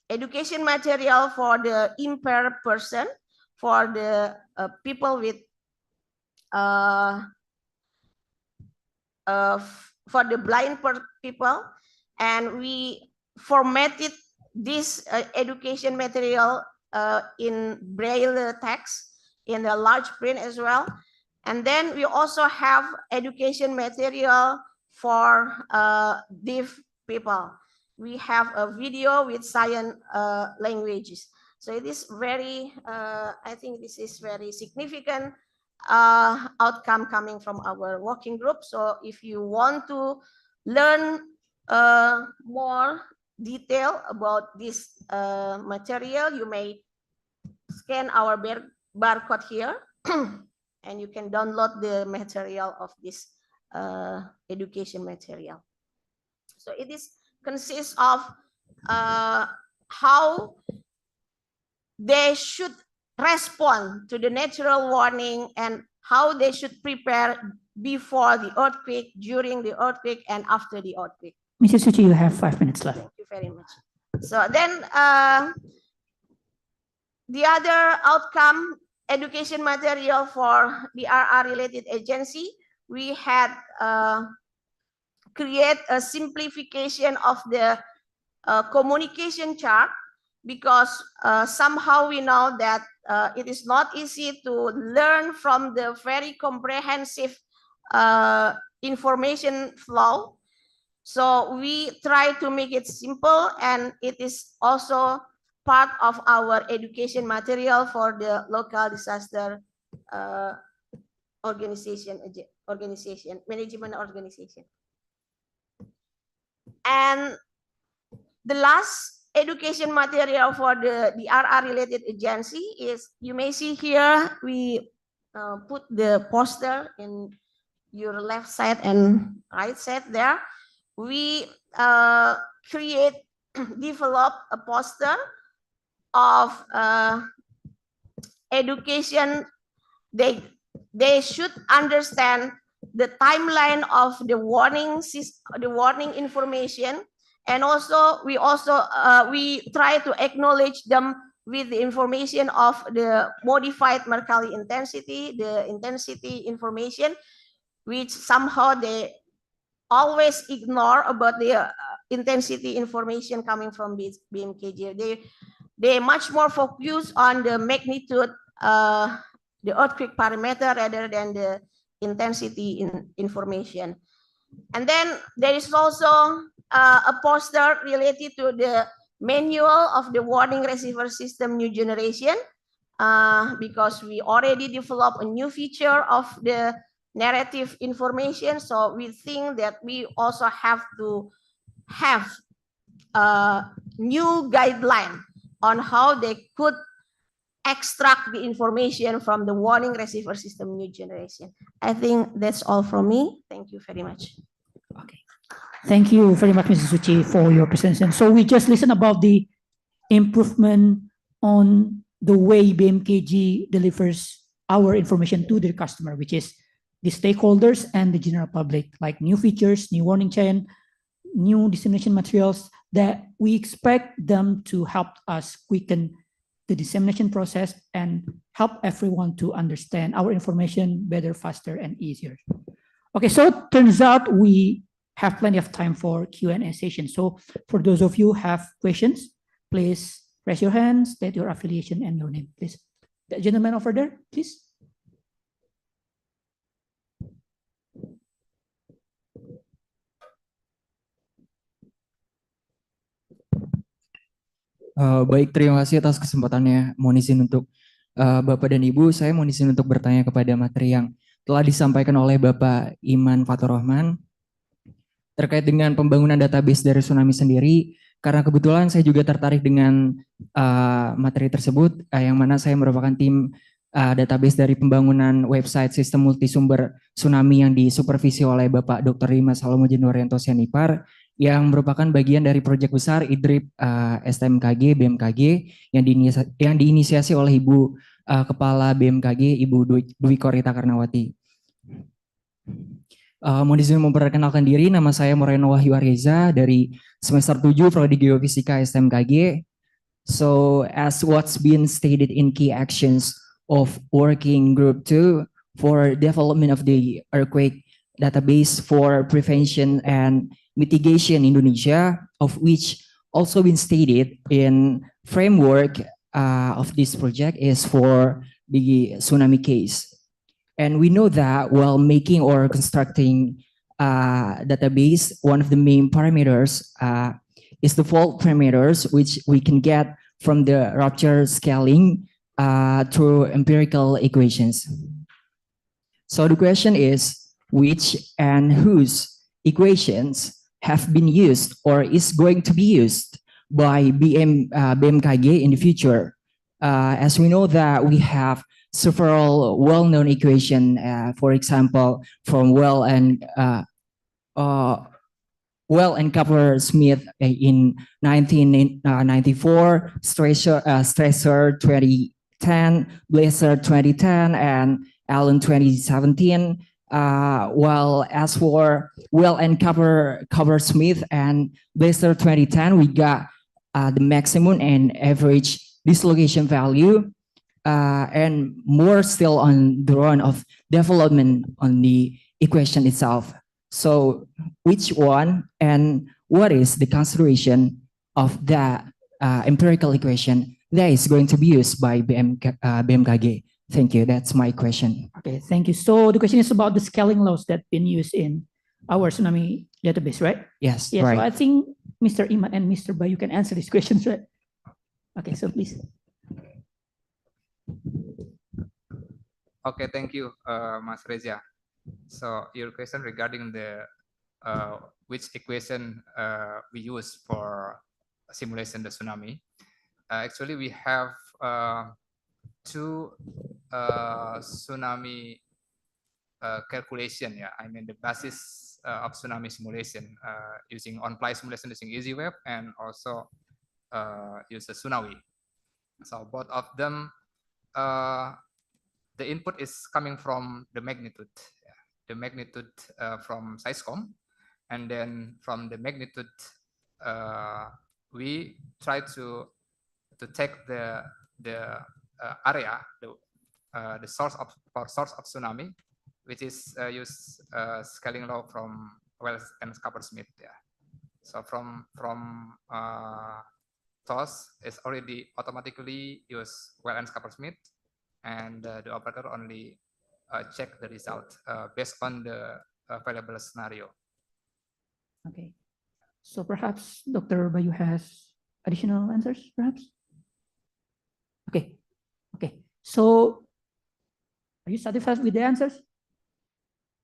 education material for the impaired person, for the people with for the blind people. And we formatted this education material in braille text in a large print as well. And then we also have education material for deaf people. We have a video with sign languages. So it is very, I think this is very significant outcome coming from our working group. So if you want to learn more detail about this material, you may scan our barcode here and you can download the material of this education material. So it is consists of how they should respond to the natural warning and how they should prepare before the earthquake, during the earthquake, and after the earthquake. Mrs. Suchi, you have 5 minutes left. Thank you very much. So then the other outcome, education material for the RR related agency, we had create a simplification of the communication chart, because somehow we know that it is not easy to learn from the very comprehensive information flow. So we try to make it simple, and it is also part of our education material for the local disaster management organization. And the last education material for the RR related agency is, you may see here, we put the poster in your left side and right side there. We develop a poster of education. They should understand the timeline of the warning information, and also we try to acknowledge them with the information of the modified Mercalli intensity, the intensity information, which somehow they always ignore about the intensity information coming from BMKG. They much more focus on the magnitude, the earthquake parameter, rather than the intensity information. And then there is also a poster related to the manual of the warning receiver system new generation, because we already developed a new feature of the narrative information. So we think that we also have to have a new guideline on how they could extract the information from the warning receiver system new generation. I think that's all from me. Thank you very much. Okay. Thank you very much, Mrs. Suchi, for your presentation. So we just listened about the improvement on the way BMKG delivers our information to the customer, which is the stakeholders and the general public, like new features, new warning chain, new dissemination materials that we expect them to help us quicken the dissemination process and help everyone to understand our information better, faster, and easier. Okay, so it turns out we have plenty of time for Q&A session. So for those of you who have questions, please raise your hand, state your affiliation and your name, please. The gentleman over there, please. Baik, terima kasih atas kesempatannya. Mohon izin untuk Bapak dan Ibu, saya mohon izin untuk bertanya kepada materi yang telah disampaikan oleh Bapak Iman Fatur Rahman terkait dengan pembangunan database dari Tsunami sendiri. Karena kebetulan saya juga tertarik dengan materi tersebut, yang mana saya merupakan tim database dari pembangunan website sistem multisumber Tsunami yang disupervisi oleh Bapak Dr. Dimas Salomo Jenwaryanto Sianipar, yang merupakan bagian dari proyek besar IDRIP STMKG BMKG yang diinisiasi oleh Ibu Kepala BMKG Ibu Dwi Korita Karnawati. Mohon izin memperkenalkan diri, nama saya Moreno Wahyu Areza dari semester 7 Prodi Geofisika STMKG. So as what's been stated in key actions of working group 2 for development of the earthquake database for prevention and mitigation Indonesia, of which also been stated in framework of this project is for the tsunami case. And we know that while making or constructing database, one of the main parameters is the fault parameters, which we can get from the rupture scaling through empirical equations. So the question is, which and whose equations have been used or is going to be used by BMKG in the future? As we know that we have several well-known equations, for example, from Well and Copper-Smith in 1994, Strasser 2010, Blazer 2010, and Allen 2017. While as for Well and Copper-Smith and Blazer 2010, we got the maximum and average dislocation value, and more still on the run of development on the equation itself. So which one and what is the consideration of that empirical equation that is going to be used by BMKG? Thank you. That's my question. Okay, thank you. So the question is about the scaling laws that been used in our Tsunami database, right? Yes, yes, right. So I think Mr. Iman and Mr. Bayu can answer these questions, right? Okay, so please. Okay, thank you, Mas Reza. So your question regarding the which equation we use for simulation the tsunami. Actually, we have two tsunami calculation. Yeah, I mean the basis of tsunami simulation using on-fly simulation using EasyWeb and also use the Tsunami. So both of them, the input is coming from the magnitude. Yeah, the magnitude from SISCOM, and then from the magnitude we try to take the area, the source of tsunami, which is use scaling law from Wells and Copper-Smith. Yeah. So from TOS is already automatically use Wells and Copper-Smith, and the operator only check the result based on the available scenario. Okay. So perhaps Dr. Bayu has additional answers, perhaps? Okay. Okay. So are you satisfied with the answers?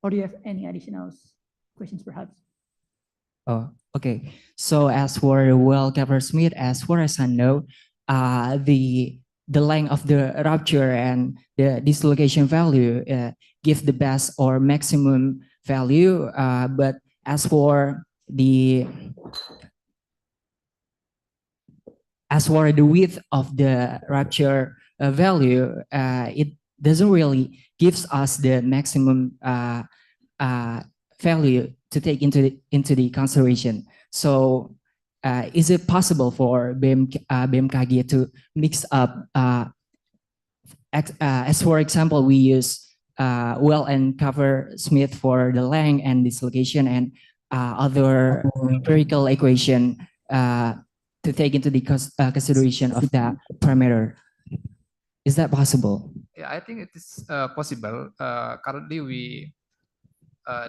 Or do you have any additional questions, perhaps? Oh, okay. So as for the well covered Smith, as far as I know, the length of the rupture and the dislocation value give the best or maximum value. But as for the width of the rupture value, it doesn't really gives us the maximum value to take into the consideration. So is it possible for BMKG to mix up, as for example, we use well and cover Smith for the length and dislocation and other empirical equation to take into the consideration of that parameter. Is that possible? Yeah, I think it is possible. Currently, we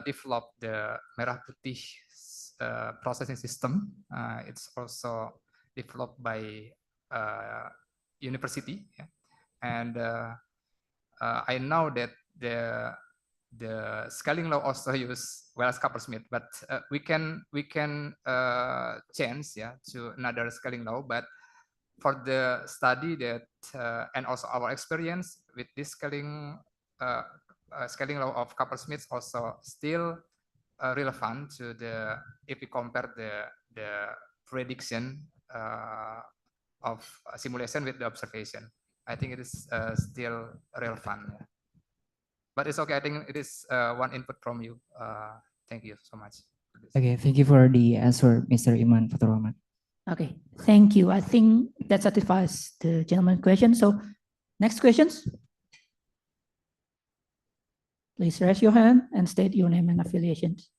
develop the merah putih processing system. It's also developed by university, yeah. And I know that the scaling law also use Wells Coppersmith, but we can change, yeah, to another scaling law. But for the study that and also our experience with this scaling law of Coppersmith also still relevant to the, if we compare the prediction of simulation with the observation. I think it is still relevant. Yeah. But it's okay. I think it is one input from you. Thank you so much. Okay, thank you for the answer, Mr. Iman Fatur Rahman. Okay, thank you. I think that satisfies the gentleman's question. So next questions. Please raise your hand and state your name and affiliations.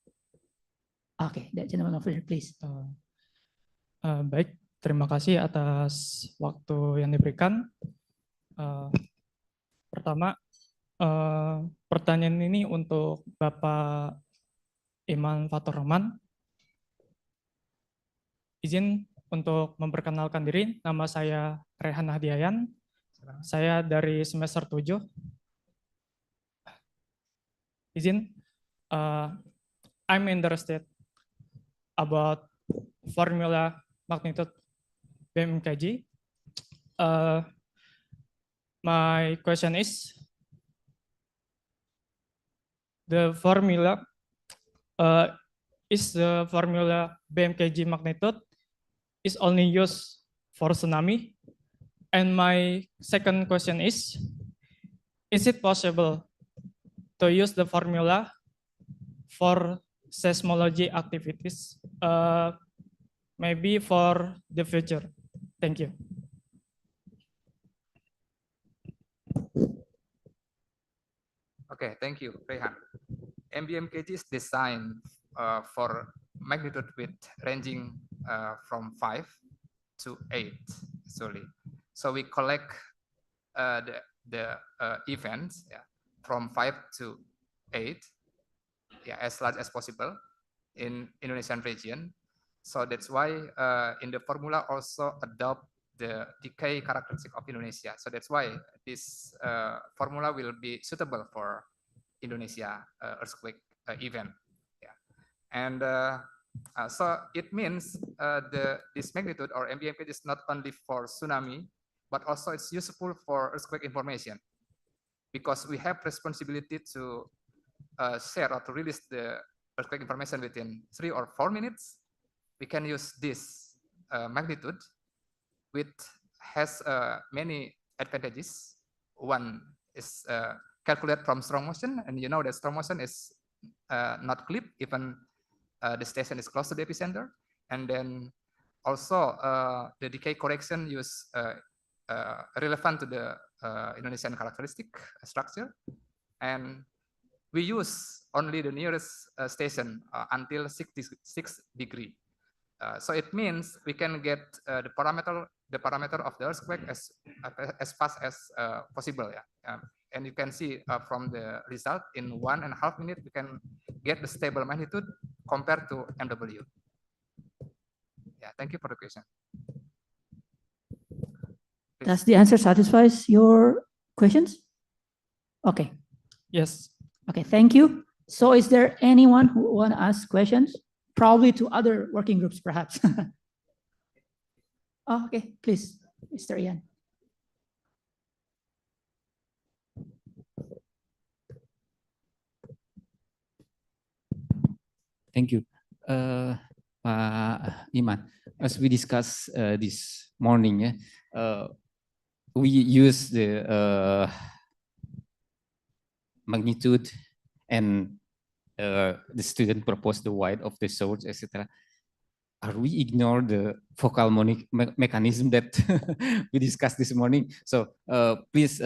Okay, that gentleman over there, please. Baik, terima kasih atas waktu yang diberikan. Pertama, pertanyaan ini untuk Bapak Iman Fatur Rahman. Izin untuk memperkenalkan diri, nama saya Rehan Hadiayan. Saya dari semester 7. Izin, I'm interested about formula magnitude BMKG. My question is, the formula BMKG magnitude is only used for tsunami? And my second question is it possible to use the formula for seismology activities, maybe for the future? Thank you. Okay, thank you, Rehan. MBMKG is designed for magnitude with ranging from 5 to 8, actually. So we collect the events, yeah, from 5 to 8, yeah, as large as possible in Indonesian region. So that's why in the formula also adopt the decay characteristic of Indonesia. So that's why this formula will be suitable for Indonesia earthquake event. Yeah. And so it means this magnitude or MBMKG is not only for tsunami, but also it's useful for earthquake information, because we have responsibility to share or to release the earthquake information within 3 or 4 minutes. We can use this magnitude, which has many advantages. One is calculate from strong motion, and you know that strong motion is not clip, even the station is close to the epicenter. And then also the decay correction use relevant to the Indonesian characteristic structure. And we use only the nearest station until 6 degree. So it means we can get the parameter of the earthquake as fast as possible. Yeah. And you can see from the result in 1.5 minutes we can get the stable magnitude compared to MW. Yeah, thank you for the question. Does the answer satisfies your questions? Okay. Yes. Okay, thank you. So is there anyone who want to ask questions? Probably to other working groups, perhaps. Oh, okay, please, Mr. Ian. Thank you. Pak Iman, as we discussed this morning, we use the magnitude and the student proposed the width of the source, etc. Are we ignore the focal mechanism that we discussed this morning? So please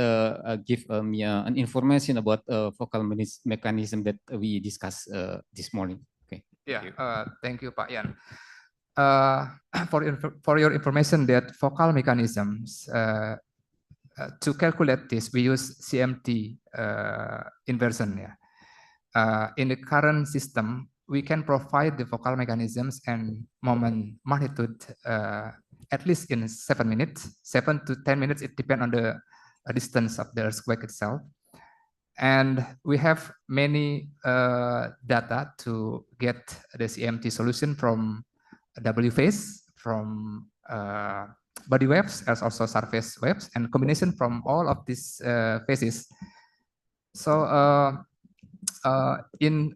give me an information about focal mechanism that we discussed this morning. Okay. Yeah, thank you, Pak Yan. For your information, that focal mechanisms, to calculate this, we use CMT inversion. Yeah. In the current system, we can provide the focal mechanisms and moment magnitude at least in 7 minutes, 7 to 10 minutes. It depends on the distance of the earthquake itself. And we have many data to get the CMT solution from W phase, from body waves, as also surface waves, and combination from all of these phases. So in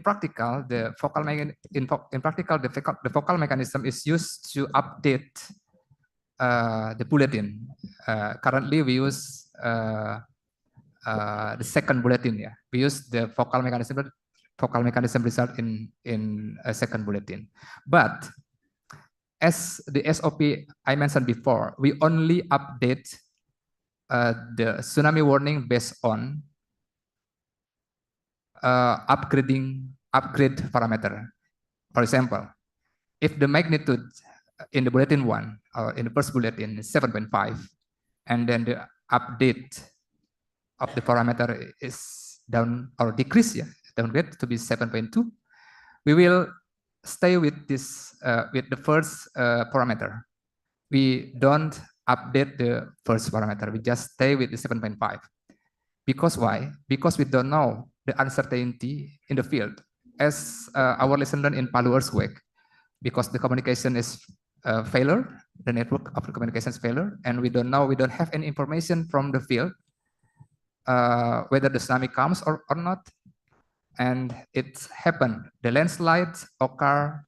practical, the focal mechanism is used to update the bulletin. Currently, we use the second bulletin. Yeah, we use the focal mechanism result in a second bulletin. But as the SOP I mentioned before, we only update the tsunami warning based on upgrade parameter. For example, if the magnitude in the bulletin 1 or in the first bulletin is 7.5, and then the update of the parameter is down or decrease, yeah, downgrade to be 7.2, we will stay with this with the first parameter. We don't update the first parameter. We just stay with the 7.5. Because why? Because we don't know the uncertainty in the field. As our lesson learned in Palu earthquake, because the communication is failure, the network of the communication is failure, and we don't know, we don't have any information from the field whether the tsunami comes or not. And it happened. The landslides occur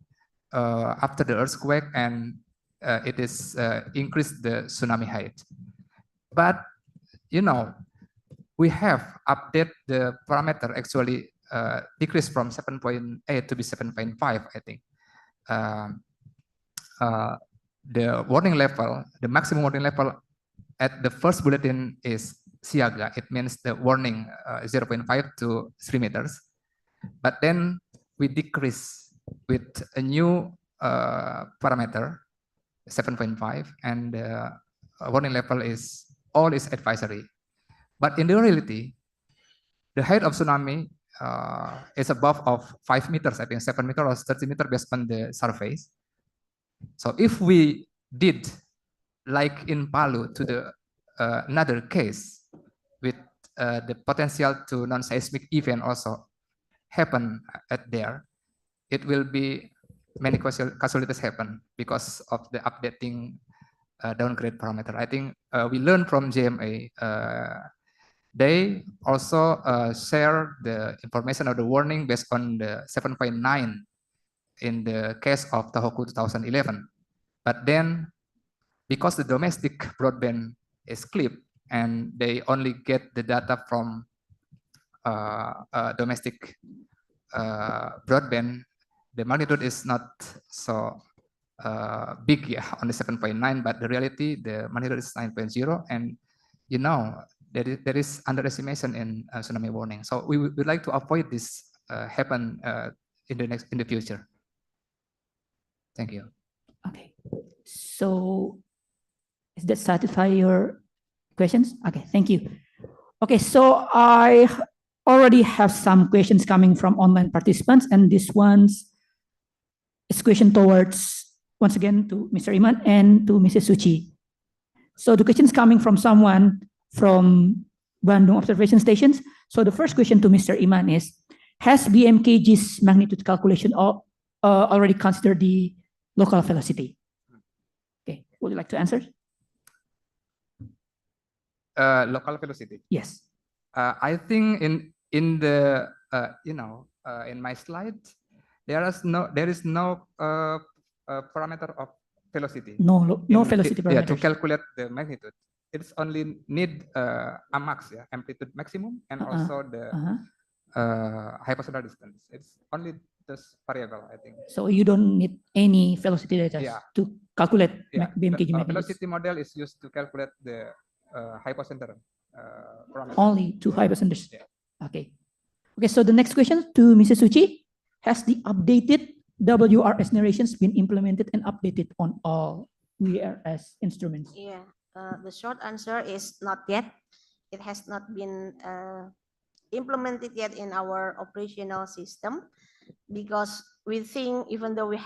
after the earthquake, and it is increased the tsunami height. But you know, we have update the parameter actually decreased from 7.8 to be 7.5, I think. The warning level, the maximum warning level at the first bulletin is siaga. It means the warning 0.5 to 3 meters. But then we decrease with a new parameter, 7.5, and the warning level is all is advisory. But in the reality, the height of tsunami is above of 5 meters, I think 7 meters or 30 meters based on the surface. So if we did like in Palu to the another case with the potential to non-seismic event also happen at there, it will be many casualties happen because of the updating downgrade parameter. I think we learned from JMA. They also share the information of the warning based on the 7.9 in the case of Tohoku 2011. But then, because the domestic broadband is clipped and they only get the data from domestic broadband, the magnitude is not so big, yeah, only 7.9, but the reality, the magnitude is 9.0, and you know, there is underestimation in tsunami warning. So we would like to avoid this happen in the future. Thank you. Okay. So does that satisfy your questions? Okay, thank you. Okay, so I already have some questions coming from online participants, and this one's is question towards, once again, to Mr. Iman and to Mrs. Suci. So the question is coming from someone from Bandung observation stations. So the first question to Mr. Iman is, has BMKG's magnitude calculation already considered the local velocity? Okay, would you like to answer? Local velocity. Yes. I think in the in my slide there is no parameter of velocity. No velocity parameter. Yeah, to calculate the magnitude, it's only need ammax, yeah, amplitude maximum, and also the hypothetical distance. It's only this variable, I think. So you don't need any velocity data to calculate BMKG magnitude. Velocity model is used to calculate the hypocenter parameter. Only to hypocenters. Yeah. Okay. Okay. So the next question to Mrs. Suci: has the updated WRS narrations been implemented and updated on all WRS instruments? Yeah. The short answer is not yet. It has not been implemented yet in our operational system, because we think, even though we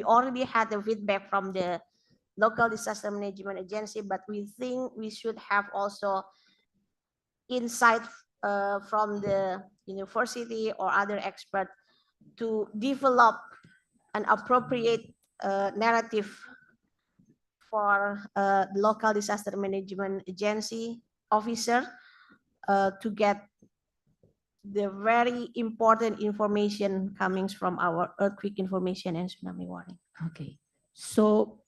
already had the feedback from the local disaster management agency, but we think we should have also insight from the university or other expert to develop an appropriate narrative for the local disaster management agency officer to get the very important information coming from our earthquake information and tsunami warning. Okay. So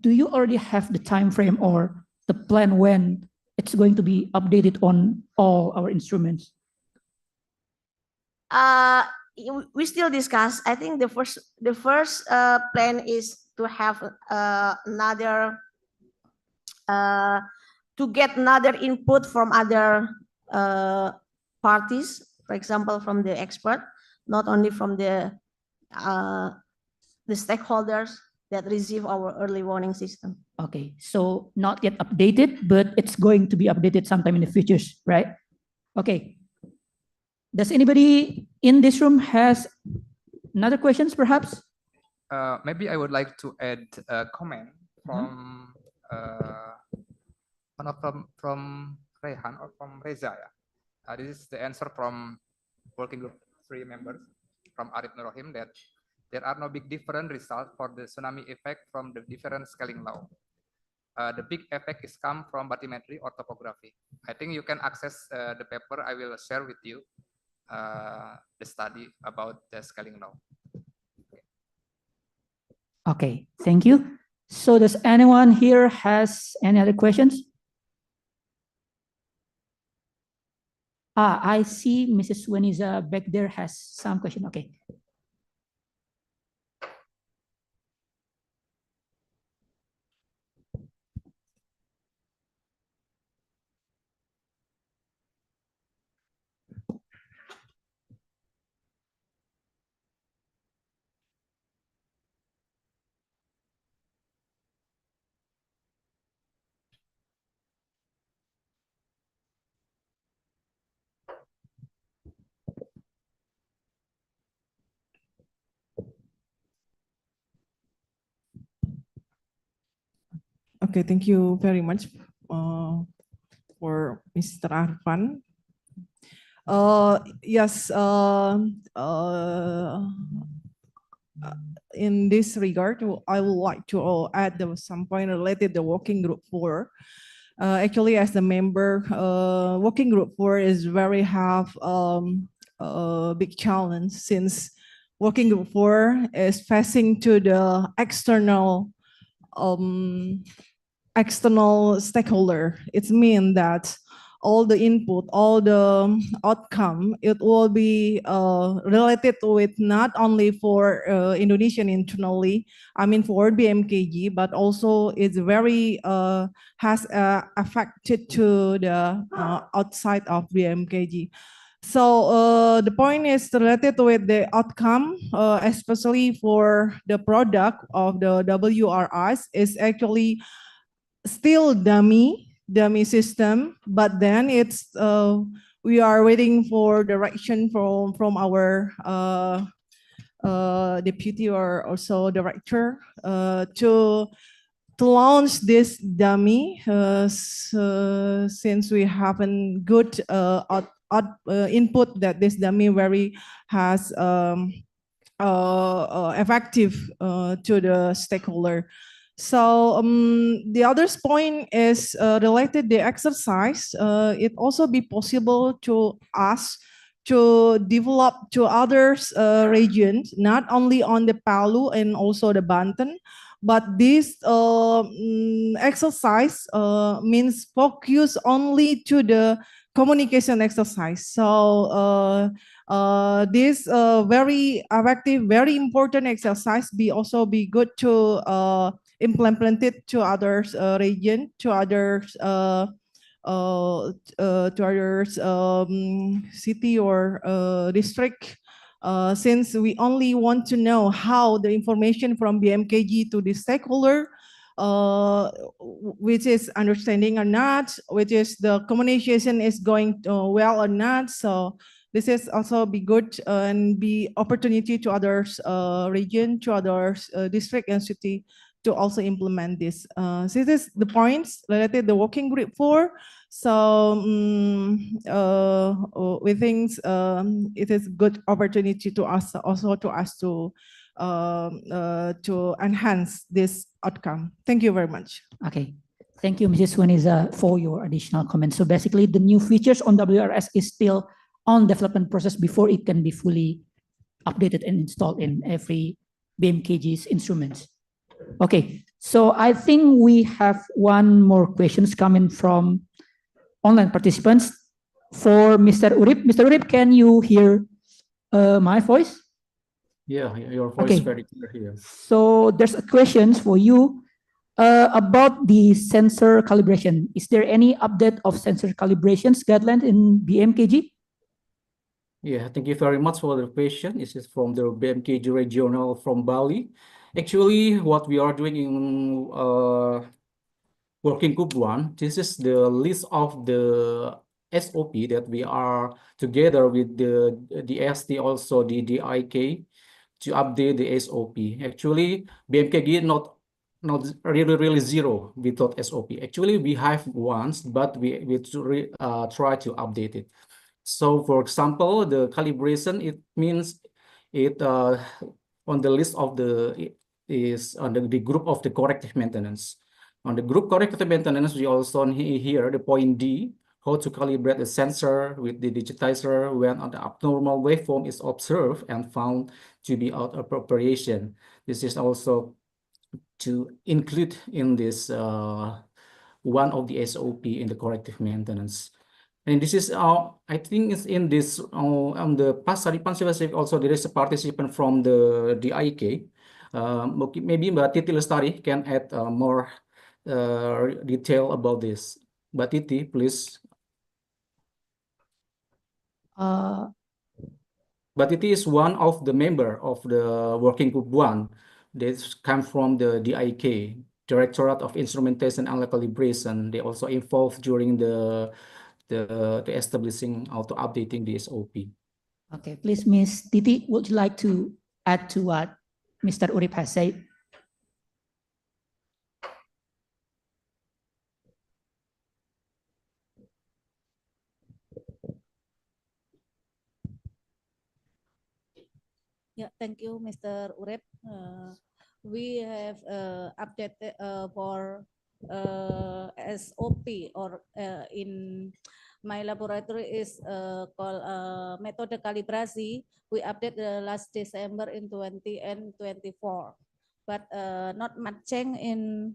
do you already have the time frame or the plan when it's going to be updated on all our instruments? We still discuss. I think the first plan is to have another to get another input from other parties, for example, from the expert, not only from the stakeholders that receive our early warning system. Okay, so not yet updated, but it's going to be updated sometime in the future, right? Okay. Does anybody in this room has another questions, perhaps? Maybe I would like to add a comment from from Rehan or from Reza. Yeah. This is the answer from working group 3 members from Arif Nurohim, that there are no big different results for the tsunami effect from the different scaling law. The big effect is come from bathymetry or topography. I think you can access the paper I will share with you, the study about the scaling law. Okay, thank you. So does anyone here has any other questions? I see Mrs. Weniza back there has some question. Okay. Okay, thank you very much for Mr. Arfan. Yes, in this regard, I would like to add some point related to working group 4. Actually, as a member, working group 4 is very have a big challenge, since working group 4 is facing to the external stakeholder. It means that all the input, all the outcome, it will be related with not only for Indonesian internally, I mean for BMKG, but also it's very has affected to the outside of BMKG. So the point is related with the outcome, especially for the product of the WRIs is actually still dummy system, but then it's we are waiting for direction from our deputy or also director to launch this dummy since we haven't good input that this dummy very has effective to the stakeholder. So the other point is related the exercise. It also be possible to us to develop to others regions, not only on the Palu and also the Banten, but this exercise means focus only to the communication exercise. So this very effective, very important exercise be good to implement it to others region, to others city or district. Since we only want to know how the information from BMKG to the stakeholder, which is understanding or not, which is the communication is going well or not. So this is also be good and be opportunity to others region, to others district and city to also implement this. So this is the points related to the working group 4. So we think it is good opportunity to us also to enhance this outcome. Thank you very much. Okay. Thank you, Mrs. Waniza, for your additional comments. So basically, the new features on WRS is still on development process before it can be fully updated and installed in every BMKG's instruments. Okay, so I think we have one more questions coming from online participants. For Mr. Urip. Mr. Urip, can you hear my voice? Yeah, your voice Okay. is very clear here. So there's a question for you about the sensor calibration. Is there any update of sensor calibrations guidelines in BMKG? Yeah, thank you very much for the question. This is from the BMKG regional from Bali. Actually, what we are doing in working group 1, this is the list of the SOP that we are together with the ST, also the DIK, to update the SOP. Actually, BMKG not really zero without SOP. Actually, we have once, but we try to update it. So, for example, the calibration, it means it on the list of is on the group of the corrective maintenance. On the group corrective maintenance, we also here the point D, how to calibrate the sensor with the digitizer when an abnormal waveform is observed and found to be out of operation. This is also to include in this one of the SOP in the corrective maintenance. And this is, I think it's in this, on the Pasaripan Pacific also there is a participant from the DIK. Maybe Mbak Titi Lestari can add more detail about this. Mbak Titi, please. Mbak Titi is one of the member of the working group 1. This come from the DIK, Directorate of Instrumentation and Calibration. They also involved during the establishing or to updating the SOP. Okay, please, Ms. Titi, would you like to add to what Mr. Urip has said? Yeah, thank you, Mr. Urip. We have updated for SOP or in my laboratory is called method calibrasi. We update the last December in 20 and 24, but not much change in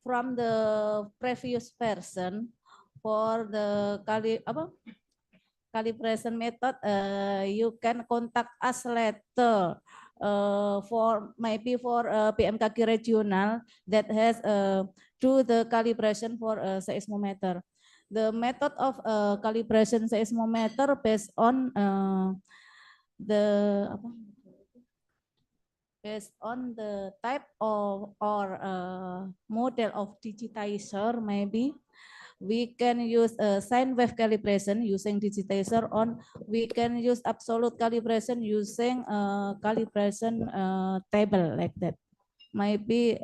from the previous version for the calibration method. You can contact us later for maybe for BMKG regional that has do the calibration for seismometer. The method of calibration seismometer based on the type of or model of digitizer maybe. We can use sine wave calibration using digitizer on. We can use absolute calibration using calibration table like that. Maybe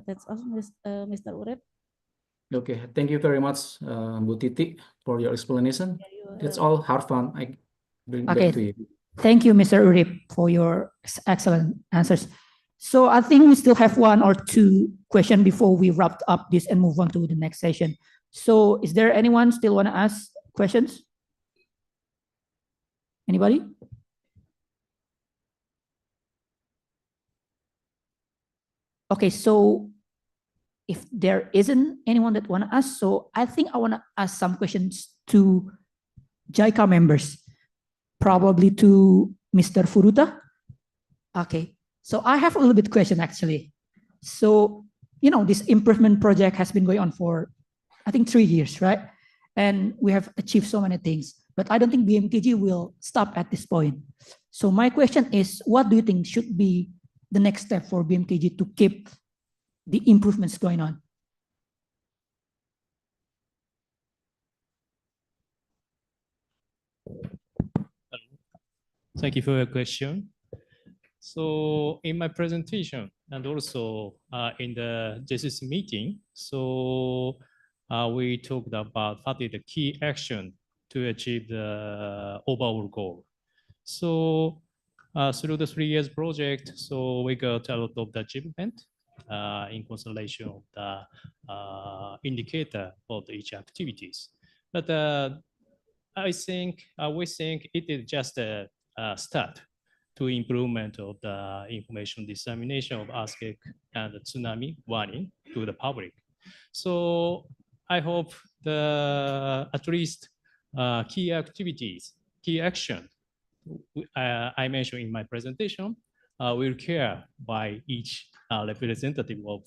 that's all, Mr. Urip. Okay, thank you very much, Bu Titi, for your explanation. That's all, Harfan. I bring back to you. Thank you, Mr. Urip, for your excellent answers. So I think we still have one or two questions before we wrap up this and move on to the next session. So is there anyone still want to ask questions? Anybody? Okay, so if there isn't anyone that want to ask, so I think I want to ask some questions to JICA members, probably to Mr. Furuta. Okay, so I have a little bit question actually. So, you know, this improvement project has been going on for, I think, 3 years, right? And we have achieved so many things, but I don't think BMKG will stop at this point. So my question is, what do you think should be the next step for BMKG to keep the improvements going on? Thank you for your question. So in my presentation and also in the JCC meeting, so we talked about what is the key action to achieve the overall goal. So through the 3 years project, so we got a lot of the achievement in consideration of the indicator of each activities. But I think we think it is just a start to improvement of the information dissemination of earthquake and the tsunami warning to the public. So I hope at least key activities, key action I mentioned in my presentation will care by each representative of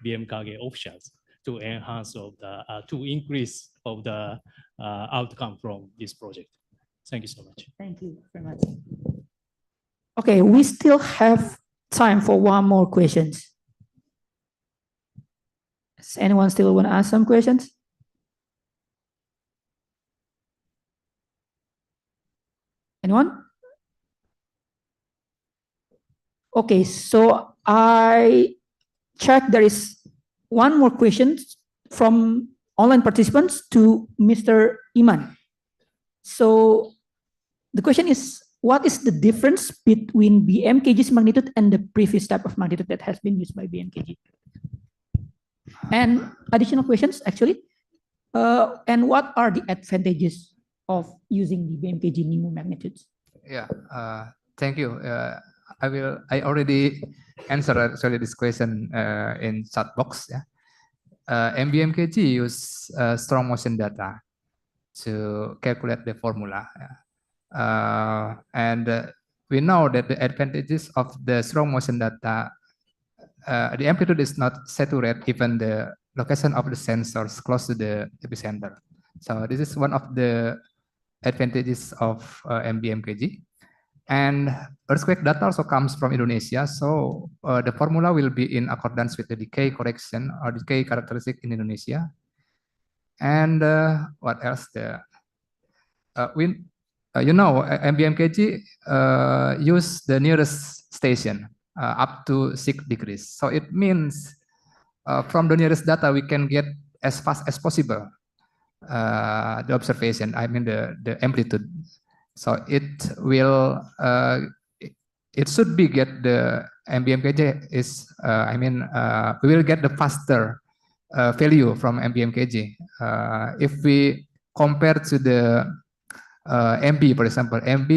BMKG officials to enhance of the to increase of the outcome from this project. Thank you so much. Thank you very much. Okay, we still have time for one more question. Does anyone still want to ask some questions? Anyone? Okay, so I checked there is one more question from online participants to Mr. Iman. So the question is, what is the difference between BMKG's magnitude and the previous type of magnitude that has been used by BMKG? And additional questions, actually. And what are the advantages of using the BMKG new magnitudes? Yeah, thank you. I already answered actually this question in chat box. Yeah, MBMKG use strong motion data to calculate the formula. And we know that the advantages of the strong motion data, the amplitude is not saturated even the location of the sensors close to the epicenter. So this is one of the advantages of MBMKG. And earthquake data also comes from Indonesia, so the formula will be in accordance with the decay correction or decay characteristic in Indonesia. And what else? MBMKG use the nearest station up to 6 degrees. So it means from the nearest data we can get as fast as possible the observation. I mean the amplitude. So it will it should be get the MBMKG is we will get the faster value from MBMKG if we compare to the MB, for example. MB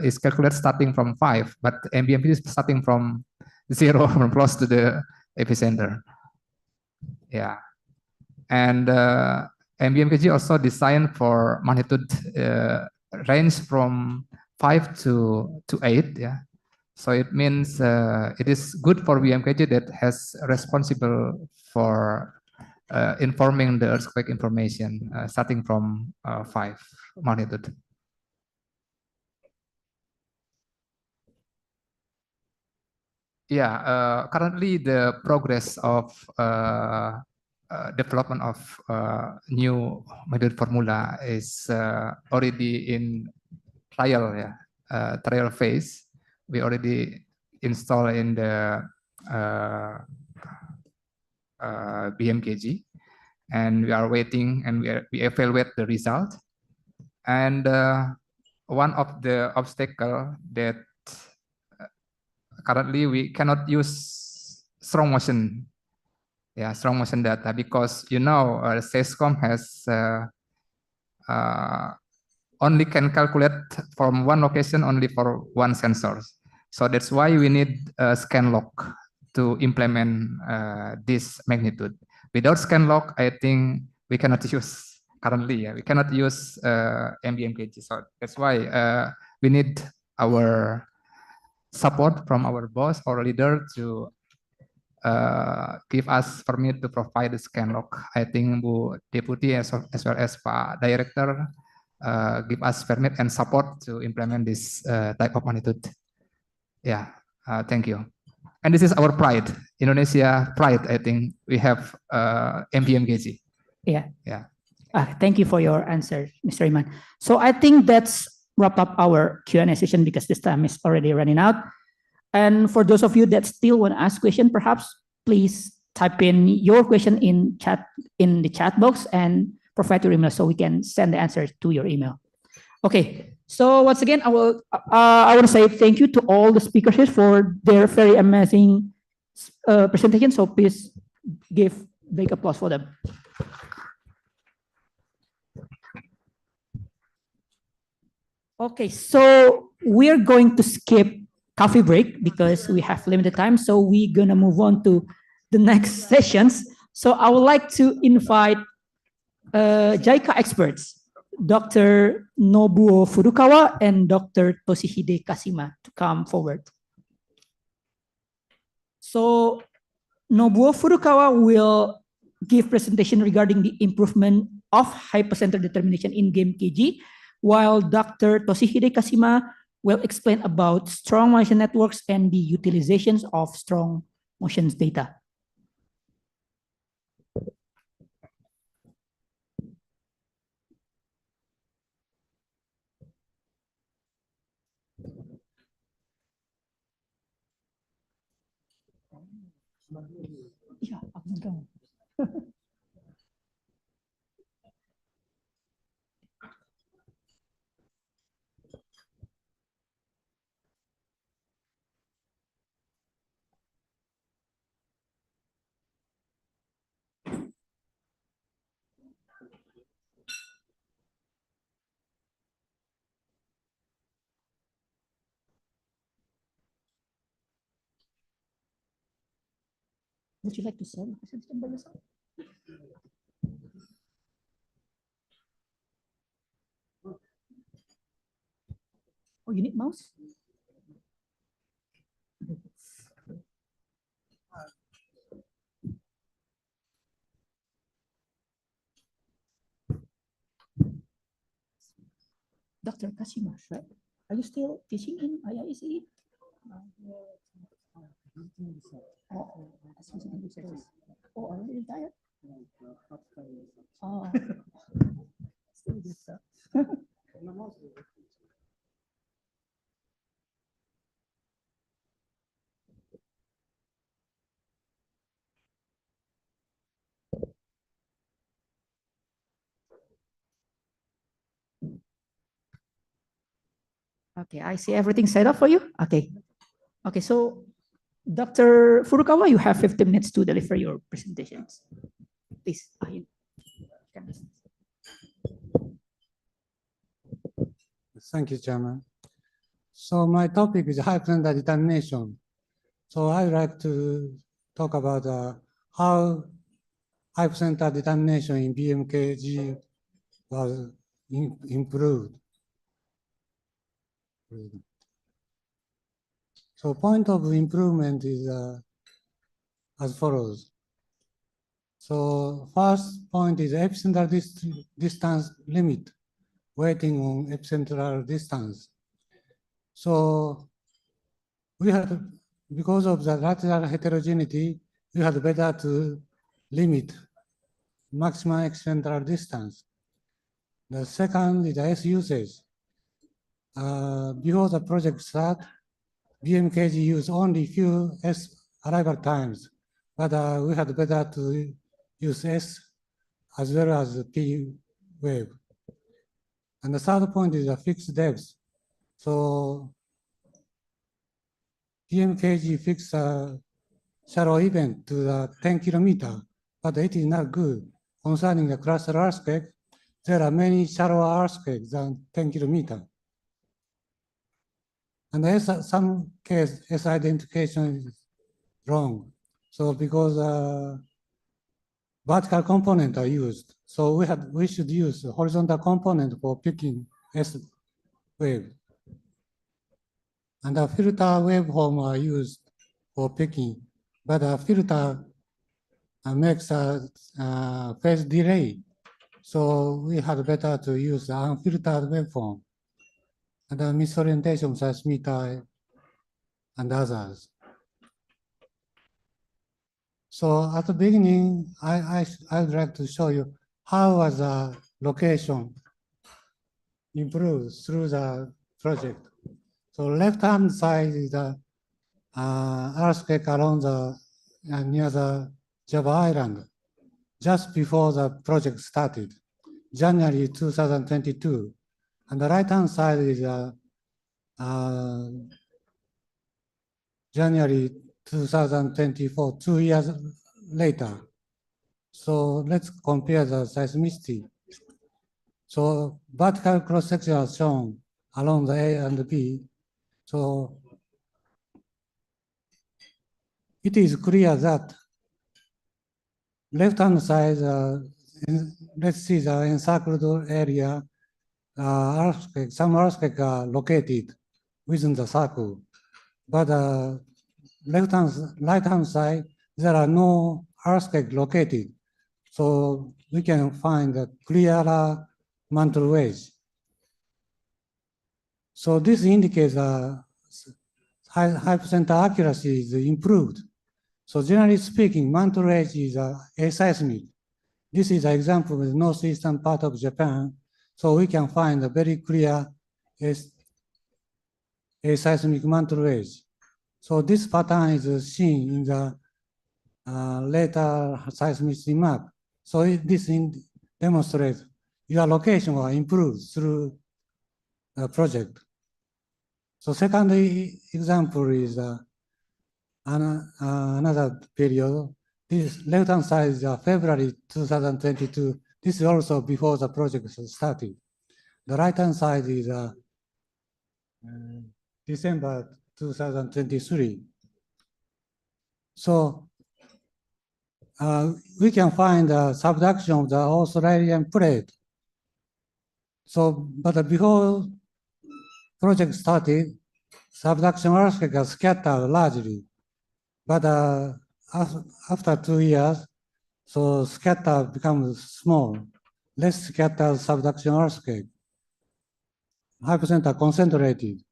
is calculated starting from 5, but MBMKG is starting from 0, from close to the epicenter. Yeah, and MBMKG also designed for magnitude range from 5 to 8. Yeah, so it means it is good for BMKG that has responsible for informing the earthquake information starting from 5 magnitude. Yeah, currently the progress of development of new method formula is already in trial, trial phase. We already install in the BMKG, and we are waiting, and we evaluate the result. And one of the obstacle that currently we cannot use strong motion, strong motion data, because SESCOM has only can calculate from one location only for one sensor. So that's why we need a scan log to implement this magnitude. Without scan log, I think we cannot use currently. We cannot use MBMKG. So that's why we need our support from our boss or leader to give us permit to provide the scan log. I think Bu Deputy as well as Pak Director give us permit and support to implement this type of magnitude. Thank you. And this is our pride, Indonesia pride. I think we have MBMKG. Thank you for your answer, Mr. Iman. So I think that's wrap up our Q&A session because this time is already running out. And for those of you that still want to ask question, perhaps please type in your question in the chat box and provide your email so we can send the answer to your email. Okay, so once again, I want to say thank you to all the speakers here for their very amazing presentation. So please give big applause for them. Okay, so we're going to skip coffee break because we have limited time. So we're gonna move on to the next sessions. So I would like to invite JICA experts, Dr. Nobuo Furukawa and Dr. Toshihide Kashima, to come forward. So Nobuo Furukawa will give presentation regarding the improvement of hypercenter determination in BMKG, while Dr. Toshihide Kashima will explain about strong motion networks and the utilizations of strong motions data. Yeah, would you like to say something by yourself? Oh, you need mouse? Dr. Kashima, right? Are you still teaching in IISE? Oh, already retired? Oh, still good stuff. Okay, I see everything set up for you. Okay. Okay, so Dr. Furukawa, you have 15 minutes to deliver your presentations. Please. Thank you, Chairman. So my topic is hypercenter determination. So I'd like to talk about how hypercenter determination in BMKG was improved. So point of improvement is as follows. So first point is epicenter distance limit, waiting on epicentral distance. So we had, because of the lateral heterogeneity, we had better to limit maximum eccentric distance. The second is the S usage. Before the project start, BMKG used only few S arrival times, but we had better to use S as well as P wave. And the third point is the fixed depth. So BMKG fixed a shallow event to the 10 kilometer, but it is not good. Concerning the cluster earthquake, there are many shallower earthquakes than 10 kilometer. And there's some case S identification is wrong. So because vertical component are used, so we should use horizontal component for picking S wave. And the filter waveform are used for picking, but the filter makes a phase delay. So we had better to use the unfiltered waveform and the misorientation seismometer and others. So at the beginning, I'd like to show you how was the location improved through the project. So left-hand side is the earthquake along the near the Java Island, just before the project started, January 2022. And the right-hand side is January 2024, 2 years later. So let's compare the seismicity. So vertical cross-section is shown along the A and the B. So it is clear that left-hand side, let's see the encircled area, some earthquakes are located within the circle. But right-hand side, there are no earthquake located. So we can find a clearer mantle wedge. So this indicates hypocenter accuracy is improved. So generally speaking, mantle wedge is aseismic. This is an example of the northeastern part of Japan. So we can find a very clear aseismic mantle wedge. So this pattern is seen in the later seismicity map. So this demonstrates your location will improve through the project. So second example is another period. This left-hand side is February 2022. This is also before the project started. The right-hand side is December 2023. So we can find subduction of the Australian plate. So, but before project started, subduction earthquake are scattered largely. But after 2 years, so scatter becomes small, less scattered subduction earthquake. Hypocenter concentrated.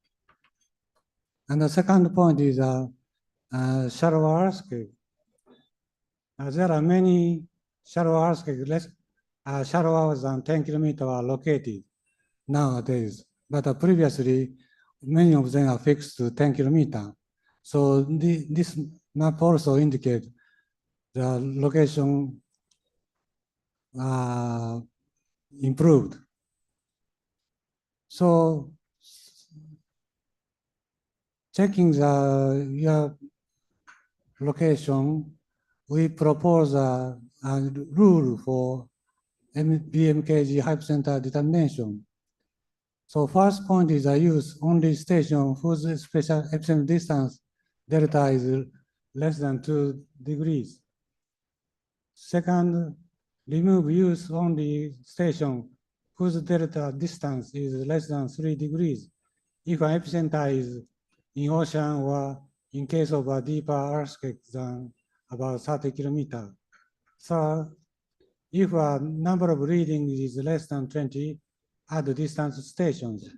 And the second point is shallow earthquake. There are many shallow earthquakes, less shallower than 10 kilometers are located nowadays. But previously, many of them are fixed to 10 kilometers. So this map also indicates the location improved. So checking your location, we propose a rule for BMKG hypocenter determination. So first point is I use only station whose special epicenter distance delta is less than 2 degrees. Second, remove use only station whose delta distance is less than 3 degrees. If an epicenter is in ocean or in case of a deeper earthquake than about 30 kilometers. Third, if a number of readings is less than 20, add distance stations.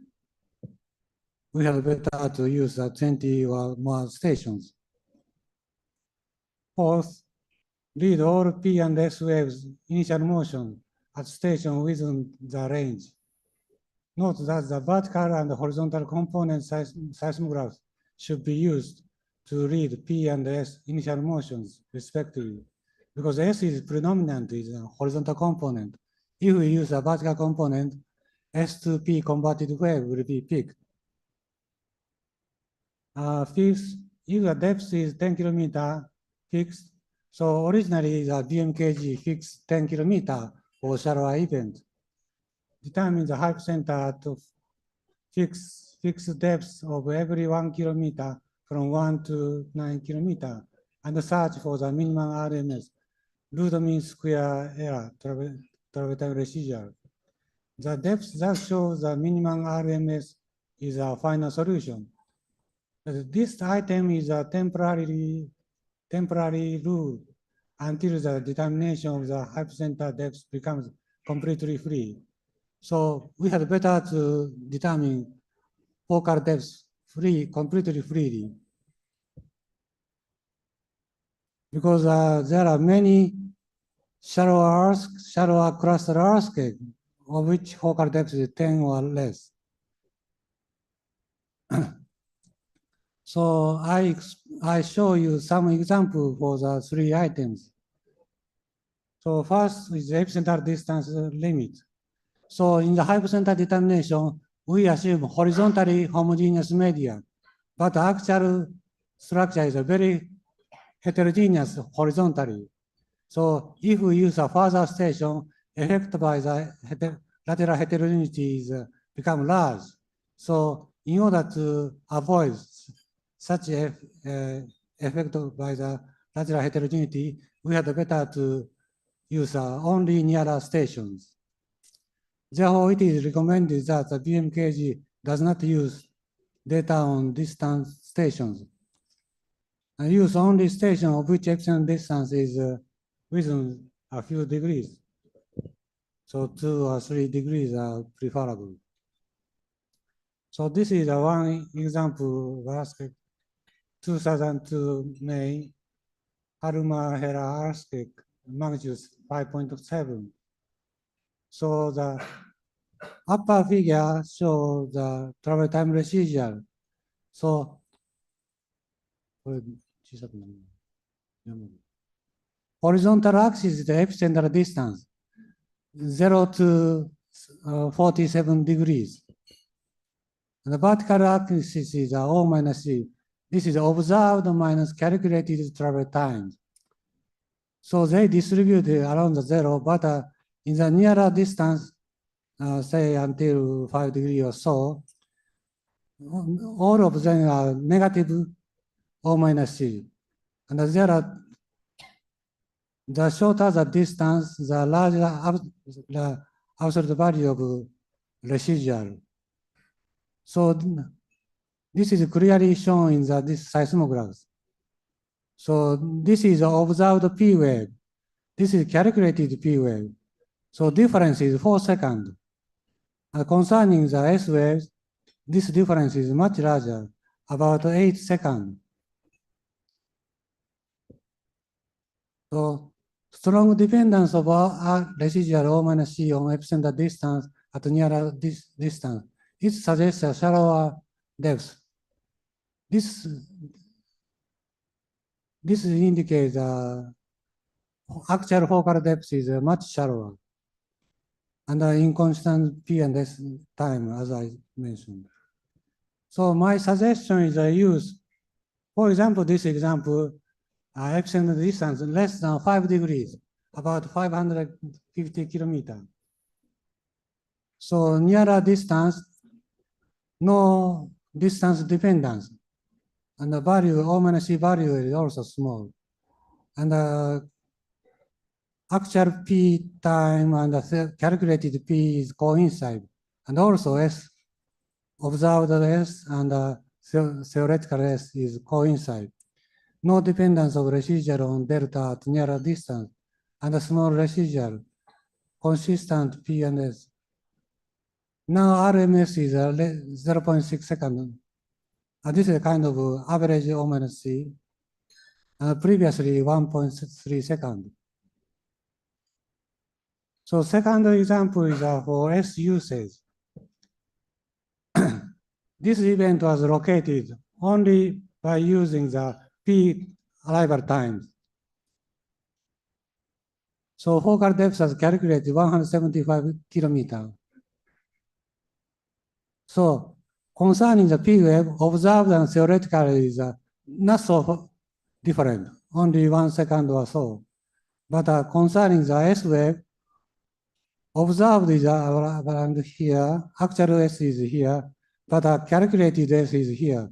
We have better to use 20 or more stations. Fourth, read all P and S waves initial motion at station within the range. Note that the vertical and horizontal component seismographs should be used to read P and S initial motions respectively, because S is predominant is a horizontal component. If we use a vertical component, S to P converted wave will be picked. Fifth, if the depth is 10 kilometer fixed, so originally the BMKG fixed 10 kilometer for shallower event. Determine the hypocenter to fix depth of every 1 kilometer from 1 to 9 kilometer and search for the minimum RMS, root mean square error, travel time residual. The depth that shows the minimum RMS is a final solution. This item is a temporary rule until the determination of the hypocenter depth becomes completely free. So we had better to determine focal depth completely freely. Because there are many shallower cluster earthquake of which focal depth is 10 or less. So I show you some example for the 3 items. So first is the epicenter distance limit. So in the hypocenter determination, we assume horizontally homogeneous media, but the actual structure is a very heterogeneous horizontally. So if we use a further station, effect by the lateral heterogeneity is become large. So in order to avoid such effect by the lateral heterogeneity, we had better to use only nearer stations. Therefore, it is recommended that the BMKG does not use data on distant stations and use only station of which epsilon distance is within a few degrees. So 2 or 3 degrees are preferable. So this is one example of earthquake. 2002 May, Halmahera earthquake, magnitude 5.7. So the upper figure shows the travel time residual. So horizontal axis is the epicenter distance, 0 to 47 degrees. And the vertical axis is O minus C. This is observed minus calculated travel time. So they distribute around the 0, but in the nearer distance, say until 5 degrees or so, all of them are negative O minus C. And the shorter the distance, the larger the absolute value of residual. So this is clearly shown in these seismographs. So this is observed P wave. This is calculated P wave. So difference is 4 seconds. Concerning the S waves, this difference is much larger, about 8 seconds. So strong dependence of residual O minus C on epicenter distance at nearer distance. It suggests a shallower depth. This indicates actual focal depth is much shallower and inconstant P and S time, as I mentioned. So my suggestion is use, for example, this example, epicenter distance less than 5 degrees, about 550 kilometers. So nearer distance, no distance dependence. And the value, O minus C value is also small. And actual P time and the calculated P is coincide. And also S, observed S and theoretical S is coincide. No dependence of residual on delta at nearer distance and a small residual, consistent P and S. Now RMS is 0.6 seconds. This is a kind of average O minus C. previously 1.3 seconds. So second example is for S usage. This event was located only by using the peak arrival times. So focal depth was calculated 175 kilometers. So concerning the peak wave, observed and theoretical is not so different, only 1 second or so. But concerning the S wave, observed is around here, actual S is here, but calculated S is here.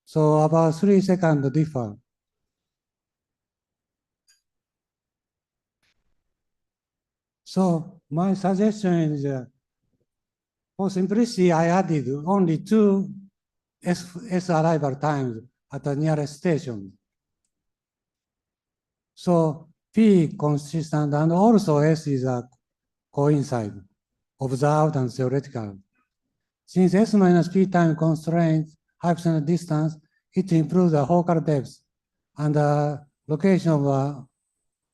So about 3 seconds differ. So my suggestion is, for simplicity, I added only 2 S arrival times at the nearest station. So P consistent and also S is a coincide, observed and theoretical. Since S minus P time constraints hypothetical distance, it improves the focal depth and the location of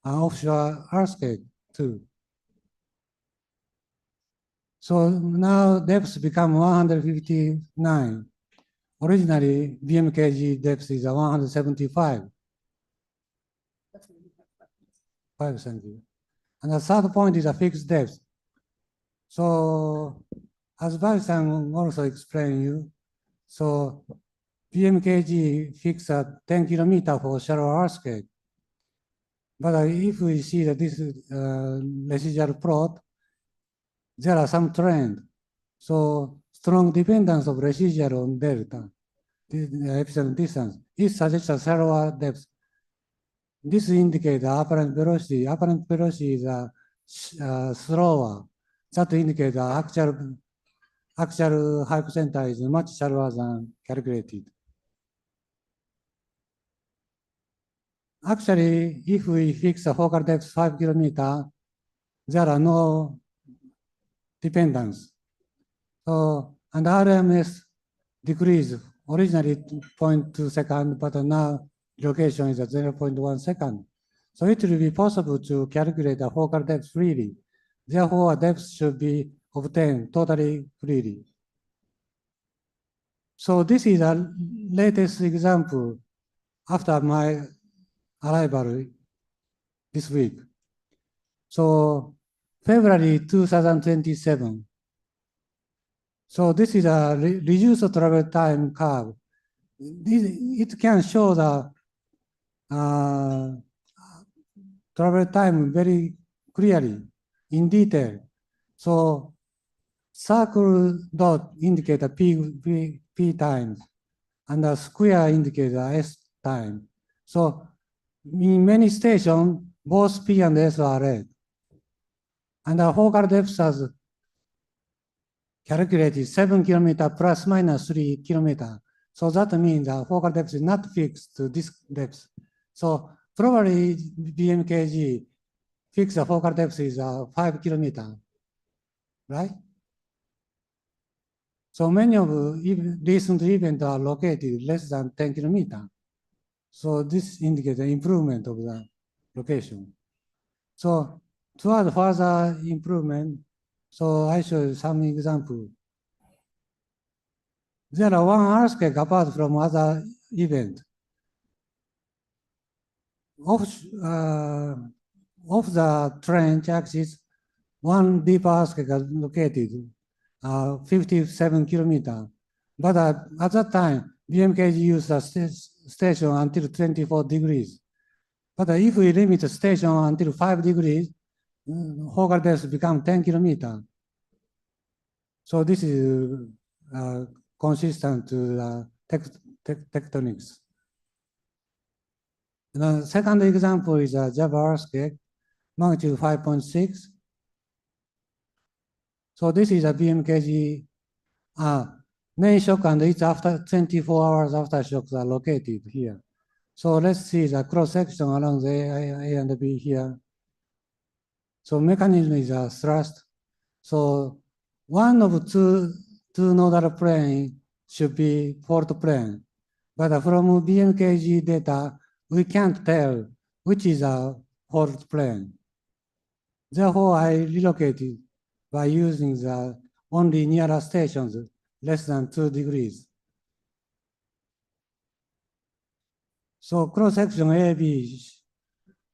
an offshore earthquake too. So now depths become 159. Originally, BMKG depth is 175. 5 centimeters. And the third point is a fixed depth. So as Bal-san also explained you, so BMKG fixed at 10 kilometers for shallow earthquake. But if we see that this residual plot, there are some trend. So strong dependence of residual on delta, the epsilon distance. It suggests a shallower depth. This indicates the apparent velocity. Apparent velocity is slower. That indicates the actual hypocenter is much shallower than calculated. Actually, if we fix the focal depth 5 kilometers, there are no dependence. So, and RMS decrease originally 0.2 seconds, but now location is at 0.1 second. So it will be possible to calculate the focal depth freely. Therefore, depth should be obtained totally freely. So this is a latest example after my arrival this week. So February 2027. So this is a reduced travel time curve. It can show the travel time very clearly in detail. So circle dot indicate the P times and the square indicate the S time. So in many stations, both P and S are red. And the focal depth is calculated 7 kilometers plus minus 3 kilometers. So that means the focal depth is not fixed to this depth. So probably BMKG fixed the focal depth is 5 kilometers, right? So many of recent events are located less than 10 kilometers. So this indicates the improvement of the location. So toward further improvement, so I show you some example. There are one earthquake apart from other events. Off the trench axis, one deep earthquake is located 57 kilometers. But at that time, BMKG used a station until 24 degrees. But if we limit the station until 5 degrees, focal depth become 10 kilometers. So this is consistent to tectonics. The second example is a Java earthquake, magnitude 5.6. So this is a BMKG main shock, and it's after 24 hours aftershocks are located here. So let's see the cross section along the A and B here. So mechanism is a thrust. So one of two nodal plane should be fault plane. But from BMKG data, we can't tell which is a fault plane. Therefore, I relocated by using the only nearer stations less than 2 degrees. So cross-section AB,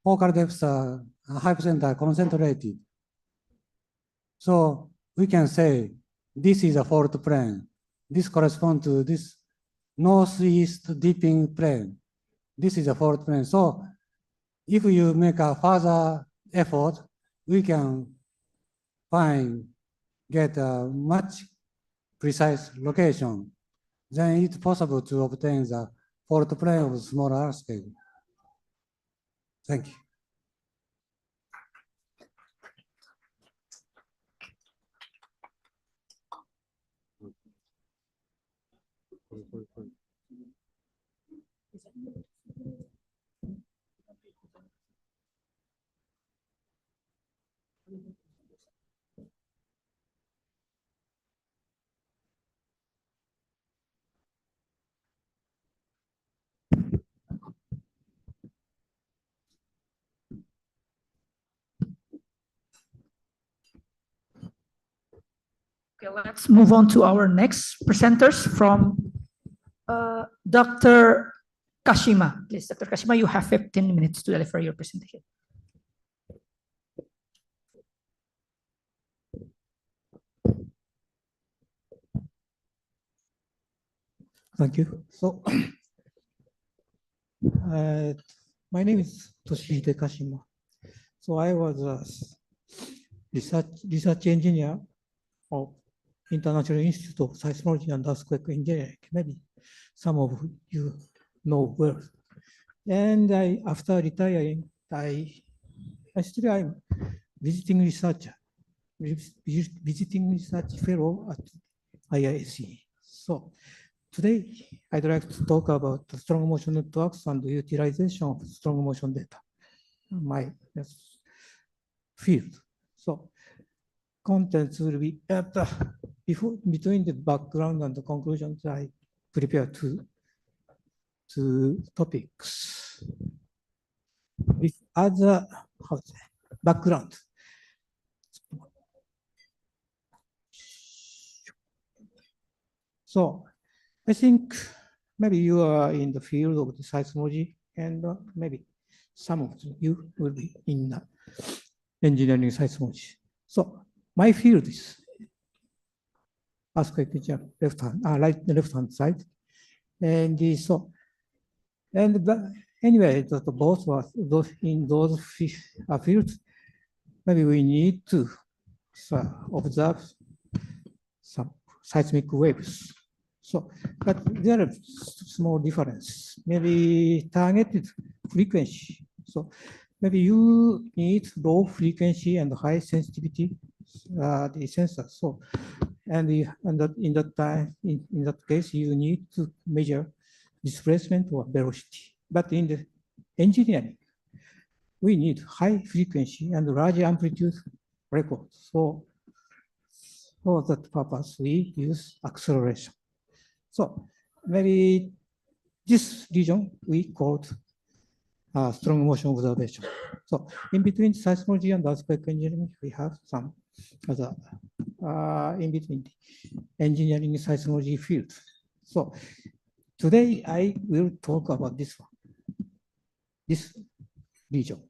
focal depths are hypercenter concentrated. So we can say this is a fault plane. This corresponds to this northeast dipping plane. This is a fault plane. So if you make a further effort, we can get a much precise location. Then it's possible to obtain the fault plane of smaller scale. Thank you. Okay, let's move on to our next presenters from Dr. Kashima. Please, Dr. Kashima, you have 15 minutes to deliver your presentation. Thank you. So, my name is Toshihide Kashima. So I was a research engineer of International Institute of Seismology and Earthquake Engineering. Maybe some of you know well. And after retiring, I'm visiting researcher, visiting research fellow at IISc. So today, I'd like to talk about the strong motion networks and the utilization of strong motion data, my field. So contents will be between the background and the conclusions. I prepare two topics with other background. So I think maybe you are in the field of the seismology, and maybe some of you will be in engineering seismology. So my field is earthquake engineering, left-hand side, and anyway, both was in those fields. Maybe we need to observe some seismic waves. So, but there are small difference. Maybe targeted frequency. So maybe you need low frequency and high sensitivity the sensor. So, and in that case, you need to measure displacement or velocity. But in the engineering, we need high frequency and large amplitude records. So for that purpose, we use acceleration. So maybe this region we called strong motion observation. So in between seismology and earthquake engineering, we have some other in between engineering seismology field. So today I will talk about this one, this region.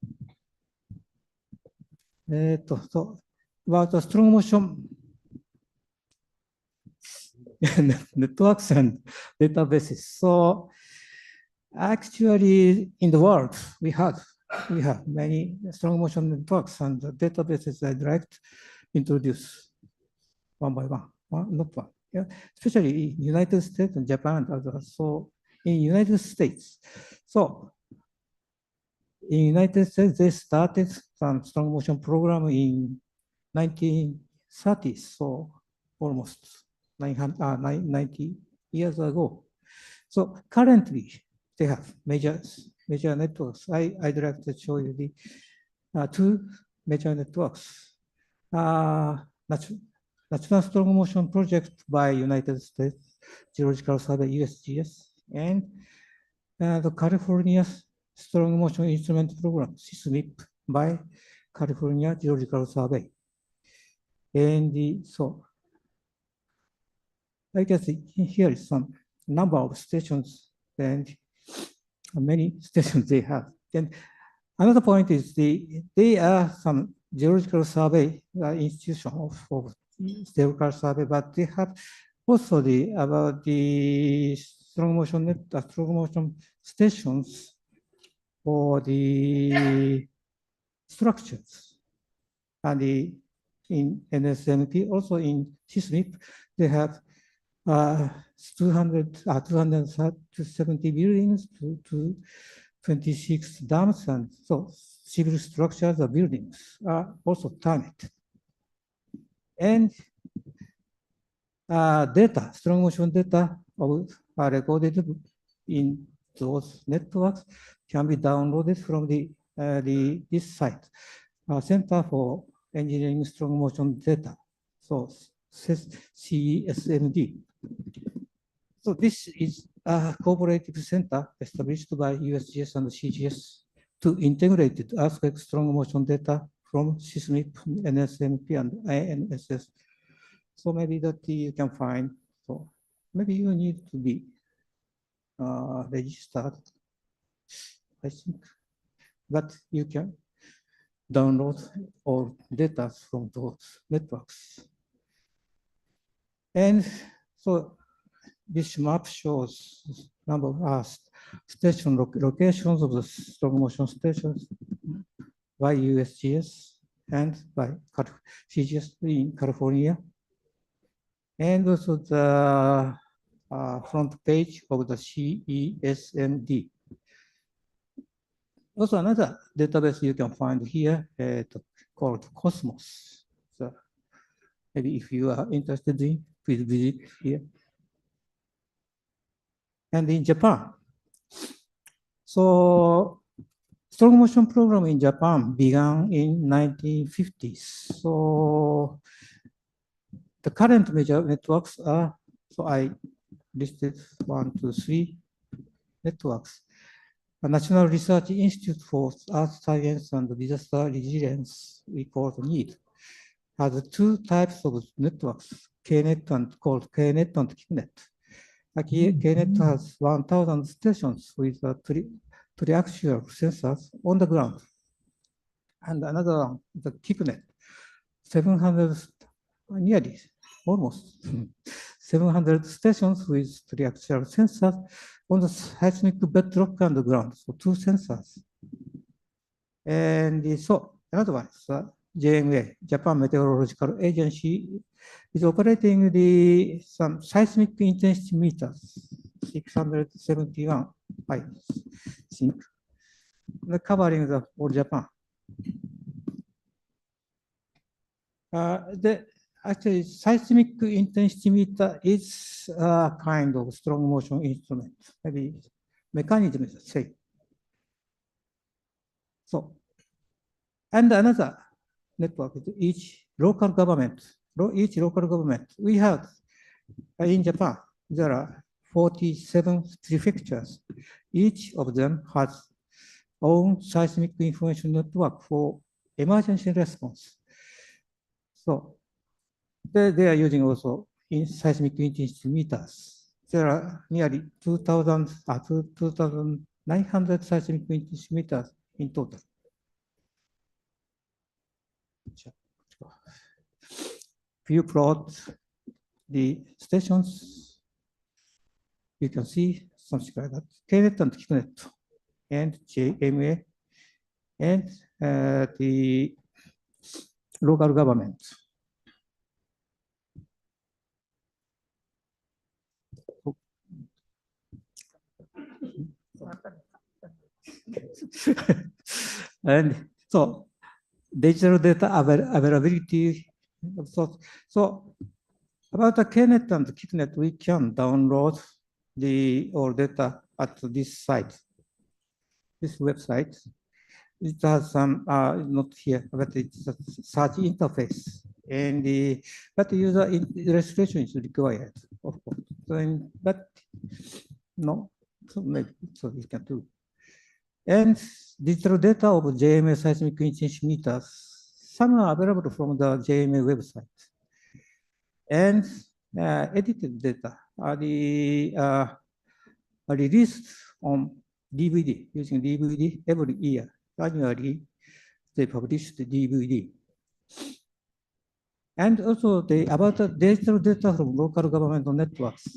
So about the strong motion networks and databases. So actually in the world, we have many strong motion networks and databases I'd like to introduce one by one, not one. Yeah. Especially in United States and Japan. So in United States, so in United States, they started some strong motion program in 1930s, so almost 90 years ago. So currently, they have major networks. I'd like to show you the two major networks. National Strong Motion Project by United States Geological Survey, USGS, and the California Strong Motion Instrument Program, SISMIP, by California Geological Survey. And so I guess here is some number of stations and many stations they have. And another point is they are some geological survey institution of geological survey, but they have also about the strong motion stations for the structures. And in NSMP, also in SISMIP, they have 270 buildings to 26 dams, and so civil structures or buildings are also targeted. And data, strong motion data are recorded in those networks can be downloaded from this site, Center for Engineering Strong Motion Data, so CESMD. So this is a cooperative center established by USGS and CGS to integrate earthquake strong motion data from SISMIP, NSMP, and INSS. So maybe that you can find. So maybe you need to be registered, I think, but you can download all data from those networks. And so this map shows number of station locations of the strong motion stations by USGS and by CGS in California. And also the front page of the CESMD. Also another database you can find here called Cosmos. So maybe if you are interested in, please visit here. And in Japan, so strong motion program in Japan began in 1950s. So the current major networks are, so I listed 1, 2, 3 networks. The National Research Institute for Earth Science and Disaster Resilience, we call the NEED, has 2 types of networks, Keynote and called Keynote and KeyNet. Keynote has 1,000 stations with triaxial sensors on the ground. And another one, the KeyNet, 700, nearly, almost 700 stations with triaxial sensors on the seismic bedrock and the ground, so 2 sensors. And so another one is JMA, Japan Meteorological Agency, is operating some seismic intensity meters, 671, I think, covering the whole Japan. Actually, seismic intensity meter is a kind of strong motion instrument. Maybe mechanism is the same. So, and another network is each local government. We have in Japan, there are 47 prefectures. Each of them has own seismic information network for emergency response. So they are using also in seismic intensity meters. There are nearly 2,900 seismic intensity meters in total. If you plot the stations, you can see something like that. KNet and KNet and JMA and the local government. And so digital data availability. So about the KNet and KNet, we can download all data at this site, this website. It has some, not here, but it's a search interface. And but user registration is required, of course. So but no, so maybe so we can do. And digital data of JMA seismic intensity meters, some are available from the JMA website. And edited data are released on DVD, using DVD every year. Annually, they publish the DVD. And also about the digital data from local government networks.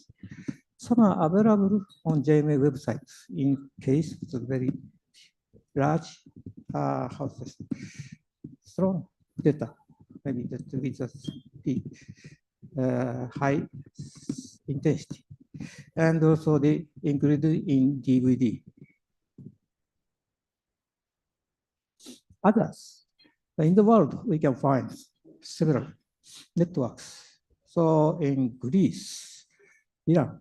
Some are available on JMA websites in case it's a very large houses. Strong data, maybe that with the high intensity. And also they included in DVD. Others, in the world, we can find several networks. So in Greece, Iran,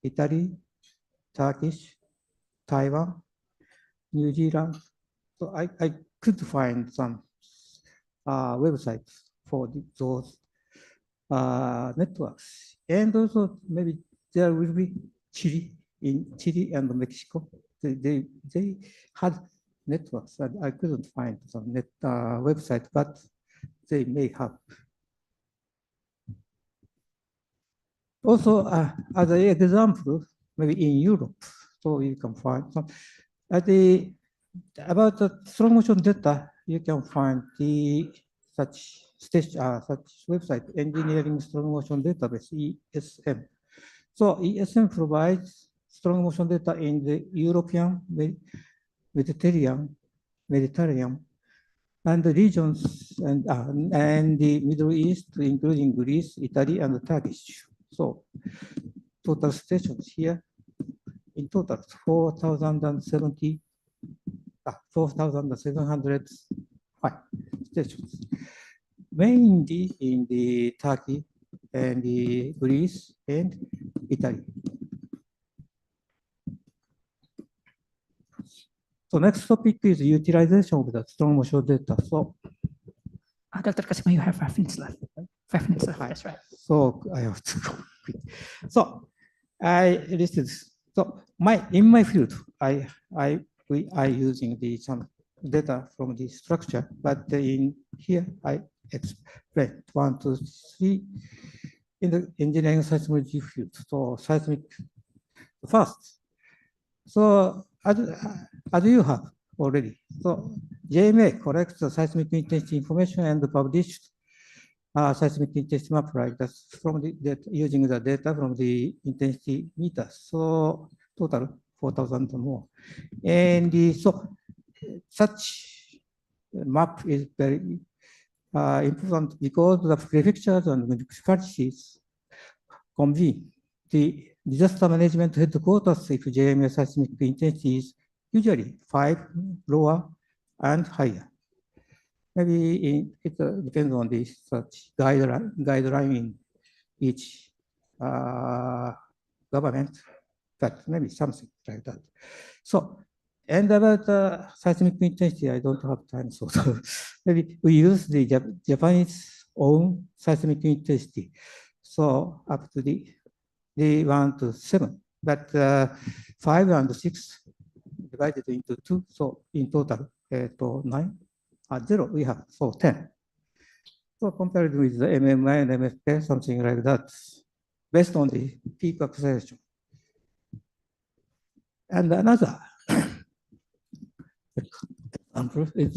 Italy, Turkish, Taiwan, New Zealand. So I could find some websites for those networks. And also maybe there will be Chile, in Chile and Mexico. They had networks, and I couldn't find some website, but they may have. Also, as an example, maybe in Europe, so you can find some. About the strong motion data, you can find such website, Engineering Strong Motion Database, ESM. So ESM provides strong motion data in the European, Mediterranean, and the regions and the Middle East, including Greece, Italy, and Turkish. So total stations here, in total 4,705 stations, mainly in the Turkey and the Greece and Italy. So next topic is utilization of the strong motion data. So, Dr. Kasima, you have 5 minutes left. 5 minutes left. That's right. So I have to go quick. So I listed. So in my field, we are using some data from the structure, but in here I explain 1, 2, 3 in the engineering seismology field. So seismic first. So as you have already, so JMA collects the seismic intensity information and published seismic intensity map like that from using the data from the intensity meters. So total 4,000 or more. And so such map is very important because the prefectures and municipalities convene the disaster management headquarters if JMA seismic intensity is usually 5 lower and higher. Maybe it depends on the such guideline in each government, but maybe something like that. So, and about seismic intensity, I don't have time, so maybe we use the Japanese own seismic intensity. So up to the 1 to 7, but 5 and 6 divided into 2, so in total 9. 0 we have, so 10. So compared with the MMI and MFK, something like that, based on the peak acceleration. And another example is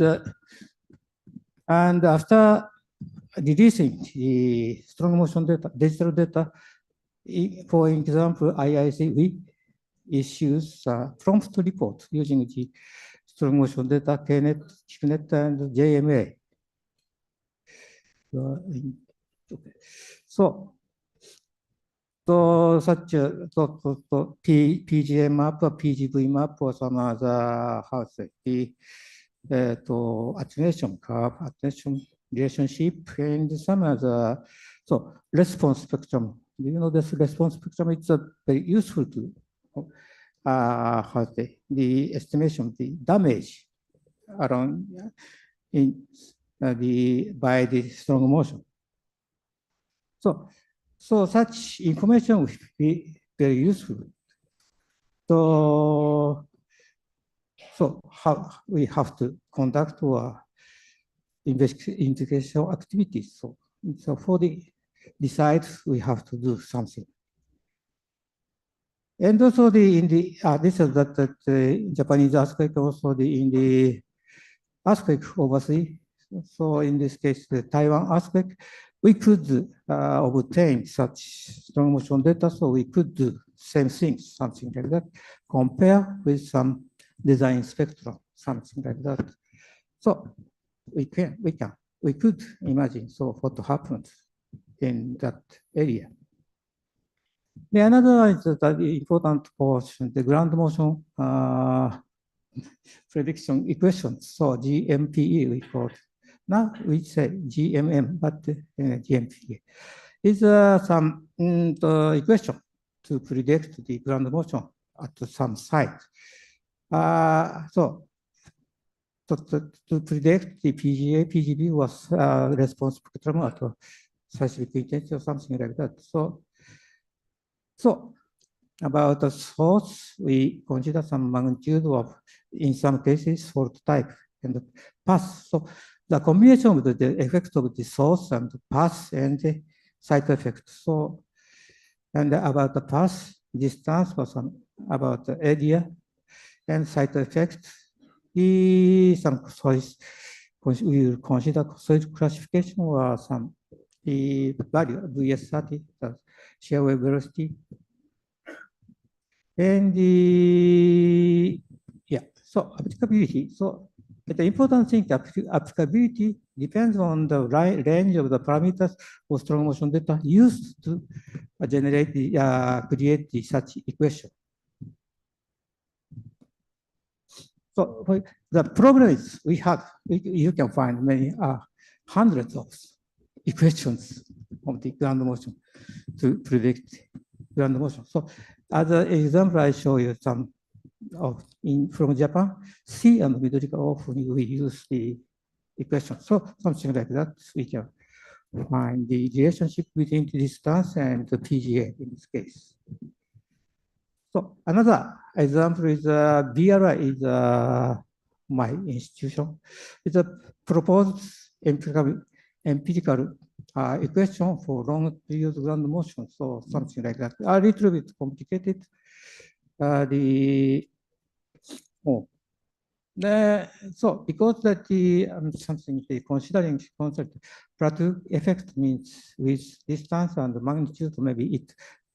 and after releasing the strong motion data, digital data, for example, IIC, we issues prompt report using the strong motion data, Keynote, and JMA. So such PGM map, PGV map, or some other attenuation curve, attenuation relationship, and some other response spectrum. Do you know this response spectrum? It's very useful to the estimation of the damage around by the strong motion. So such information will be very useful. So So how we have to conduct our investigation activities. So for the decide, we have to do something. And also this is the Japanese aspect, also in the aspect overseas. So in this case, the Taiwan aspect, we could obtain such strong motion data, so we could do same things, something like that, compare with some design spectrum, something like that. So we could imagine so what happened in that area. The another is the important portion, the ground motion prediction equations. So GMPE we call it. Now we say GMM, but GMPE is some equation to predict the ground motion at some site. So to predict the PGA, PGB was response spectrum at seismic intensity or something like that. So about the source, we consider some magnitude of, in some cases, fault type and the path. So the combination of the effect of the source and the path and the site effect. So, and about the path, distance was about the area and site effect. Some choice, we will consider soil classification or some the value VS30, the shear wave velocity. And so applicability. So the important thing, applicability depends on the range of the parameters for strong motion data used to generate create such equation. So the problem is you can find many hundreds of equations of the ground motion to predict ground motion. So as an example, I show you some from Japan. C and Midorika often we use the equation. So something like that, we can find the relationship between the distance and the PGA in this case. So another example is BRI is my institution. It's a proposed empirical equation for long period ground motion. So something like that. A little bit complicated. So because that something considering concept plateau effect means with distance and magnitude, maybe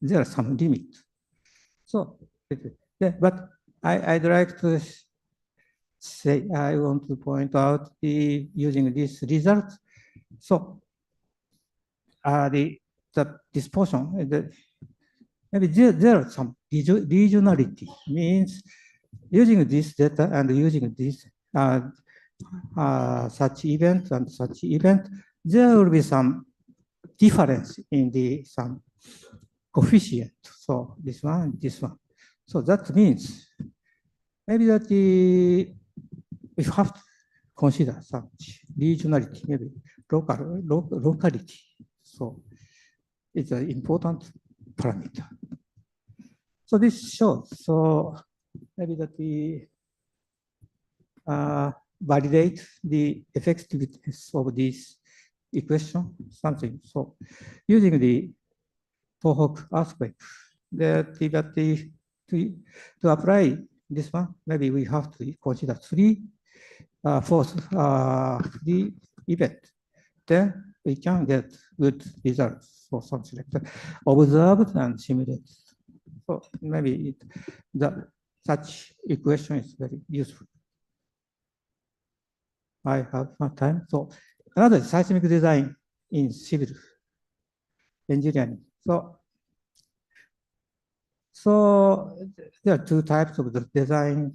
there are some limit. So, but I'd like to say, I want to point out using this result. So, this portion, maybe there are some regionality, means using this data and using this such event and such event, there will be some difference in some coefficient. So this one and this one. So that means maybe that we have to consider some regionality, maybe locality. So it's an important parameter. So this shows. So maybe that we validate the effectiveness of this equation, something. So using the Tohoku aspect, to apply this one, maybe we have to consider three events. Then we can get good results for something like that. Observed and simulated. So maybe such equation is very useful. I have no time. So another seismic design in civil engineering. So there are two types of the design,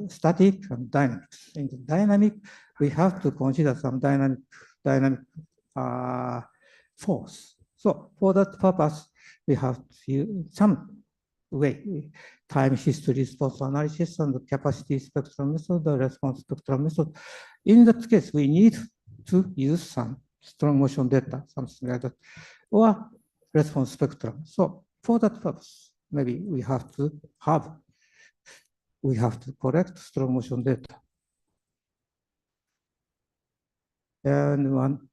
static and dynamic. In the dynamic, we have to consider some dynamic force. So for that purpose, we have to use some way, time history response analysis and the capacity spectrum method, the response spectrum method. In that case, we need to use some strong motion data, something like that, or response spectrum. So for that purpose, maybe we have to have we have to collect strong motion data. And one,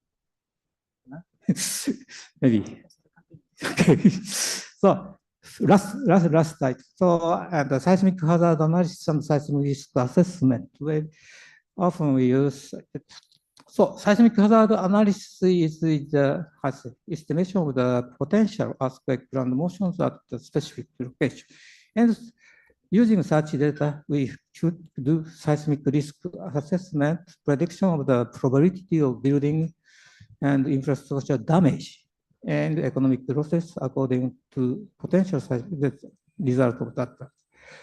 maybe. Okay. So last slide. So and the seismic hazard analysis and seismic risk assessment. Often we use it. So seismic hazard analysis is the estimation of the potential earthquake ground motions at the specific location. And using such data, we should do seismic risk assessment, prediction of the probability of building and infrastructure damage and economic losses according to potential result of that.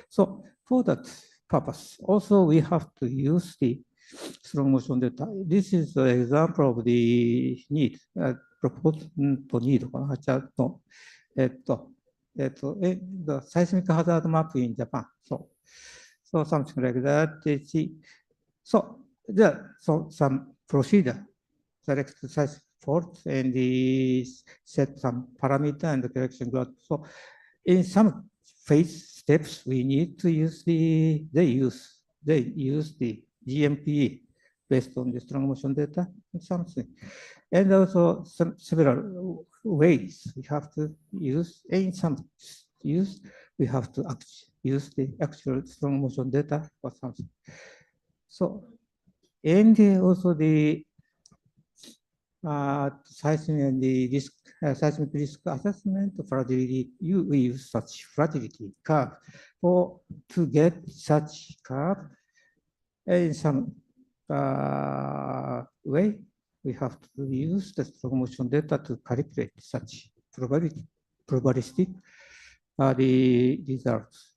So for that purpose, also we have to use the strong motion data. This is an example of the need, proposed need, the seismic hazard map in Japan. So something like that. So some procedure, select the seismic fault and set some parameter and the correction graph. So in some phase steps, we need to use they use the GMP based on the strong motion data and something. And also several ways we have to use, in some use, we have to use the actual strong motion data or something. So, and also the seismic and the risk, seismic risk assessment fragility, we use such fragility curve to get such curve in some way. We have to use the strong motion data to calculate such probabilistic the results.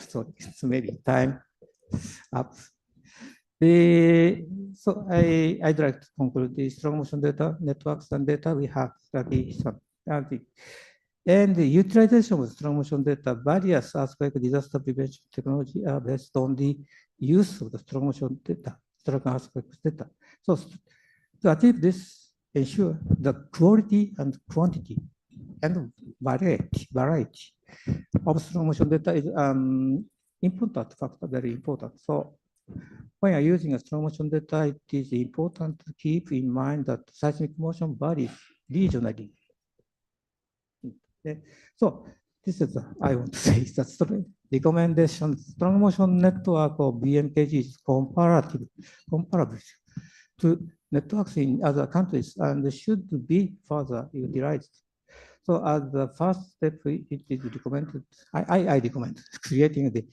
So maybe time up. So I'd like to conclude the strong motion data networks and data we have studied and the utilization of strong motion data. Various aspects of disaster prevention technology are based on the use of the strong motion data, strong aspect data. So to achieve this, ensure the quality and quantity and variety of strong motion data is important factor, very important. So when you're using a strong motion data, it is important to keep in mind that seismic motion varies regionally. So this is, I want to say, that's the recommendation. Strong motion network of BMKG is comparable to networks in other countries and should be further utilized. So as the first step, it is recommended, I recommend creating the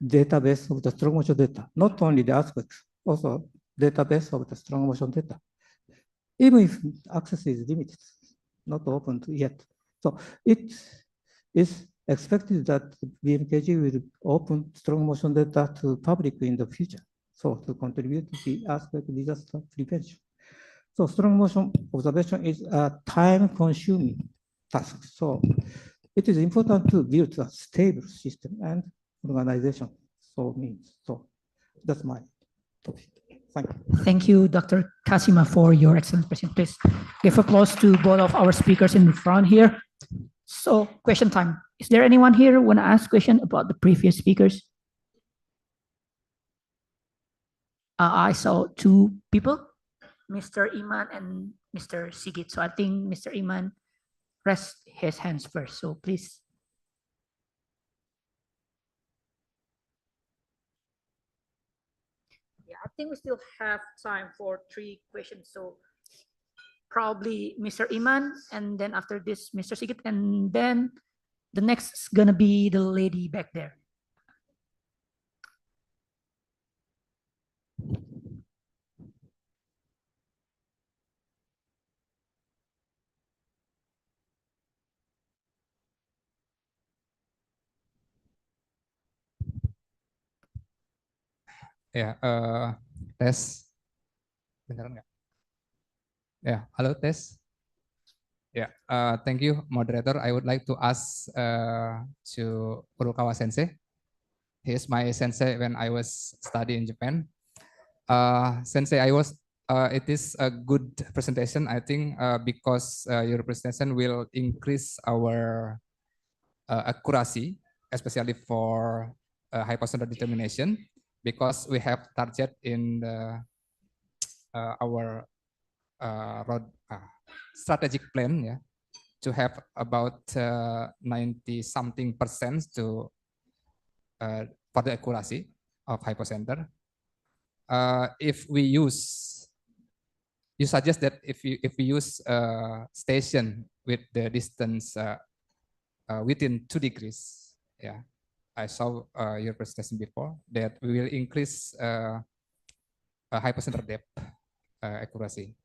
database of the strong motion data, not only the aspects, also database of the strong motion data, even if access is limited, not open yet. So it is expected that BMKG will open strong motion data to public in the future, so to contribute to the aspect of disaster prevention. So strong motion observation is a time-consuming task. So it is important to build a stable system and organization. So that's my topic. Thank you. Thank you, Dr. Kasima, for your excellent presentation. Please give applause to both of our speakers in the front here. So question time. Is there anyone here who want to ask a question about the previous speakers? I saw two people, Mr. Iman and Mr. Sigit. So I think Mr. Iman raised his hands first. So please. Yeah, I think we still have time for 3 questions. So probably Mr. Iman, and then after this, Mr. Sigit, and then the next is gonna be the lady back there. Ya, tes. Beneran nggak? Ya, halo tes. Ya, thank you moderator. I would like to ask to Furukawa Sensei. He is my sensei when I was studying in Japan. Sensei, it is a good presentation, I think, because your presentation will increase our accuracy, especially for hypocenter determination because we have target in our strategic plan, yeah, to have about 90-something% to for the accuracy of hypocenter. If we use, you suggest that if we use station with the distance within 2 degrees, yeah, I saw your presentation before that we will increase hypocenter depth accuracy.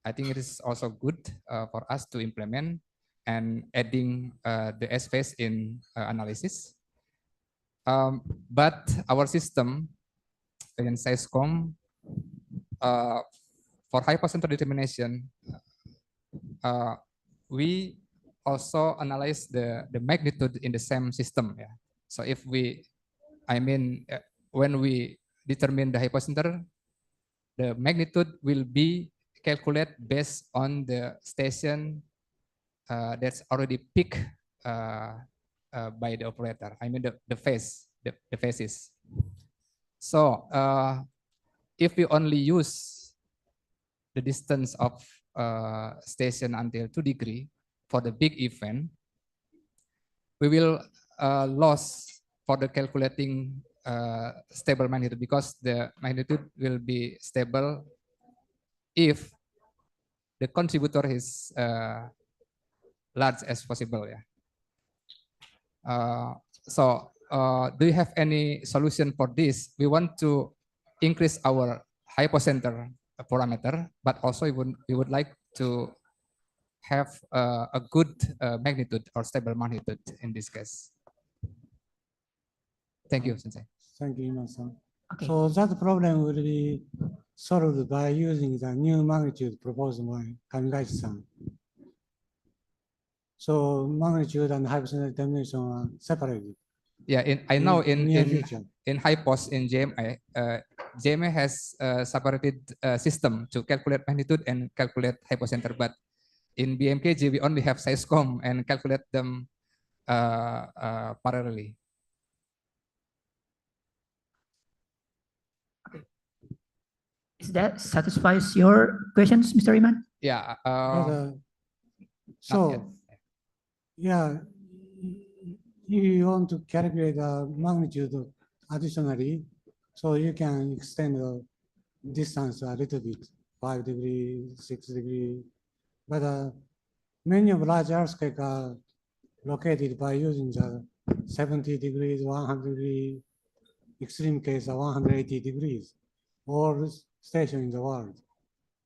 I think it is also good for us to implement and adding the S-phase in analysis. But our system in SciScom for hypocenter determination, we also analyze the magnitude in the same system. Yeah. So if we, I mean, when we determine the hypocenter, the magnitude will be calculated based on the station that's already picked by the operator. I mean the phase, the phases. So if we only use the distance of station until 2 degrees for the big event, we will lose for the calculating stable magnitude because the magnitude will be stable if the contributor is large as possible. Yeah. So do you have any solution for this? We want to increase our hypocenter parameter, but also we would like to have a good magnitude or stable magnitude in this case. Thank you, Sensei. Thank you, Iman-san. Okay. So that problem will be solved by using the new magnitude proposed by Kamigaishi-san. So magnitude and hypocenter determination are separated. Yeah, I know in HyPOS in JMI, JMI has separated system to calculate magnitude and calculate hypocenter, but in BMKG we only have SciScom and calculate them parallelly. Is that satisfies your questions, Mr. Iman? Yeah. So, yeah, you want to calculate the magnitude additionally, so you can extend the distance a little bit, 5 degrees, 6 degrees. But many of large earthquakes are located by using the 70 degrees, 100 degrees, extreme case 180 degrees, all stations in the world.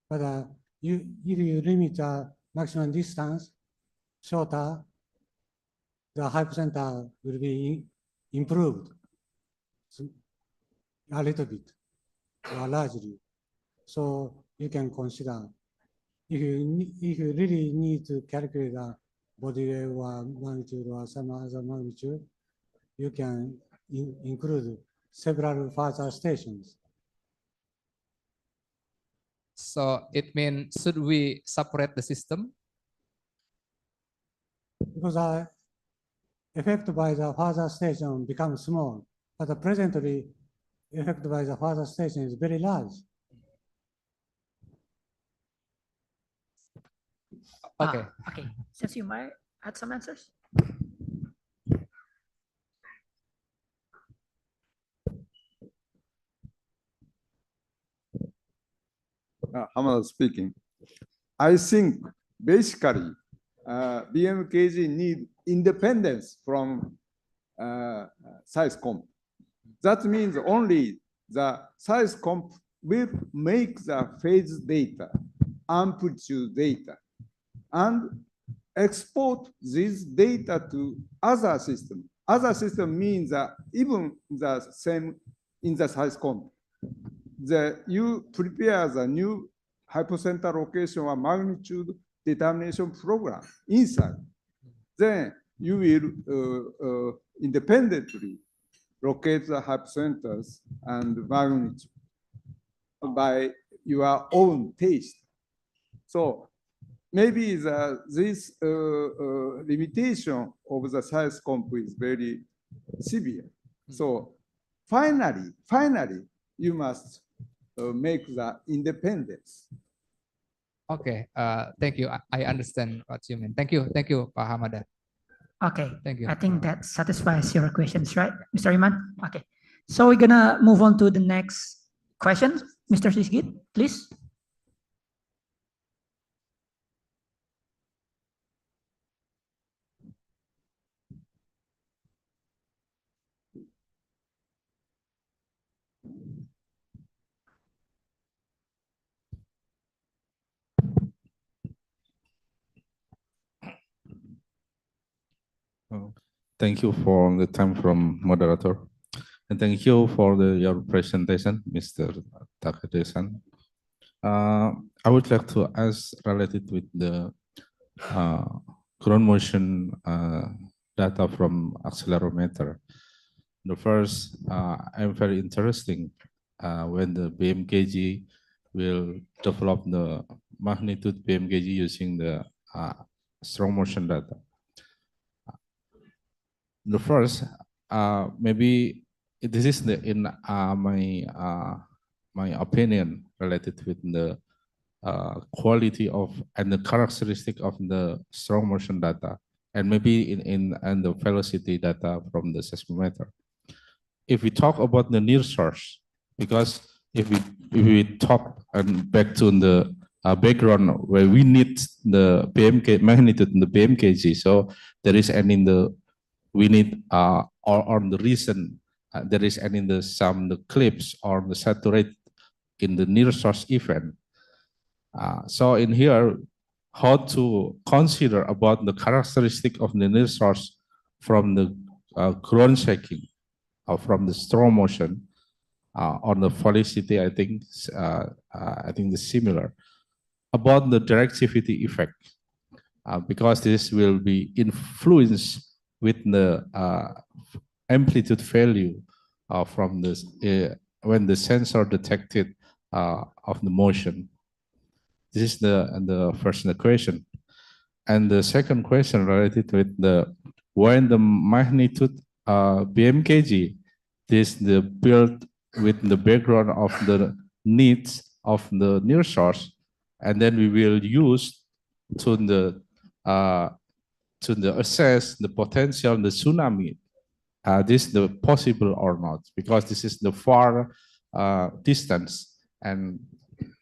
But if you limit the maximum distance shorter, the hypocenter will be improved a little bit or largely. So you can consider if you really need to calculate a body wave or magnitude or some other magnitude, you can include several further stations. So it means, should we separate the system? Because effect by the further station becomes small, but presently effect by the further station is very large. Okay. Okay. Since you might add some answers. Hamada speaking. I think basically BMKG need independence from SciScom. That means only the SciScom will make the phase data, amplitude data, and export this data to other system. Other system means that even the same in the SciScom, you prepare the new hypocenter location or magnitude determination program inside. Then you will independently locate the hypocenters and magnitude by your own taste. So maybe this limitation of the SciScom is very severe. So finally, you must make the independence. Okay, thank you. I understand what you mean. Thank you, Pak Hamada. Okay, Thank you. I think that satisfies your questions, right, Mr. Iman? Okay, so we're gonna move on to the next question. Mr. Sigit, please. Thank you for the time from moderator. And thank you for your presentation, Mr. Takade-san. I would like to ask related with the ground motion data from accelerometer. The first, I'm very interesting when the BMKG will develop the magnitude BMKG using the strong motion data. The first, maybe this is in my opinion related with the quality of and the characteristic of the strong motion data, and maybe in the velocity data from the seismometer. If we talk about the near source, because if we talk and back to the background where we need the BMK magnitude in the BMKG, so there is and in the we need or the reason there is and in the some the clips or the saturate in the near source event. So in here, how to consider about the characteristic of the near source from the ground shaking or from the strong motion on the velocity, I think the similar about the directivity effect because this will be influenced with the amplitude value from this when the sensor detected of the motion. This is the first question, and the second question related with the when the magnitude BMKG this the built with the background of the needs of the near source, and then we will use to assess the potential the tsunami. This the possible or not, because this is the far distance, and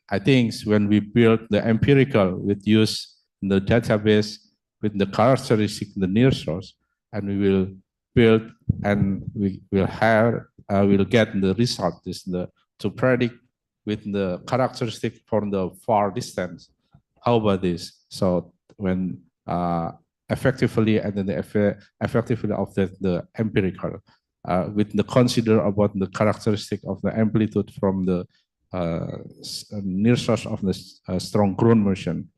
I think when we build the empirical with use the database with the characteristic the near source, and we will build and we will have will get the result is the to predict with the characteristic from the far distance. How about this? So when effectively and then the effectively of the empirical with the consider about the characteristic of the amplitude from the near source of the strong ground motion.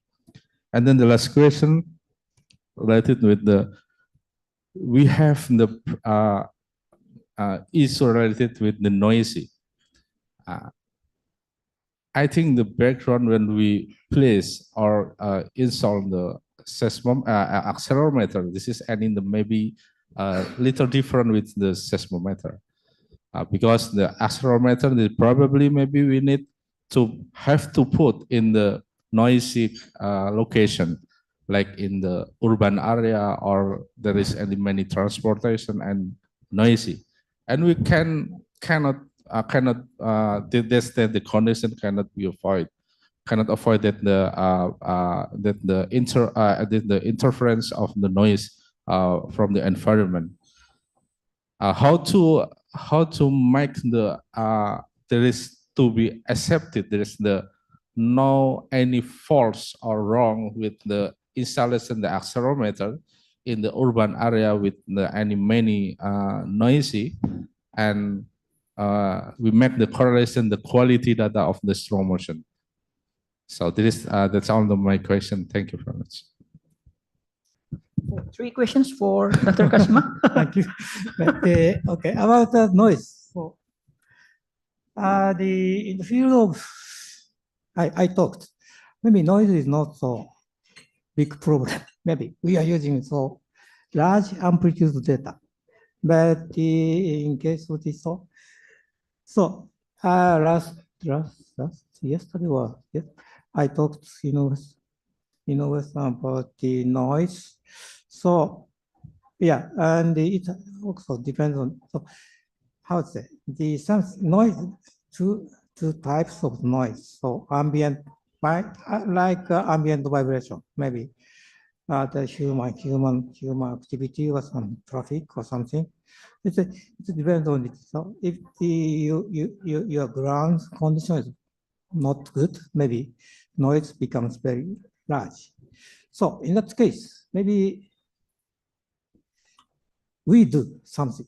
And then the last question related with the we have the issue related with the noisy. I think the background when we place or install the accelerometer, this is and in the maybe little different with the seismometer. Because the accelerometer is probably maybe we need to have to put in the noisy location, like in the urban area or there is many transportation and noisy, and we cannot the condition cannot be cannot avoid that the interference of the noise from the environment. How to make the there is to be accepted there is the no any false or wrong with the installation the accelerometer in the urban area with the many noisy, and we make the correlation the quality data of the strong motion. So this is that's all of my question. Thank you very much. 3 questions for Dr. Kasma. Thank you. But, okay, about the noise. So, in the field of, I talked, maybe noise is not so big problem. Maybe we are using so large amplitude data. But in case of this, so So yesterday I talked, about the noise. So yeah, and it also depends on how to say some noise. Two types of noise. So ambient, like ambient vibration, maybe the human activity or some traffic or something. It depends on it. So if your ground condition is not good, maybe noise becomes very large. So in that case, maybe we do something.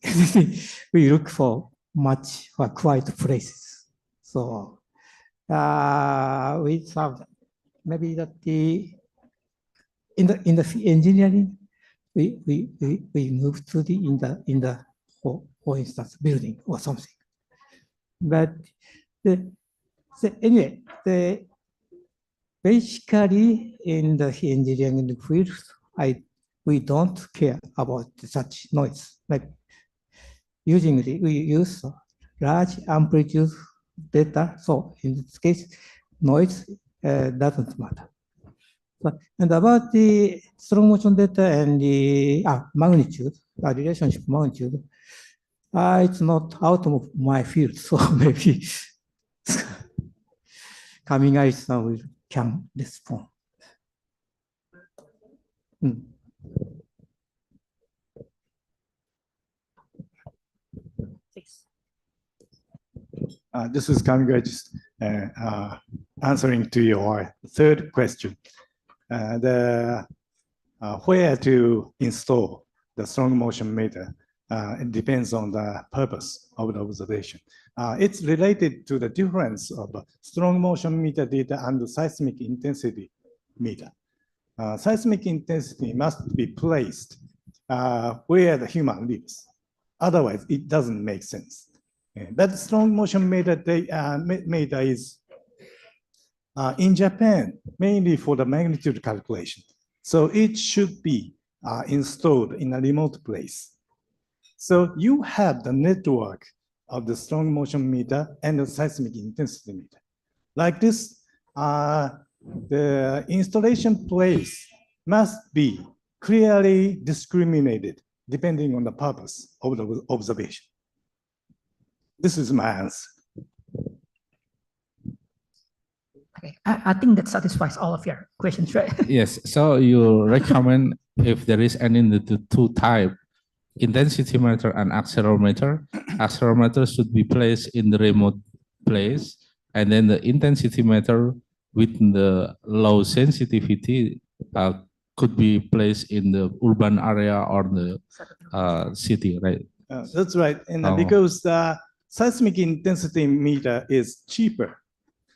We look for much or quiet places. So we have maybe that in the engineering we move to in the for instance building or something. But anyway, basically in the engineering field, we don't care about such noise. Like usually we use large amplitude data. So in this case, noise doesn't matter. And about the strong motion data and the magnitude, relationship magnitude, it's not out of my field. So maybe Kamigai-san can respond. This is Kamigai, just answering to your third question. Where to install the strong motion meter, it depends on the purpose of the observation. It's related to the difference of strong motion meter data and the seismic intensity meter. Seismic intensity must be placed where the human lives. Otherwise, it doesn't make sense. That strong motion meter is in Japan, mainly for the magnitude calculation. So it should be installed in a remote place. So you have the network of the strong motion meter and the seismic intensity meter. Like this, the installation place must be clearly discriminated depending on the purpose of the observation. This is my answer. Okay, I think that satisfies all of your questions, right? Yes, so you recommend if there is any the two type, intensity meter and accelerometer. Accelerometer should be placed in the remote place, and then the intensity meter with the low sensitivity could be placed in the urban area or the city, right? That's right, and because the seismic intensity meter is cheaper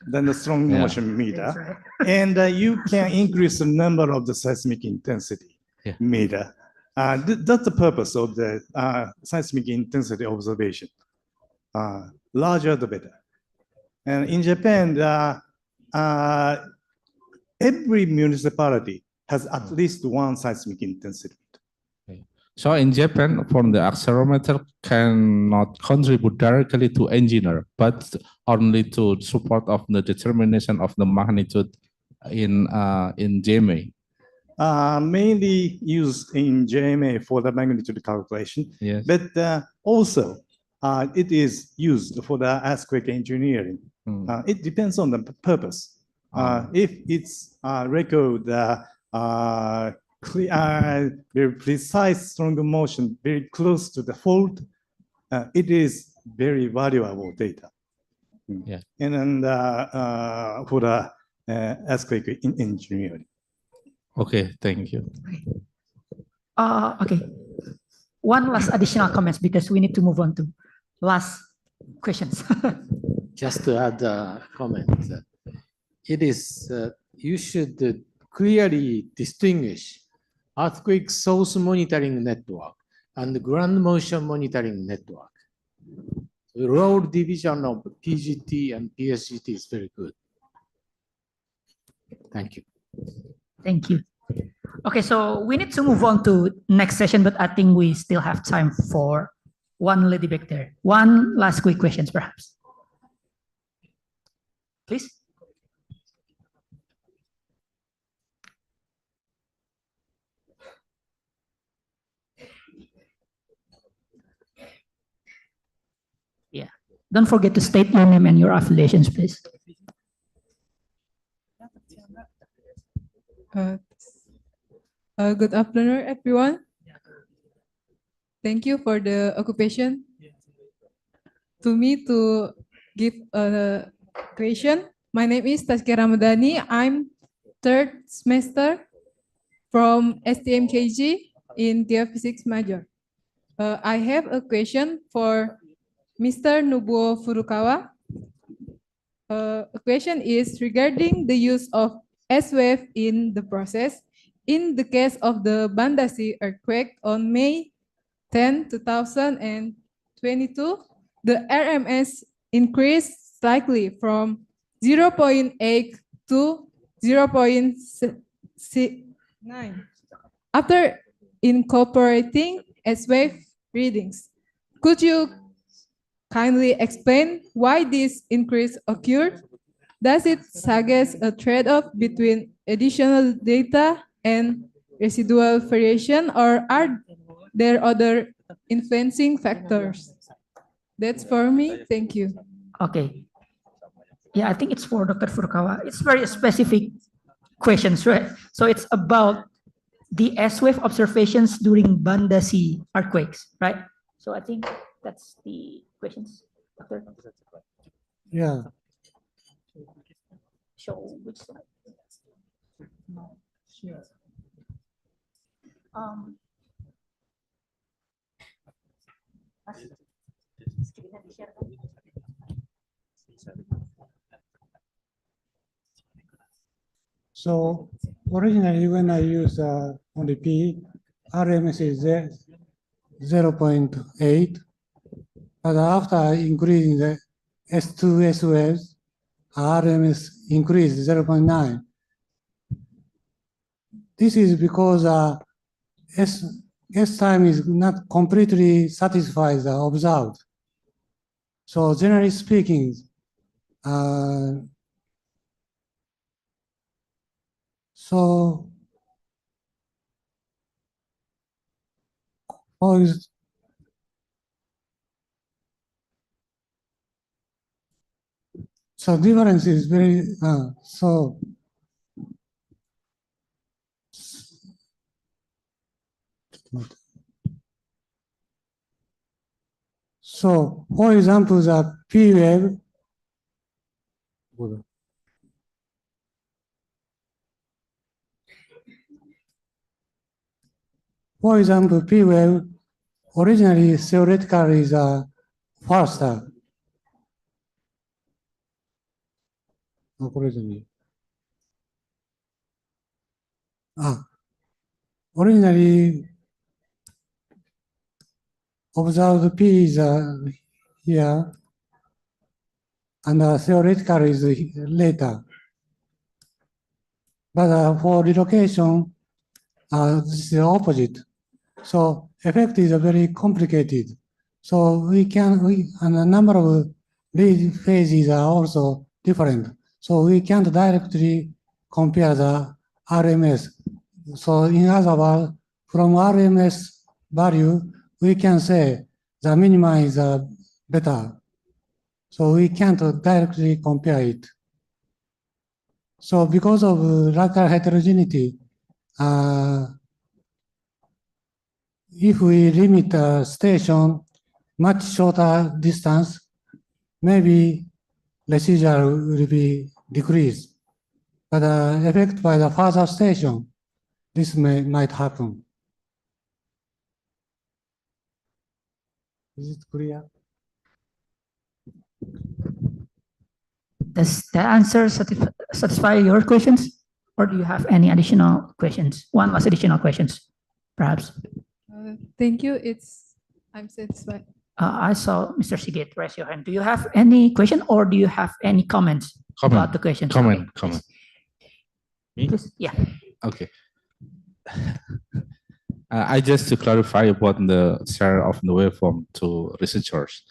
than the strong motion meter, and you can increase the number of the seismic intensity meter. That's the purpose of the seismic intensity observation. Larger the better. And in Japan, every municipality has at least one seismic intensity. So in Japan, from the accelerometer cannot contribute directly to engineer, but only to support of the determination of the magnitude in JMA. Mainly used in JMA for the magnitude calculation, but also it is used for the earthquake engineering. It depends on the purpose. If it's record very precise strong motion, very close to the fault, it is very valuable data. And then for the earthquake engineering. Okay, thank you. Okay, one last additional comments because we need to move on to last questions. Just to add a comment, it is you should clearly distinguish earthquake source monitoring network and ground motion monitoring network. The role division of PGT and PSGT is very good. Thank you. Thank you. Okay, so we need to move on to next session, but I think we still have time for One lady back there. One last quick questions, perhaps. Please. Yeah. Don't forget to state your name and your affiliations, please. Good afternoon, everyone. Thank you for the occupation. To me, to give a question. My name is Tazkia Ramadhani. I'm third semester from STMKG in Geophysics major. I have a question for Mr. Nobuo Furukawa. A question is regarding the use of S-wave in the process. In the case of the Bandasi earthquake on May 10, 2022, the RMS increased slightly from 0.8 to 0.9 after incorporating S-wave readings. Could you kindly explain why this increase occurred? Does it suggest a trade-off between additional data and residual variation, or are there other influencing factors? That's for me. Thank you. Okay. Yeah, I think it's for Dr. Furukawa. It's very specific questions, right? So it's about the S-wave observations during Bandasi earthquakes, right? So I think that's the questions, Doctor. Yeah. Show which slide? No. Sure. So originally when I used only P, RMS is 0.8, but after increasing the S2 S waves, RMS increased 0.9. This is because S time is not completely satisfies the observed. So generally speaking, so difference is very so for example, the P wave P wave originally theoretically is faster. Originally observed P is here, and theoretical is later. But for relocation, this is the opposite. So effect is very complicated. So and a number of lead phases are also different. So we can't directly compare the RMS. So in other words, from RMS value, we can say the minima is better. So we can't directly compare it. So because of local heterogeneity, if we limit the station much shorter distance, maybe residual will be decreased. But the effect by the farther station, this might happen. Is it clear? Does the answer satisfy your questions, or do you have any additional questions? One last additional questions, perhaps. Thank you. I'm satisfied. I saw Mr. Sigit raise your hand. Do you have any question, or do you have any comments about the question? Comment. Please. Yeah. Okay. I just to clarify about the share of the waveform to researchers,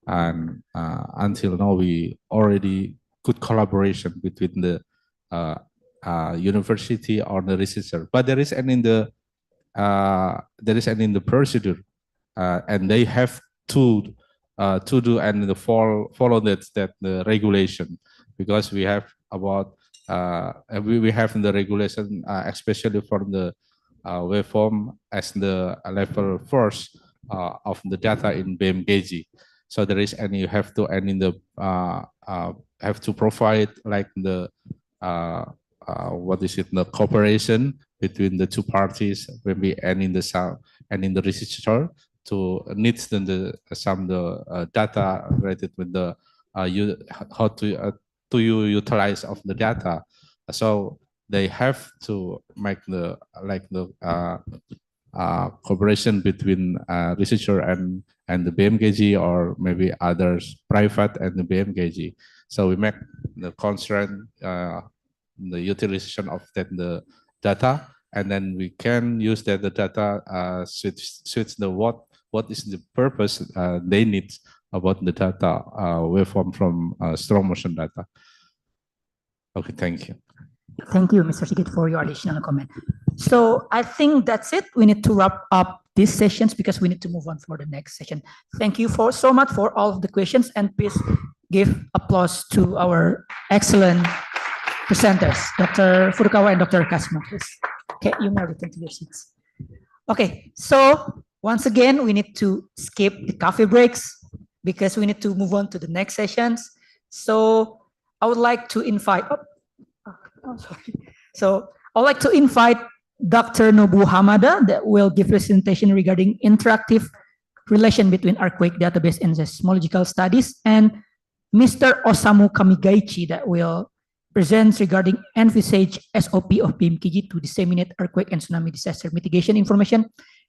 and until now we already good collaboration between the university or the researcher, but there is an in the procedure, and they have to do and follow that the regulation, because we have about we have in the regulation, especially for the waveform as the level first of the data in BMKG. So there is any you have to and in the have to provide like the what is it, the cooperation between the two parties, maybe and in the sound and in the researcher to needs the some data related with the how to you utilize of the data. So they have to make the like the cooperation between researcher and the BMKG, or maybe others private and the BMKG. So we make the constraint the utilization of that the data, and then we can use that the data switch the what is the purpose they need about the data waveform from strong motion data. Okay, thank you. Thank you, Mr. Sigit, for your additional comment. So I think that's it. We need to wrap up these sessions because we need to move on for the next session. Thank you so much for all of the questions, and please give applause to our excellent presenters, Dr. Furukawa and Dr. Kasma, please. Okay, you may return to your seats. Okay, so once again, we need to skip the coffee breaks because we need to move on to the next sessions. So I would like to invite, So I would like to invite Dr. Nobu Hamada that will give presentation regarding interactive relation between earthquake database and seismological studies, and Mr. Osamu Kamigaichi that will present regarding envisaged SOP of BMKG to disseminate earthquake and tsunami disaster mitigation information,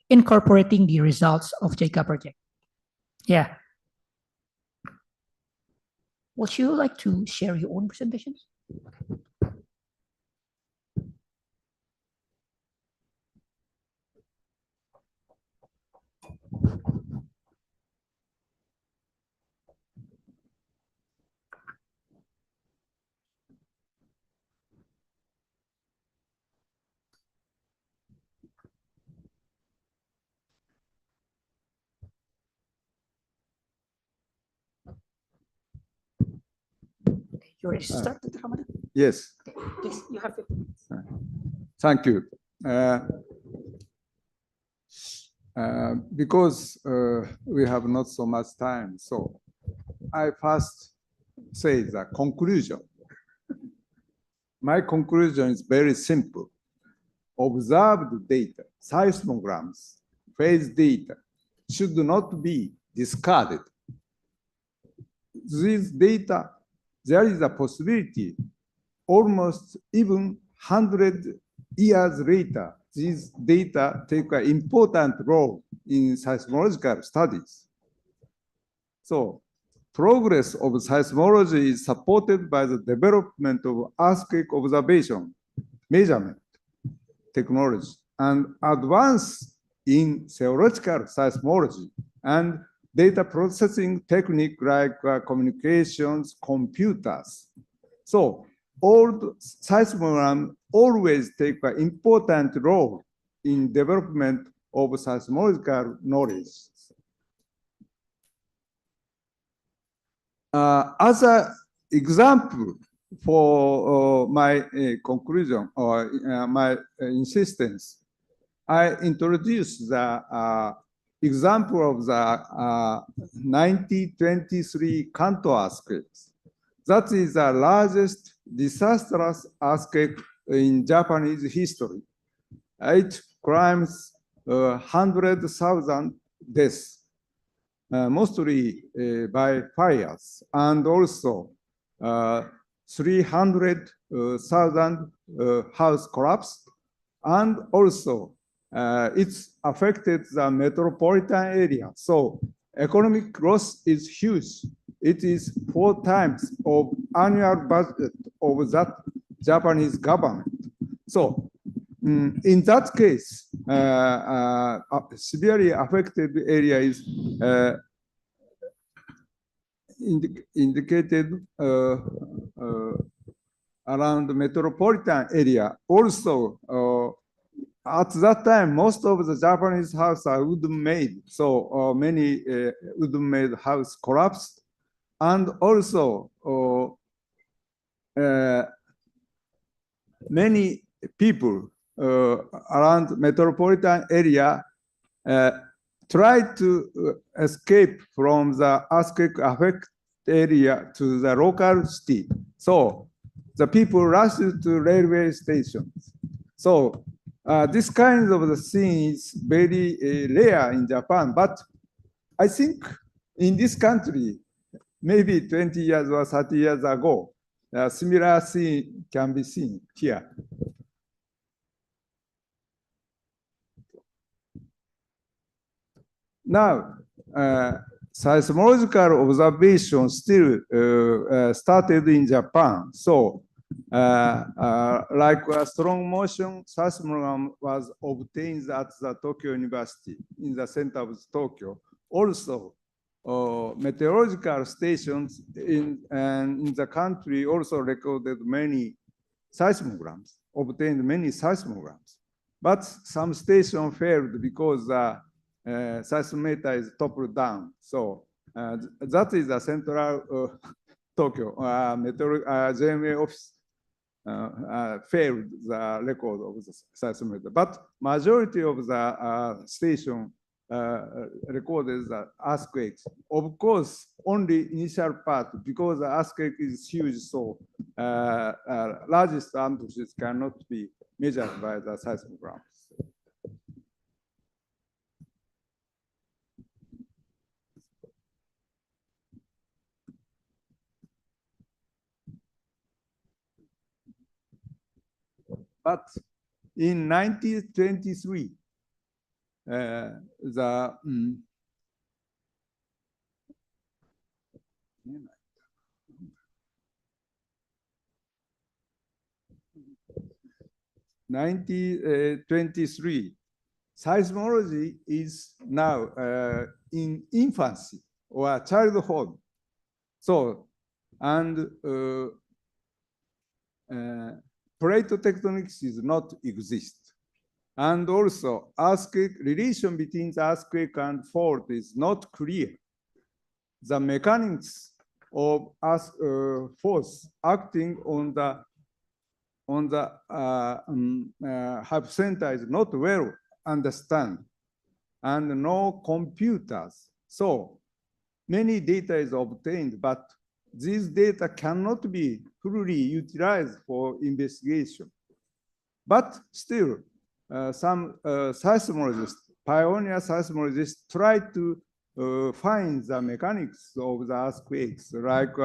incorporating the results of JICA project. Yeah. Would you like to share your own presentations? You ready to start, Dr. Hamada? Yes. Okay, please, you have 15 minutes. Thank you. Because we have not so much time, so I first say the conclusion. My conclusion is very simple. Observed data, seismograms, phase data should not be discarded. These data, there is a possibility almost even 100 years later, these data take an important role in seismological studies. So progress of seismology is supported by the development of earthquake observation, measurement technology, and advance in theoretical seismology and data processing technique like communications, computers. So all seismograms always take an important role in development of seismological knowledge. As an example for my conclusion or my insistence, I introduce the example of the 1923 Kanto earthquakes. That is the largest disastrous earthquake in Japanese history. It claims 100,000 deaths, mostly by fires, and also 300,000 house collapse, and also it's affected the metropolitan area. So economic loss is huge. It is 4 times of annual budget of that Japanese government. So in that case, severely affected area is indicated around the metropolitan area. Also, at that time, most of the Japanese houses are wooden-made, so many wooden-made house collapsed, and also many people around metropolitan area tried to escape from the earthquake-affected area to the local city. So the people rushed to railway stations. So this kind of the scene is very rare in Japan, but I think in this country, maybe 20 years or 30 years ago, a similar scene can be seen here. Now, seismological observation still started in Japan. So, like a strong motion seismogram was obtained at the Tokyo University in the center of Tokyo. Also, meteorological stations in the country also recorded many seismograms, obtained many seismograms. But some stations failed because the seismometer is toppled down. So that is the central Tokyo JMA office failed the record of the seismometer. But majority of the station recorded the earthquakes. Of course, only initial part because the earthquake is huge, so largest amplitudes cannot be measured by the seismograms. But in 1923, the 1923, seismology is now in infancy or childhood. So, and plate tectonics is not exist. And also, earthquake relation between the earthquake and fault is not clear. The mechanics of force acting on the hypocenter is not well understood, and no computers. So many data is obtained, but these data cannot be fully utilized for investigation. But still, some seismologists, pioneer seismologists, try to find the mechanics of the earthquakes, like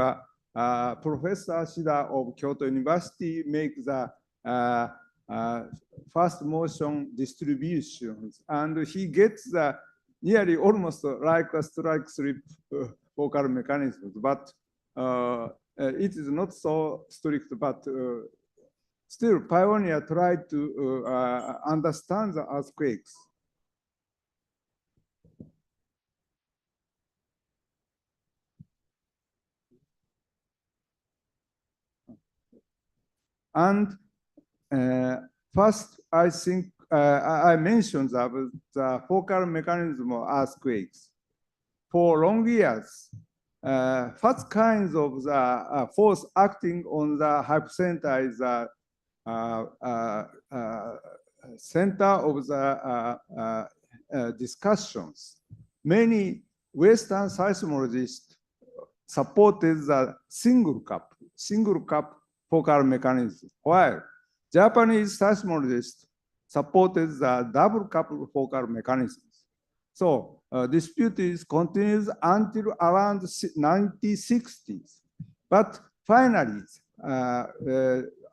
Professor Shida of Kyoto University makes the fast motion distributions, and he gets the nearly almost like a strike slip focal mechanisms, but it is not so strict, but still pioneer tried to understand the earthquakes. And first, I think I mentioned the focal mechanism of earthquakes. For long years, first kinds of the force acting on the hypocenter is the center of the discussions. Many Western seismologists supported the single cup focal mechanism, while Japanese seismologists supported the double couple focal mechanisms. So dispute continues until around 1960s. But finally,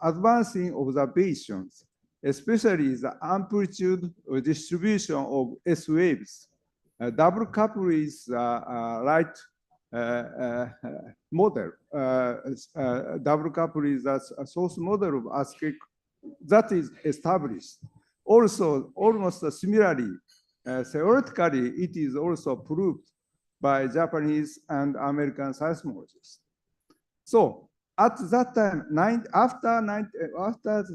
advancing observations, especially the amplitude distribution of S waves, double couple is right model. Double couple is a source model of earthquake that is established. Also, almost similarly, theoretically, it is also proved by Japanese and American seismologists. So at that time, after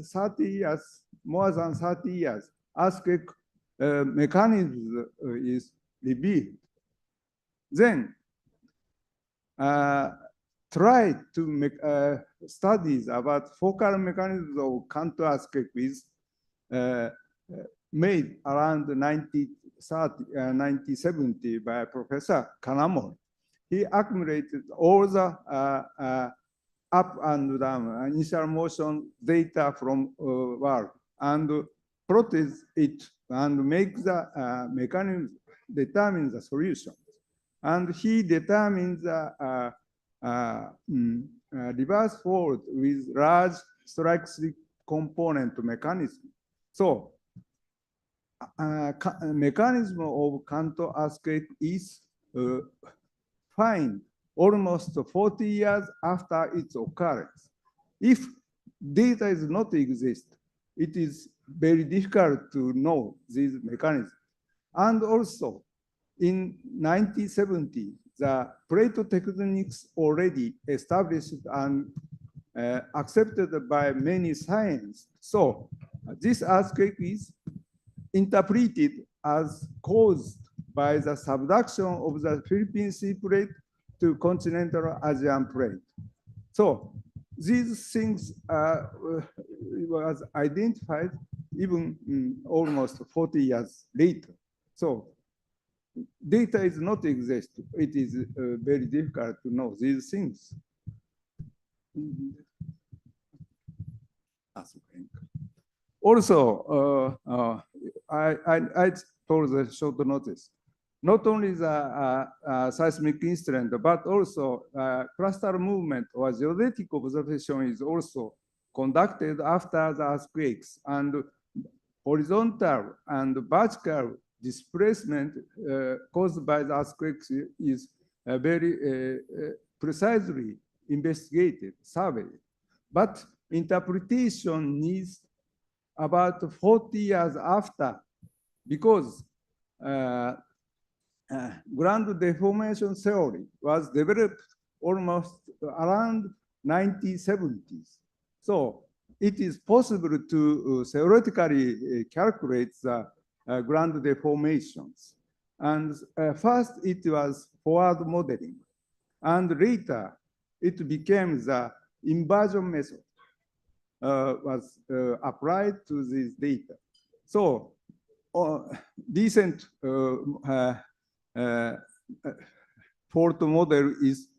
30 years, more than 30 years, earthquake mechanism is revealed. Then try to make studies about focal mechanisms of Kanto earthquake with made around 1970 by Professor Kanamori. He accumulated all the up and down initial motion data from world and plotted it and make the mechanism determine the solution. And he determines the reverse fault with large strike slip component mechanism. So mechanism of Kanto earthquake is found almost 40 years after its occurrence. If data is not exist, it is very difficult to know this mechanism. And also, in 1970, the plate tectonics already established and accepted by many scientists. So this earthquake is interpreted as caused by the subduction of the Philippine Sea plate to continental Asian plate. So these things was identified even almost 40 years later. So data is not exist. It is very difficult to know these things. Also, I told the short notice. Not only the seismic instrument, but also cluster movement or geodetic observation is also conducted after the earthquakes, and horizontal and vertical displacement caused by the earthquakes is very precisely investigated, surveyed. But interpretation needs about 40 years after, because ground deformation theory was developed almost around 1970s. So it is possible to theoretically calculate the ground deformations. And first it was forward modeling. And later it became the inversion method was applied to this data. So decent fault model is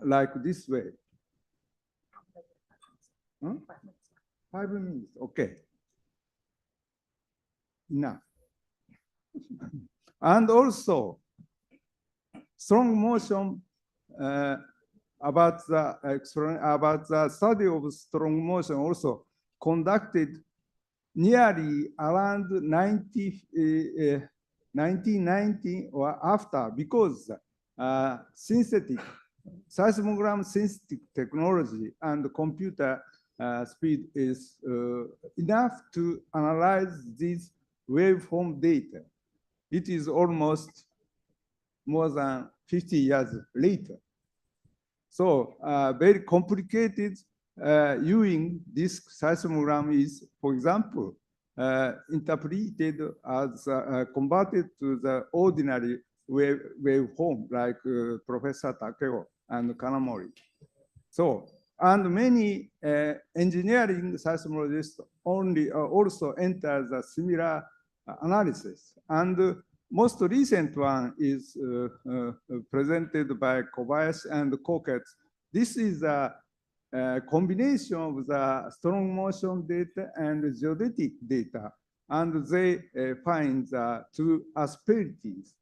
like this way. Huh? 5 minutes, okay. Enough. And also, strong motion about the study of strong motion also conducted nearly around 1990 or after, because synthetic seismogram synthetic technology and computer speed is enough to analyze this waveform data. It is almost more than 50 years later. So very complicated using this seismogram is, for example, interpreted as converted to the ordinary waveform, like Professor Takeo and Kanamori. So, and many engineering seismologists also enter the similar analysis. And most recent one is presented by Kobayashi and Coquette. This is a combination of the strong motion data and geodetic data, and they find the two asperities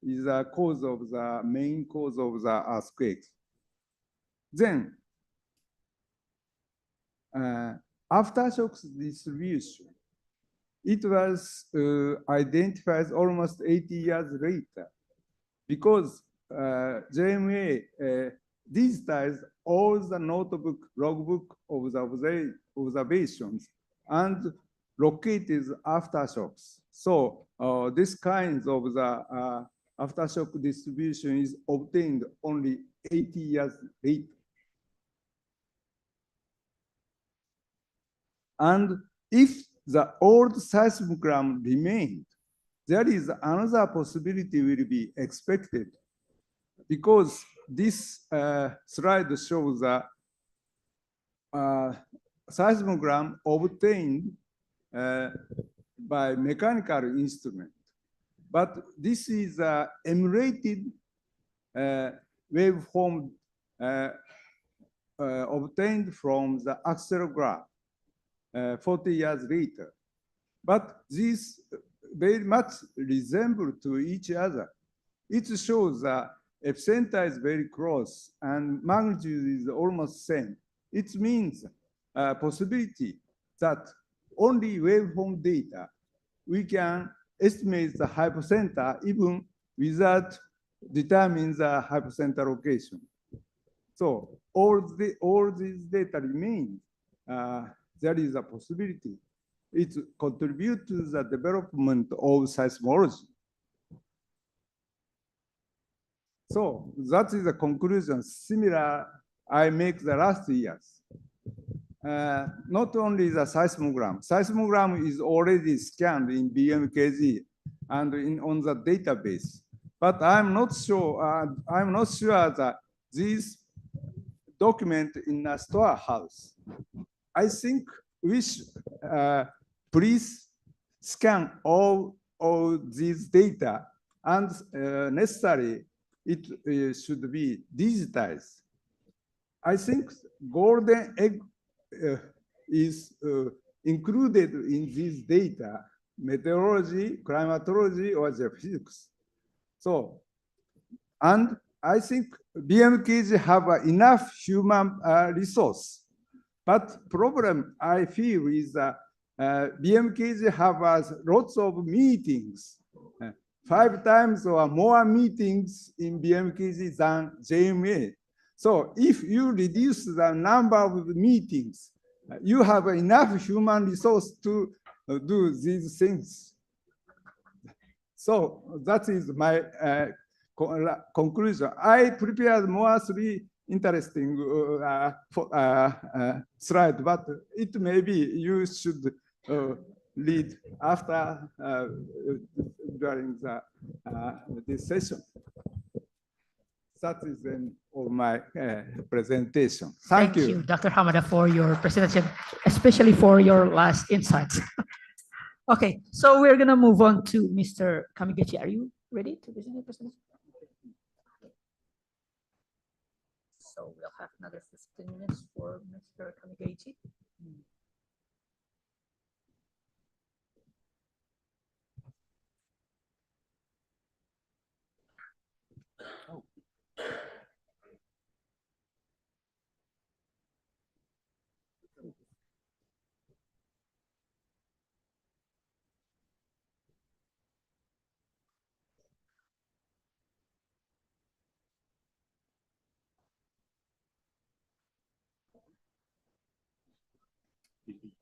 is the cause of the main cause of the earthquakes. Then, aftershocks distribution, it was identified almost 80 years later, because JMA digitize all the notebook, logbook of the observations and located aftershocks. So this kind of the aftershock distribution is obtained only 80 years later. And if the old seismogram remained, there is another possibility will be expected, because this slide shows a seismogram obtained by mechanical instrument. But this is emulated waveform obtained from the accelegraph 40 years later. But these very much resemble to each other. It shows that epicenter is very close and magnitude is almost same. It means a possibility that only waveform data, we can estimate the hypocenter even without determining the hypocenter location. So all these data remain. There is a possibility. It contributes to the development of seismology. So that is the conclusion similar I make the last years. Not only the seismogram. Seismogram is already scanned in BMKG and on the database. But I'm not sure that these documents in a storehouse. I think we should please scan all these data, and necessarily it should be digitized. I think golden egg is included in this data, meteorology, climatology, or geophysics. So, and I think BMKG have enough human resource. But problem I feel is that BMKG have lots of meetings, 5 times or more meetings in BMKG than JMA. So if you reduce the number of meetings, you have enough human resource to do these things. So that is my conclusion. I prepared more 3 interesting slide, but it may be you should read after during this session. That is the end of my presentation. Thank you. Dr. Hamada, for your presentation, especially for your last insights. Okay, so we're going to move on to Mr. Kamigechi. Are you ready to present your presentation? So we'll have another 15 minutes for Mr. Kamigechi.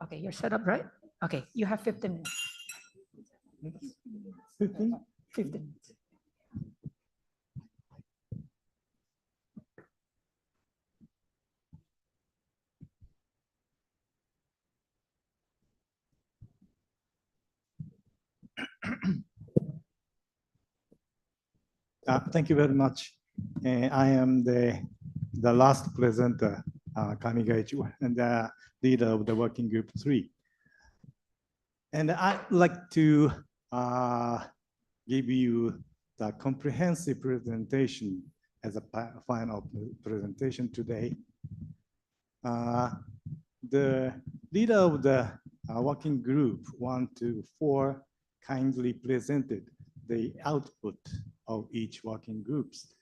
Okay, you're set up, right? Okay, you have 15 minutes. 15? 15 minutes. Thank you very much. I am the last presenter, Kamigechi, and the leader of the working group 3. And I'd like to give you the comprehensive presentation as a final presentation today. The leader of the working group 1 to 4 kindly presented the output of each working groups.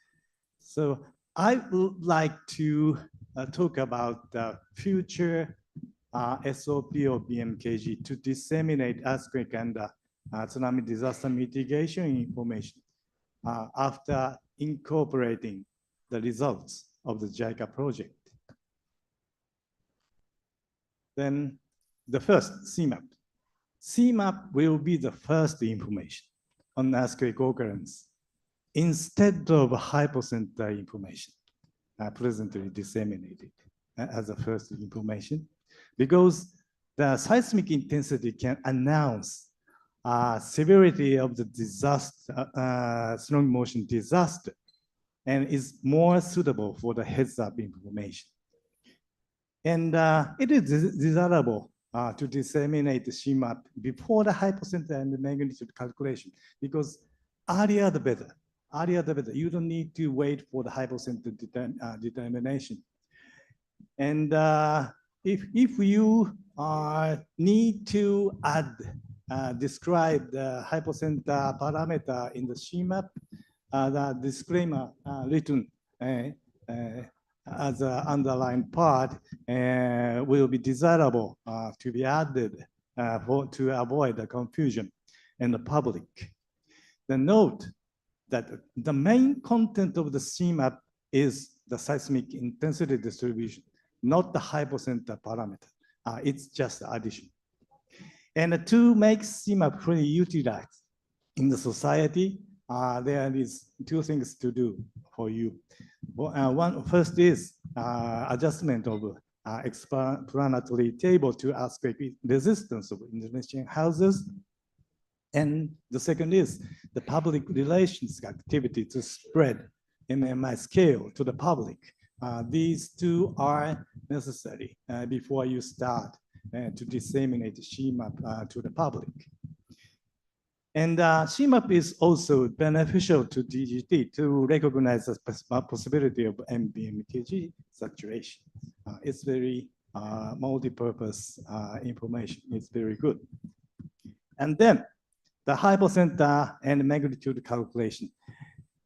So I would like to talk about the future SOP of BMKG to disseminate earthquake and tsunami disaster mitigation information after incorporating the results of the JICA project. Then the first, CMAP. CMAP will be the first information on earthquake occurrence instead of hypocenter information presently disseminated as a first information, because the seismic intensity can announce severity of the disaster, strong motion disaster, and is more suitable for the heads-up information. And it is desirable to disseminate the CMAP before the hypocenter and the magnitude calculation, because earlier the better. Earlier the better. You don't need to wait for the hypocenter determination. And if you need to describe the hypocenter parameter in the CMAP, the disclaimer written as an underlined part will be desirable to be added to avoid the confusion in the public. The note that the main content of the CMAP is the seismic intensity distribution, not the hypocenter parameter. It's just addition. And to make CMAP fully utilized in the society, there is two things to do for you. First is adjustment of explanatory table to earthquake resistance of Indonesian houses. And the second is the public relations activity to spread MMI scale to the public. These two are necessary before you start to disseminate the CMAP to the public. And CMAP is also beneficial to DGT to recognize the possibility of MBMKG saturation. It's very multi-purpose information. It's very good. And then the hypocenter and magnitude calculation.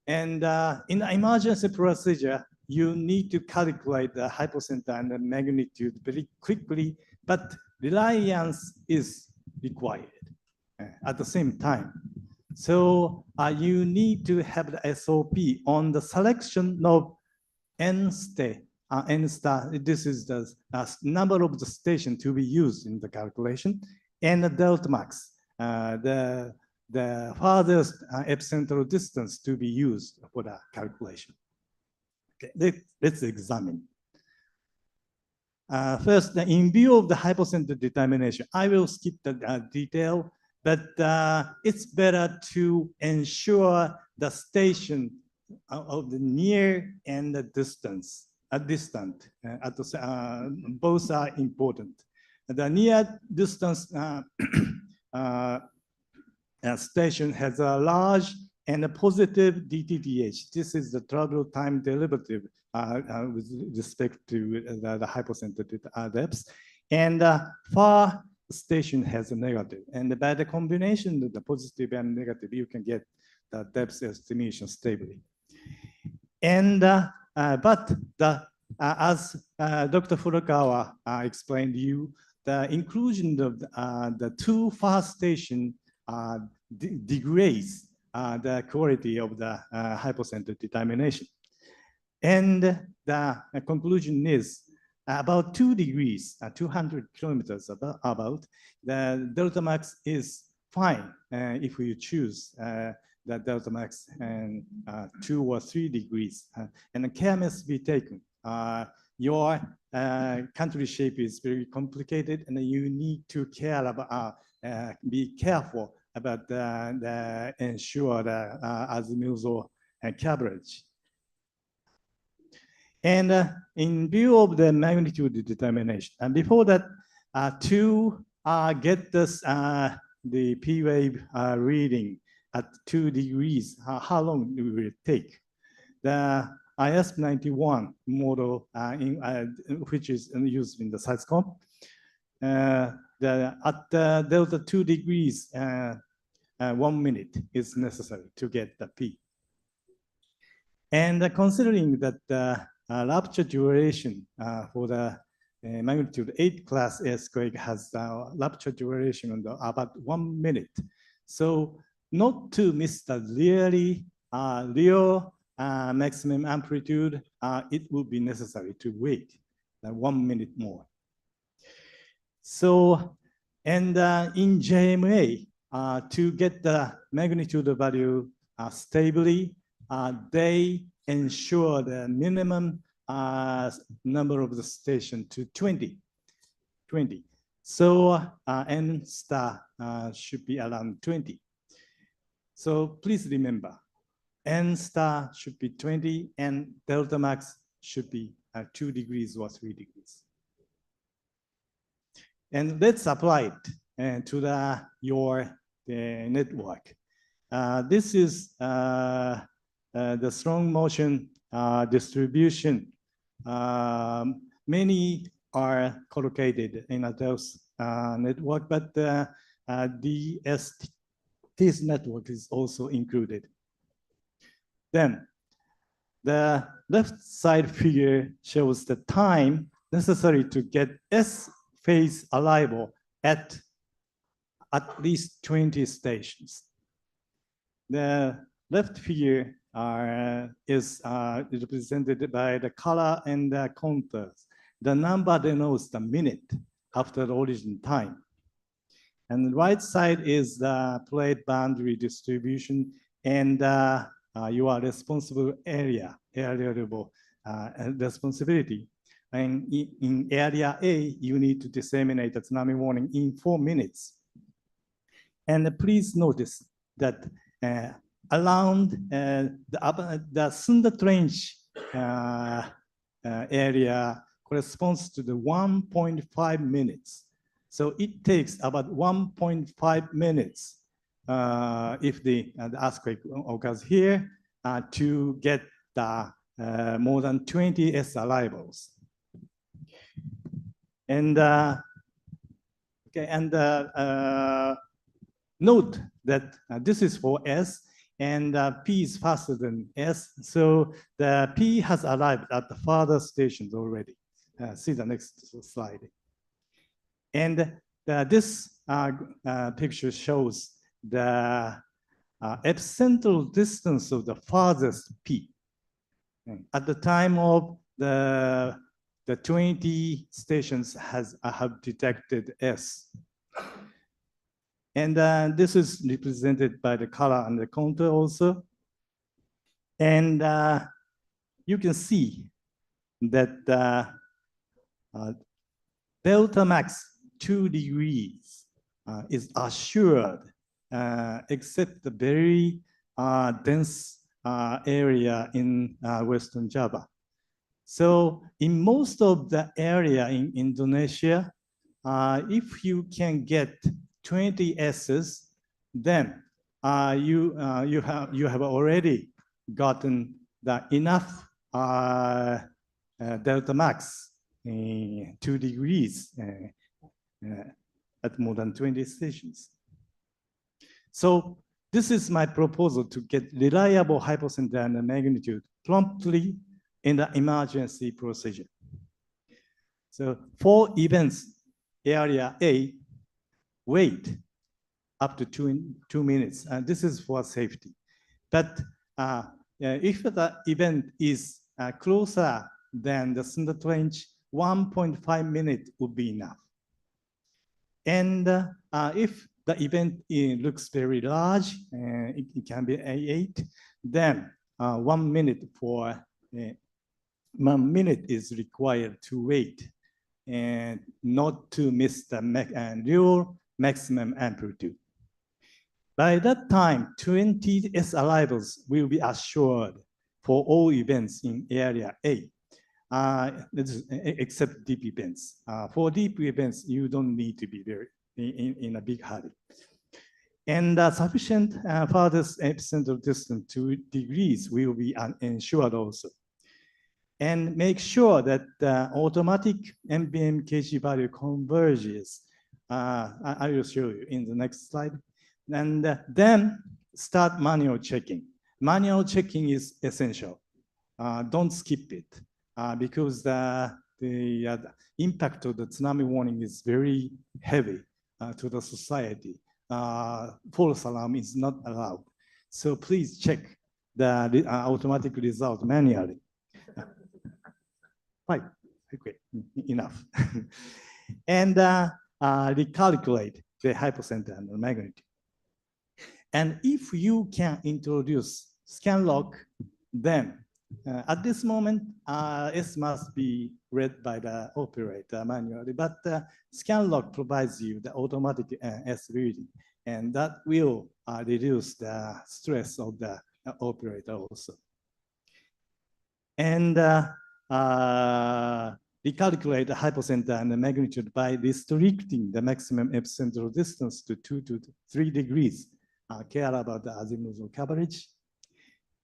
And in the emergency procedure, you need to calculate the hypocenter and the magnitude very quickly, but reliance is required at the same time. So you need to have the SOP on the selection of N star. This is the number of the station to be used in the calculation, and the delta max, the farthest epicentral distance to be used for the calculation. Okay, let's examine. First, in view of the hypocenter determination, I will skip the detail, but it's better to ensure the station of the near and the distant. Both are important. The near distance station has a large and a positive DTDH. This is the travel time derivative with respect to the hypocenter depths. And far station has a negative. And by the combination of the positive and negative, you can get the depth estimation stably. And but as Dr. Furukawa explained to you, the inclusion of the two far station degrades the quality of the hypocenter determination. And the conclusion is about 2 degrees, 200 kilometers about, the delta max is fine if you choose the delta max and 2 or 3 degrees. And care must be taken. Your country shape is very complicated, and you need to care about, be careful about ensure the azimuthal coverage. And in view of the magnitude determination, and before that, to get this the P wave reading at 2 degrees, how long will it take? The IS-91 model, which is used in the SciScope, at the delta 2 degrees, 1 minute is necessary to get the P. And considering that the rupture duration for the magnitude 8 class earthquake has rupture duration on about 1 minute. So not to miss the really real maximum amplitude, it will be necessary to wait 1 minute more. So, and in JMA, to get the magnitude value stably, they ensure the minimum number of the station to 20. So n star should be around 20. So please remember, n star should be 20 and delta max should be 2 degrees or 3 degrees. And let's apply it to your network. This is the strong motion distribution. Many are collocated in a dose network, but DST's network is also included. Then the left side figure shows the time necessary to get S phase arrival at least 20 stations. The left figure is represented by the color and the contours. The number denotes the minute after the origin time. And the right side is the plate boundary distribution and your responsible area responsibility. And in area A, you need to disseminate the tsunami warning in 4 minutes. And please notice that around the Sunda Trench area corresponds to the 1.5 minutes. So it takes about 1.5 minutes if the earthquake occurs here to get the more than 20 S arrivals. And okay, and note that this is for S and P is faster than S. So the P has arrived at the farther stations already. See the next slide. And this picture shows the epicentral distance of the farthest P. At the time of the 20 stations have detected S. And this is represented by the color and the contour also. And you can see that delta max 2 degrees is assured except the very dense area in Western Java. So in most of the area in Indonesia, if you can get 20 S's, then you have already gotten the enough delta max 2 degrees at more than 20 stations. So this is my proposal to get reliable hypocenter and magnitude promptly in the emergency procedure. So for events, area A, wait up to two minutes. And this is for safety. But if the event is closer than the Sunda Trench, 1.5 minutes would be enough. And if the event looks very large, it can be A8, then 1 minute for 1 minute is required to wait and not to miss the real maximum amplitude. By that time, 20 S arrivals will be assured for all events in area A, except deep events. For deep events, you don't need to be very in a big hurry. And sufficient farthest epicenter distance 2 degrees will be ensured also. And make sure that the automatic MBMKG value converges. I will show you in the next slide. And then start manual checking. Manual checking is essential. Don't skip it because the impact of the tsunami warning is very heavy to the society. False alarm is not allowed. So please check the automatic result manually. Right, okay, enough. And recalculate the hypocenter and the magnitude. And if you can introduce scan lock, then at this moment, it must be read by the operator manually, but scan lock provides you the automatic S reading, and that will reduce the stress of the operator also. And recalculate the hypocenter and the magnitude by restricting the maximum epicentral distance to 2 to 3 degrees. Care about the azimuthal coverage.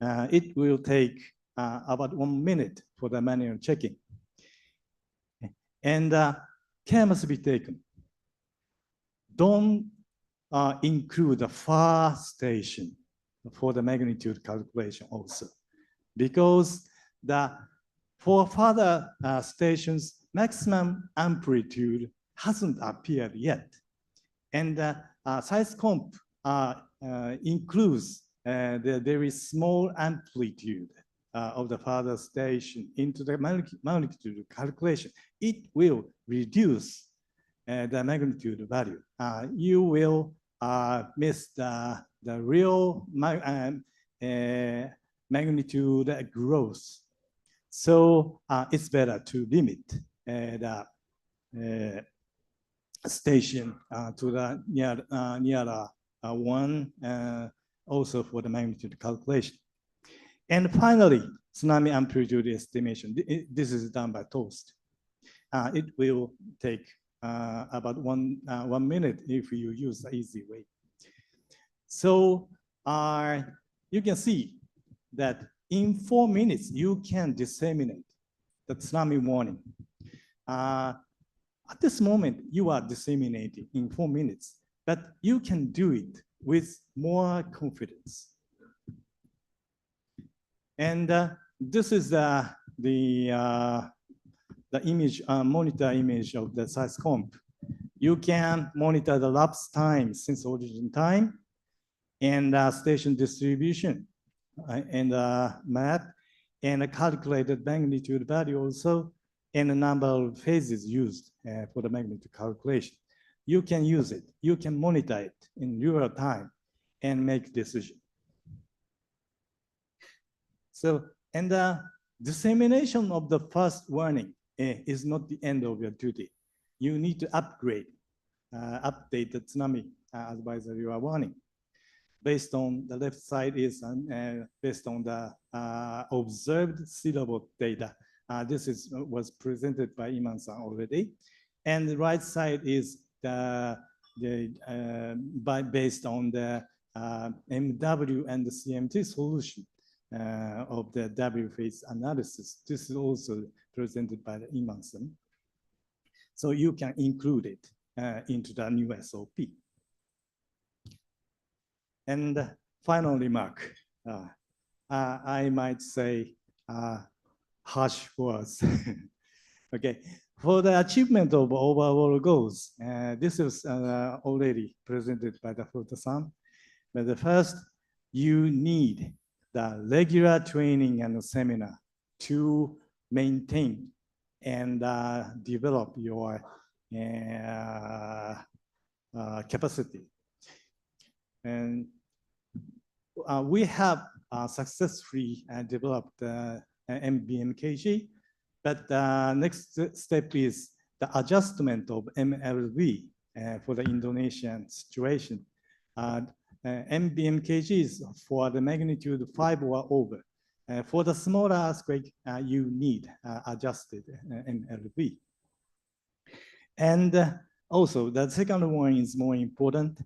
It will take about 1 minute for the manual checking. And care must be taken. Don't include the far station for the magnitude calculation also, because for further stations, maximum amplitude hasn't appeared yet. And size comp includes the very small amplitude of the further station into the magnitude calculation. It will reduce the magnitude value. You will miss the real magnitude growth. So it's better to limit the station to the nearer one, also for the magnitude calculation. And finally, tsunami amplitude estimation. This is done by toast. It will take about 1 minute if you use the easy way. So you can see that in 4 minutes, you can disseminate the tsunami warning. At this moment, you are disseminating in 4 minutes, but you can do it with more confidence. And this is the image, monitor image of the size comp. You can monitor the lapse time since origin time and station distribution and map and a calculated magnitude value also and the number of phases used for the magnitude calculation. You can use it. You can monitor it in real time and make decision. So, and the dissemination of the first warning is not the end of your duty. You need to upgrade, update the tsunami advisory warning. Based on the left side is based on the observed sea level data. This was presented by Iman-san already. And the right side is based on the MW and the CMT solution of the W phase analysis. This is also presented by the Iman-san. So you can include it into the new SOP. And final remark, I might say harsh words. Okay, for the achievement of overall goals, this is already presented by the Futa-san. But the first, you need the regular training and seminar to maintain and develop your capacity. And we have successfully developed MBMKG, but the next step is the adjustment of MLV for the Indonesian situation. MBMKG is for the magnitude 5 or over. For the smaller earthquake, you need adjusted MLV. And also, the second one is more important.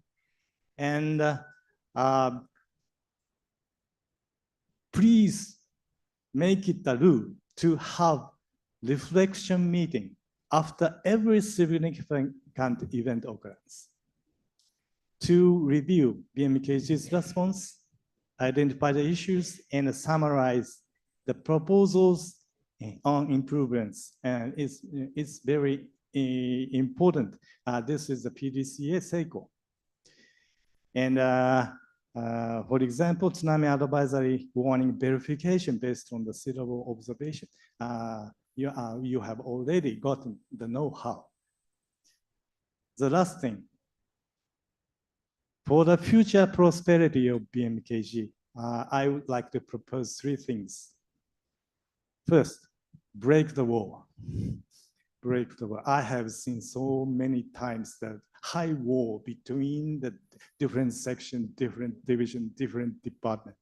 And please make it a rule to have reflection meeting after every significant event occurs to review BMKG's response, identify the issues, and summarize the proposals on improvements. And it's very important. This is the PDCA cycle. And For example, tsunami advisory warning verification based on the sea level observation. You have already gotten the know-how. The last thing, for the future prosperity of BMKG, I would like to propose 3 things. First, break the wall. Break the wall. I have seen so many times that high wall between the different section, different division, different department.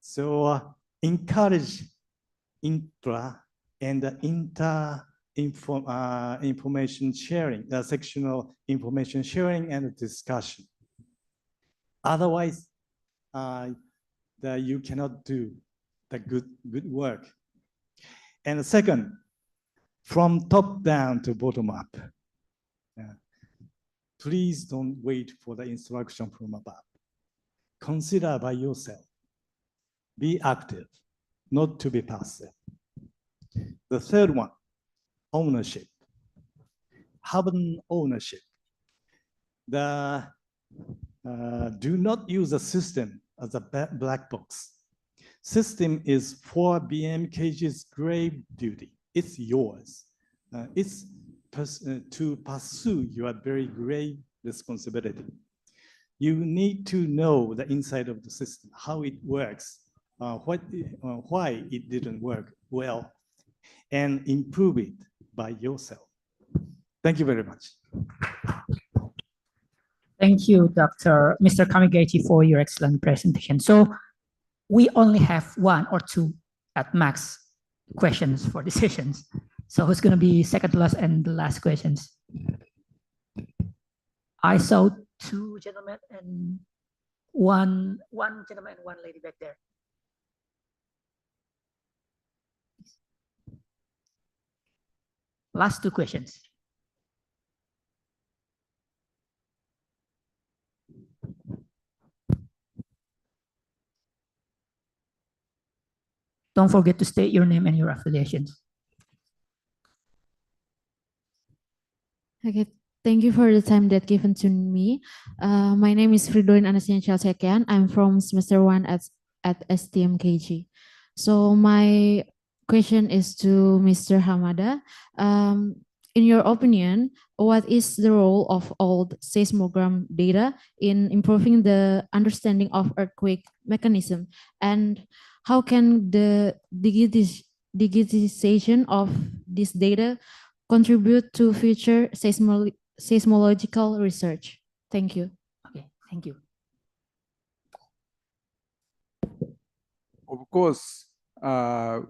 So encourage intra and information sharing, sectional information sharing and discussion. Otherwise, you cannot do the good work. And second, from top down to bottom up. Please don't wait for the instruction from above. Consider by yourself. Be active, not to be passive. The third one, ownership. Have an ownership. Do not use a system as a black box. System is for BMKG's grave duty. It's yours. It's to pursue your very grave responsibility. You need to know the inside of the system, how it works, why it didn't work well, and improve it by yourself. Thank you very much. Thank you, Mr. Kamigechi, for your excellent presentation. So we only have 1 or 2 at max questions for the sessions. So who's going to be second to last and the last questions? I saw 2 gentlemen and one gentleman and 1 lady back there. Last 2 questions. Don't forget to state your name and your affiliations. Okay, thank you for the time that given to me. My name is Fridolin Anastasia Chalsekian. I'm from semester 1 at STMKG. So my question is to Mr. Hamada. In your opinion, what is the role of old seismogram data in improving the understanding of earthquake mechanism? And how can the digitization of this data contribute to future seismological research? Thank you. Okay, thank you. Of course,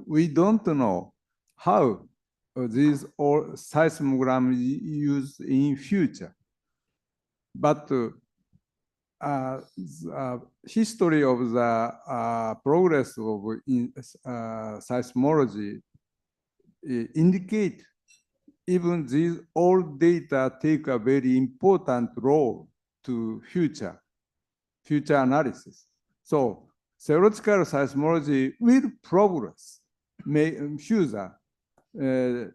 we don't know how these all seismograms used in future, but history of the progress of seismology indicate even these old data take a very important role to future analysis. So theoretical seismology will progress, future, 10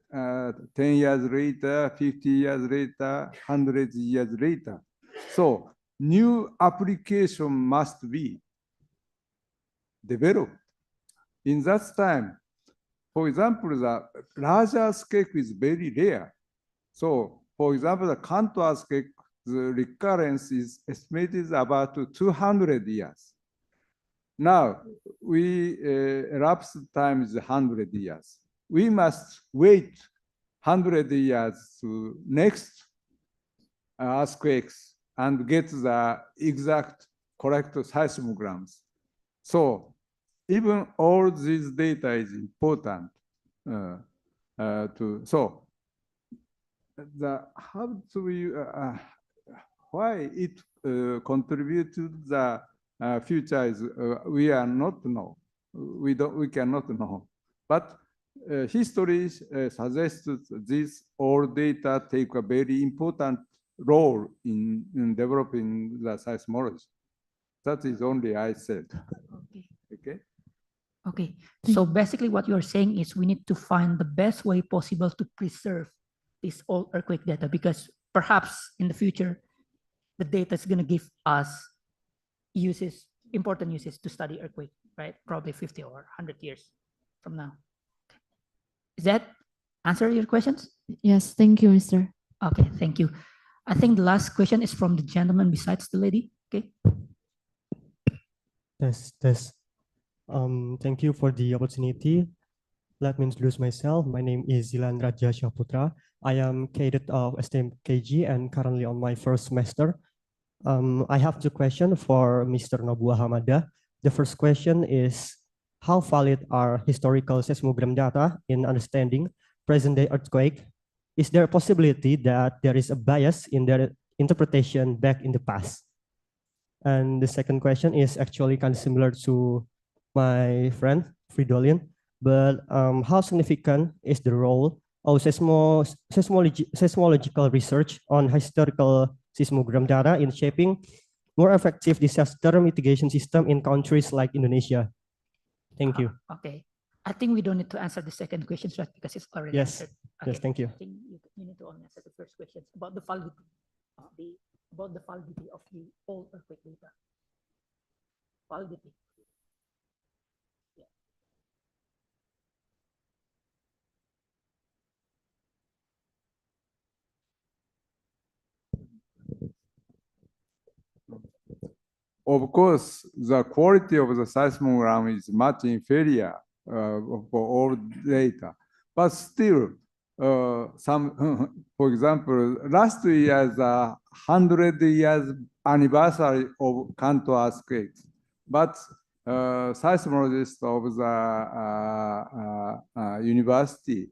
years later, 50 years later, 100 years later. So new application must be developed. In that time, for example, the larger earthquake is very rare. So, for example, the Kanto earthquake, the recurrence is estimated about 200 years. Now, elapsed time is 100 years. We must wait 100 years to next earthquakes and get the exact correct seismograms. So even all this data is important so how do we why it contribute to the future is we are not know. We cannot know. But history suggests this all data take a very important role in developing the seismology. That is only I said. Okay. Okay. Okay. So basically what you're saying is we need to find the best way possible to preserve this old earthquake data, because perhaps in the future, the data is going to give us uses, important uses to study earthquake, right? Probably 50 or 100 years from now. Is that answer your questions? Yes, thank you, Mr. Okay, thank you. I think the last question is from the gentleman besides the lady. Okay. Yes. Thank you for the opportunity. Let me introduce myself. My name is Zilan Raja Syaputra. I am cadet of STMKG and currently on my first semester. I have two questions for Mr. Nobuo Hamada. The first question is, how valid are historical seismogram data in understanding present-day earthquake? Is there a possibility that there is a bias in their interpretation back in the past? And the second question is actually kind of similar to my friend Fridolin, but how significant is the role of seismological research on historical seismogram data in shaping more effective disaster mitigation system in countries like Indonesia? Thank you. Okay. I think we don't need to answer the second question, right? Because it's already Yes. answered. Yes, thank you. I think you need to only answer the first question about the validity of the whole earthquake data. Validity. Of course, the quality of the seismogram is much inferior for all data, but still, for example, last year's 100 years anniversary of Kanto earthquake, but seismologists of the university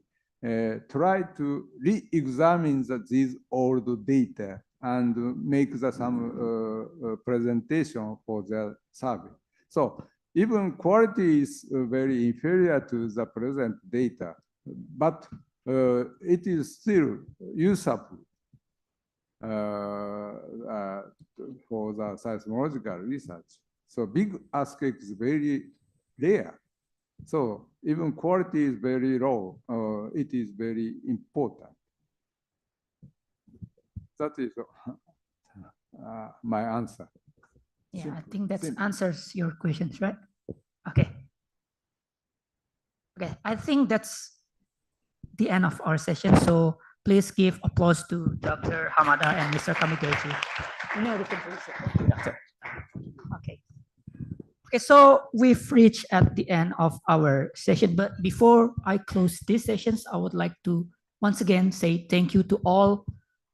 tried to re-examine these old data and make some presentation for their survey. So even quality is very inferior to the present data, but it is still useful for the seismological research. So big earthquake is very rare. So even quality is very low. It is very important. That is my answer. Yeah, Simple. I think that Simple. answers your questions, right? Okay. Okay, I think that's the end of our session. So please give applause to Dr. Hamada and Mr. Kamigachi. No, Doctor. Okay. Okay, so we've reached at the end of our session. But before I close these sessions, I would like to once again say thank you to all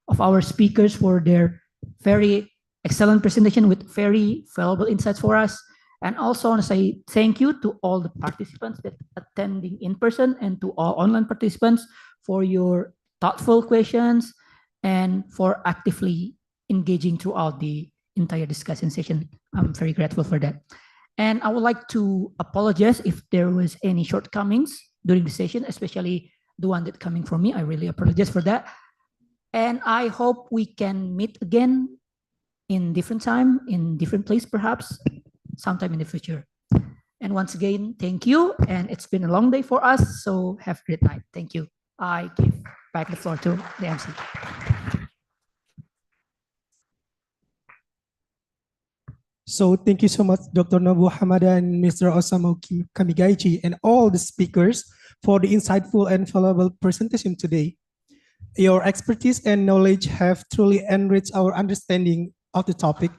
of our speakers for their very excellent presentation with very valuable insights for us. And also I want to say thank you to all the participants that attending in person and to all online participants for your thoughtful questions and for actively engaging throughout the entire discussion session. I'm very grateful for that. And I would like to apologize if there was any shortcomings during the session, especially the one that coming from me. I really apologize for that. And I hope we can meet again in different time, in different place, perhaps sometime in the future. And once again, thank you. And it's been a long day for us. So have a great night. Thank you. I give back the floor to the MC. So thank you so much, Dr. Nobuo Hamada and Mr. Osamu Kamigaichi and all the speakers for the insightful and valuable presentation today. Your expertise and knowledge have truly enriched our understanding of the topic.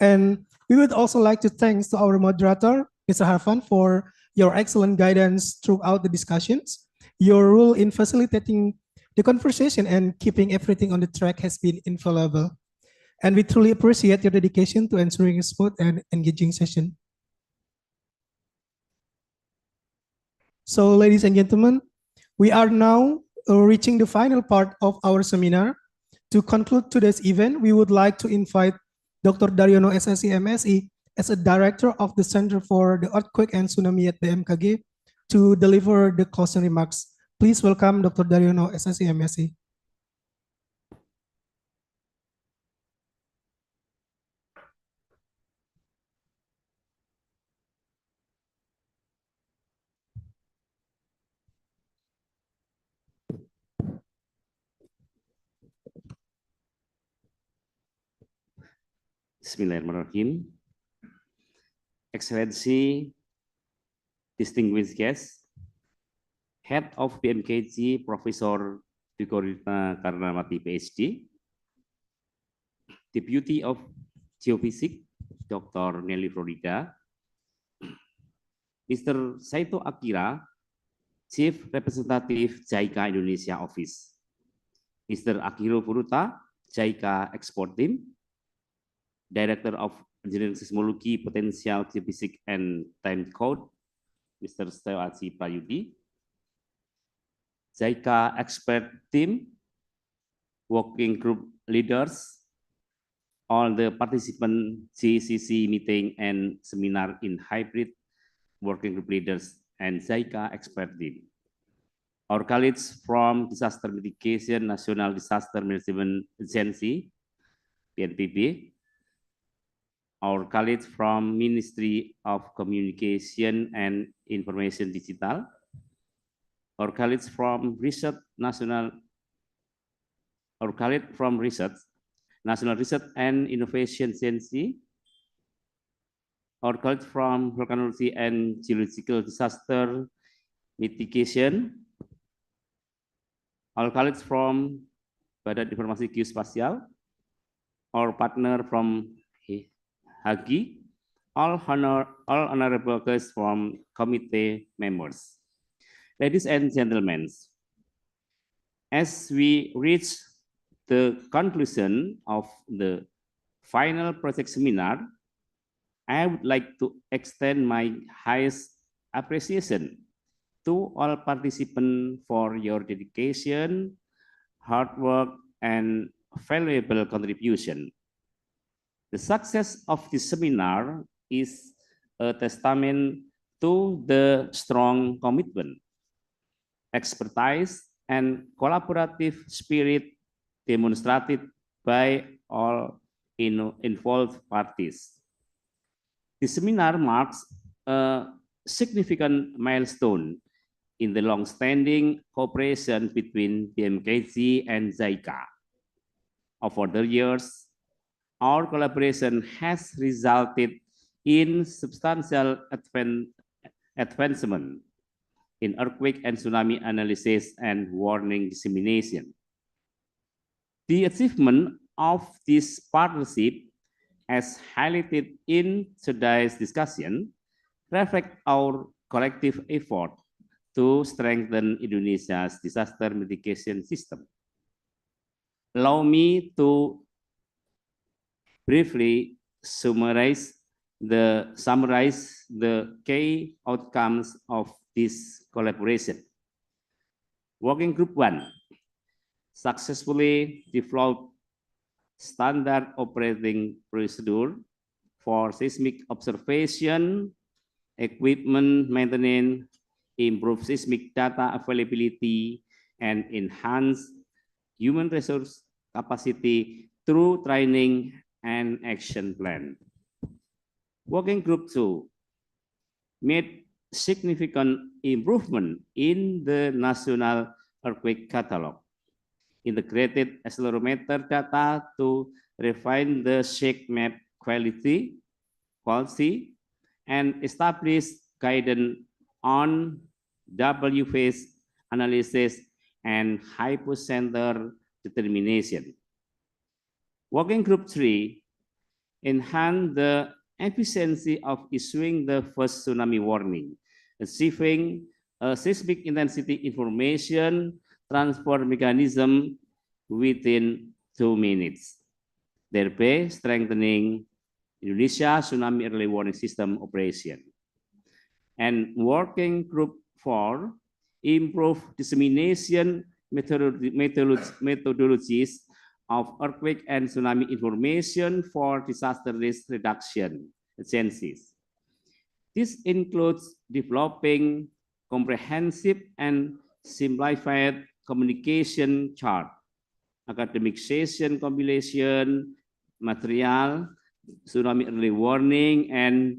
And we would also like to thank to our moderator, Mr. Harfan, for your excellent guidance throughout the discussions. Your role in facilitating the conversation and keeping everything on the track has been invaluable. And we truly appreciate your dedication to ensuring a smooth and engaging session. So, ladies and gentlemen, we are now reaching the final part of our seminar. To conclude today's event, we would like to invite Dr. Daryono SSC MSE as a director of the Center for the Earthquake and Tsunami at BMKG to deliver the closing remarks. Please welcome Dr. Daryono SSC MSE. Bismillahirrahmanirrahim. Excellency, distinguished guests, Head of BMKG, Professor Vigorita Karnamati, PhD, Deputy of Geophysics, Dr. Nelly Florida, Mr. Saito Akira, Chief Representative JICA Indonesia Office, Mr. Akiro Furuta, JICA Export Team, Director of Engineering Seismology, Potential Geophysics and Time Code, Mr. Stewaji Prayudi, JICA Expert Team, Working Group Leaders, all the participant GCC meeting and seminar in hybrid working group leaders and JICA expert team. Our colleagues from Disaster Mitigation, National Disaster Management Agency, BNPB, our colleagues from Ministry of Communication and Information Digital, our colleagues from Research National, our colleague from Research, National Research and Innovation Agency, our colleagues from Volcanology and Geological Disaster Mitigation, our colleagues from Badan Informasi Geospasial, our partner from HAGI, all honorable guests from committee members. Ladies and gentlemen, as we reach the conclusion of the final project seminar, I would like to extend my highest appreciation to all participants for your dedication, hard work, and valuable contribution. The success of this seminar is a testament to the strong commitment, expertise, and collaborative spirit demonstrated by all involved parties. The seminar marks a significant milestone in the long-standing cooperation between BMKG and JICA. Over the years, our collaboration has resulted in substantial advancement in earthquake and tsunami analysis and warning dissemination. The achievement of this partnership, as highlighted in today's discussion, reflect our collective effort to strengthen Indonesia's disaster mitigation system. Allow me to briefly summarize the key outcomes of this collaboration. Working Group 1 successfully developed standard operating procedure for seismic observation, equipment maintenance, improve seismic data availability, and enhance human resource capacity through training and action plan. Working Group 2 made significant improvement in the National Earthquake Catalog, integrated accelerometer data to refine the shake map quality, and establish guidance on W phase analysis and hypocenter determination. Working Group 3 enhanced the efficiency of issuing the first tsunami warning, achieving a seismic intensity information transfer mechanism within 2 minutes, thereby strengthening Indonesia tsunami early warning system operation. And Working Group 4 improved dissemination methodologies of earthquake and tsunami information for disaster risk reduction agencies. This includes developing comprehensive and simplified communication chart, academic session compilation, material, tsunami early warning, and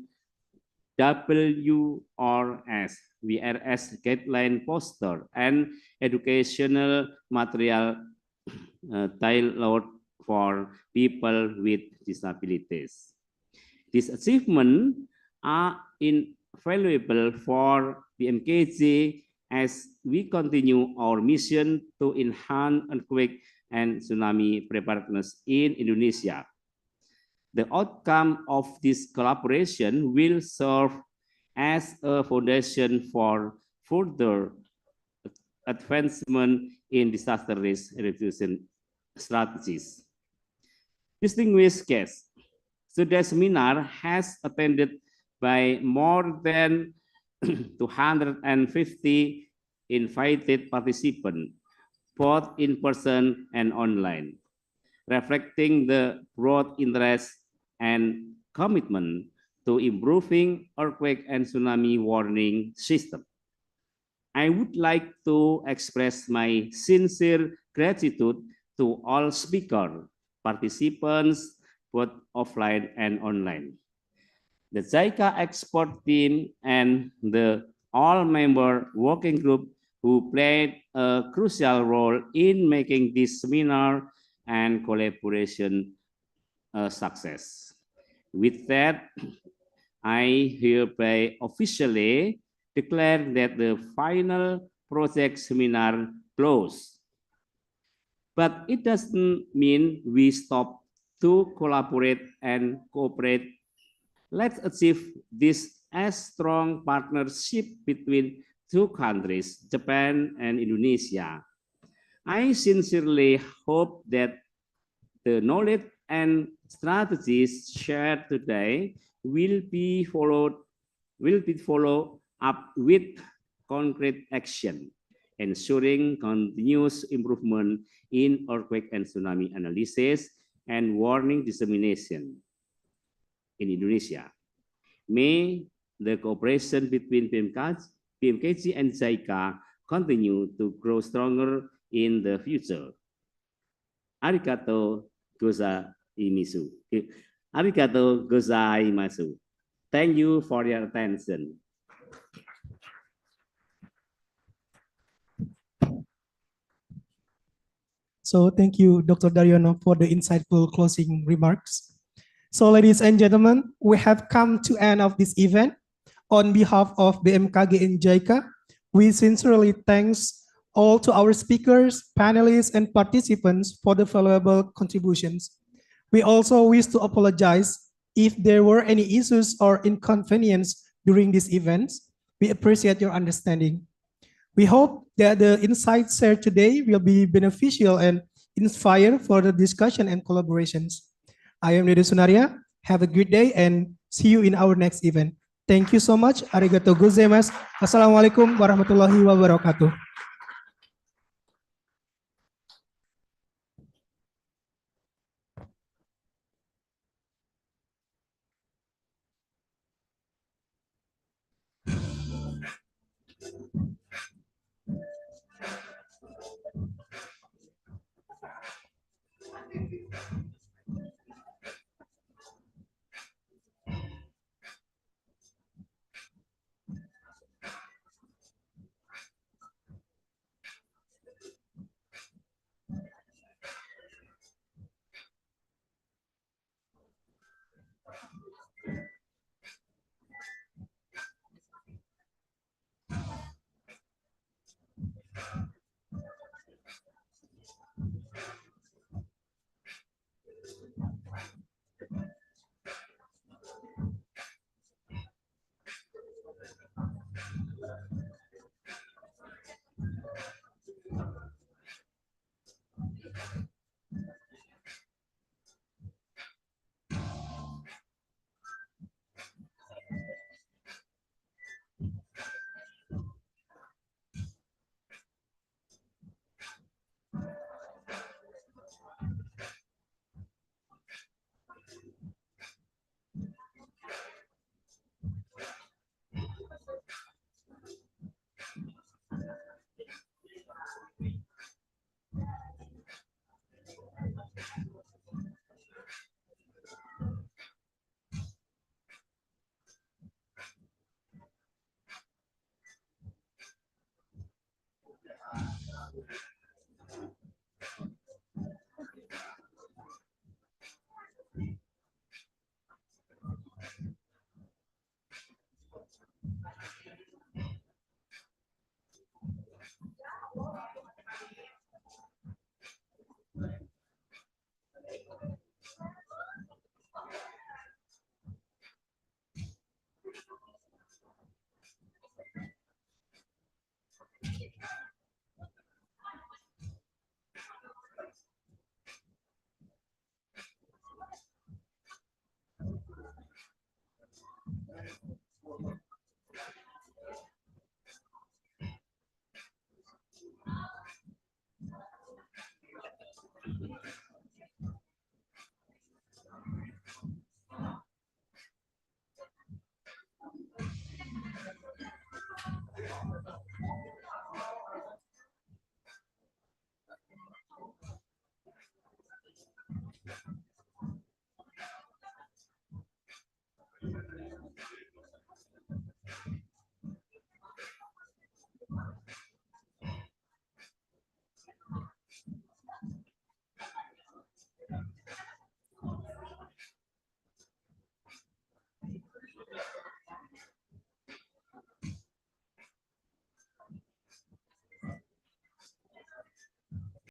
WRS guideline poster and educational material tailored for people with disabilities. These achievements are invaluable for BMKG as we continue our mission to enhance earthquake and tsunami preparedness in Indonesia. The outcome of this collaboration will serve as a foundation for further advancement in disaster risk reduction strategies. Distinguished guests, today's seminar has attended by more than 250 invited participants, both in person and online, reflecting the broad interest and commitment to improving earthquake and tsunami warning system. I would like to express my sincere gratitude to all speakers, participants, both offline and online. The JICA expert team and the all-member working group who played a crucial role in making this seminar and collaboration a success. With that, I hereby officially declare that the final project seminar closed. But it doesn't mean we stop to collaborate and cooperate. Let's achieve this as strong partnership between two countries, Japan and Indonesia. I sincerely hope that the knowledge and strategies shared today will be followed up with concrete action, ensuring continuous improvement in earthquake and tsunami analysis and warning dissemination in Indonesia. May the cooperation between BMKG and JICA continue to grow stronger in the future. Arigato gozaimasu. Arigato gozaimasu. Thank you for your attention. So thank you, Dr. Daryono, for the insightful closing remarks. So ladies and gentlemen, we have come to end of this event. On behalf of BMKG and JICA, we sincerely thanks all to our speakers, panelists, and participants for the valuable contributions. We also wish to apologize if there were any issues or inconvenience during these events. We appreciate your understanding. We hope that the insights shared today will be beneficial and inspire further discussion and collaborations. I am Nede Sunaria. Have a good day and see you in our next event. Thank you so much. Arigato gozaimasu. Assalamualaikum warahmatullahi wabarakatuh.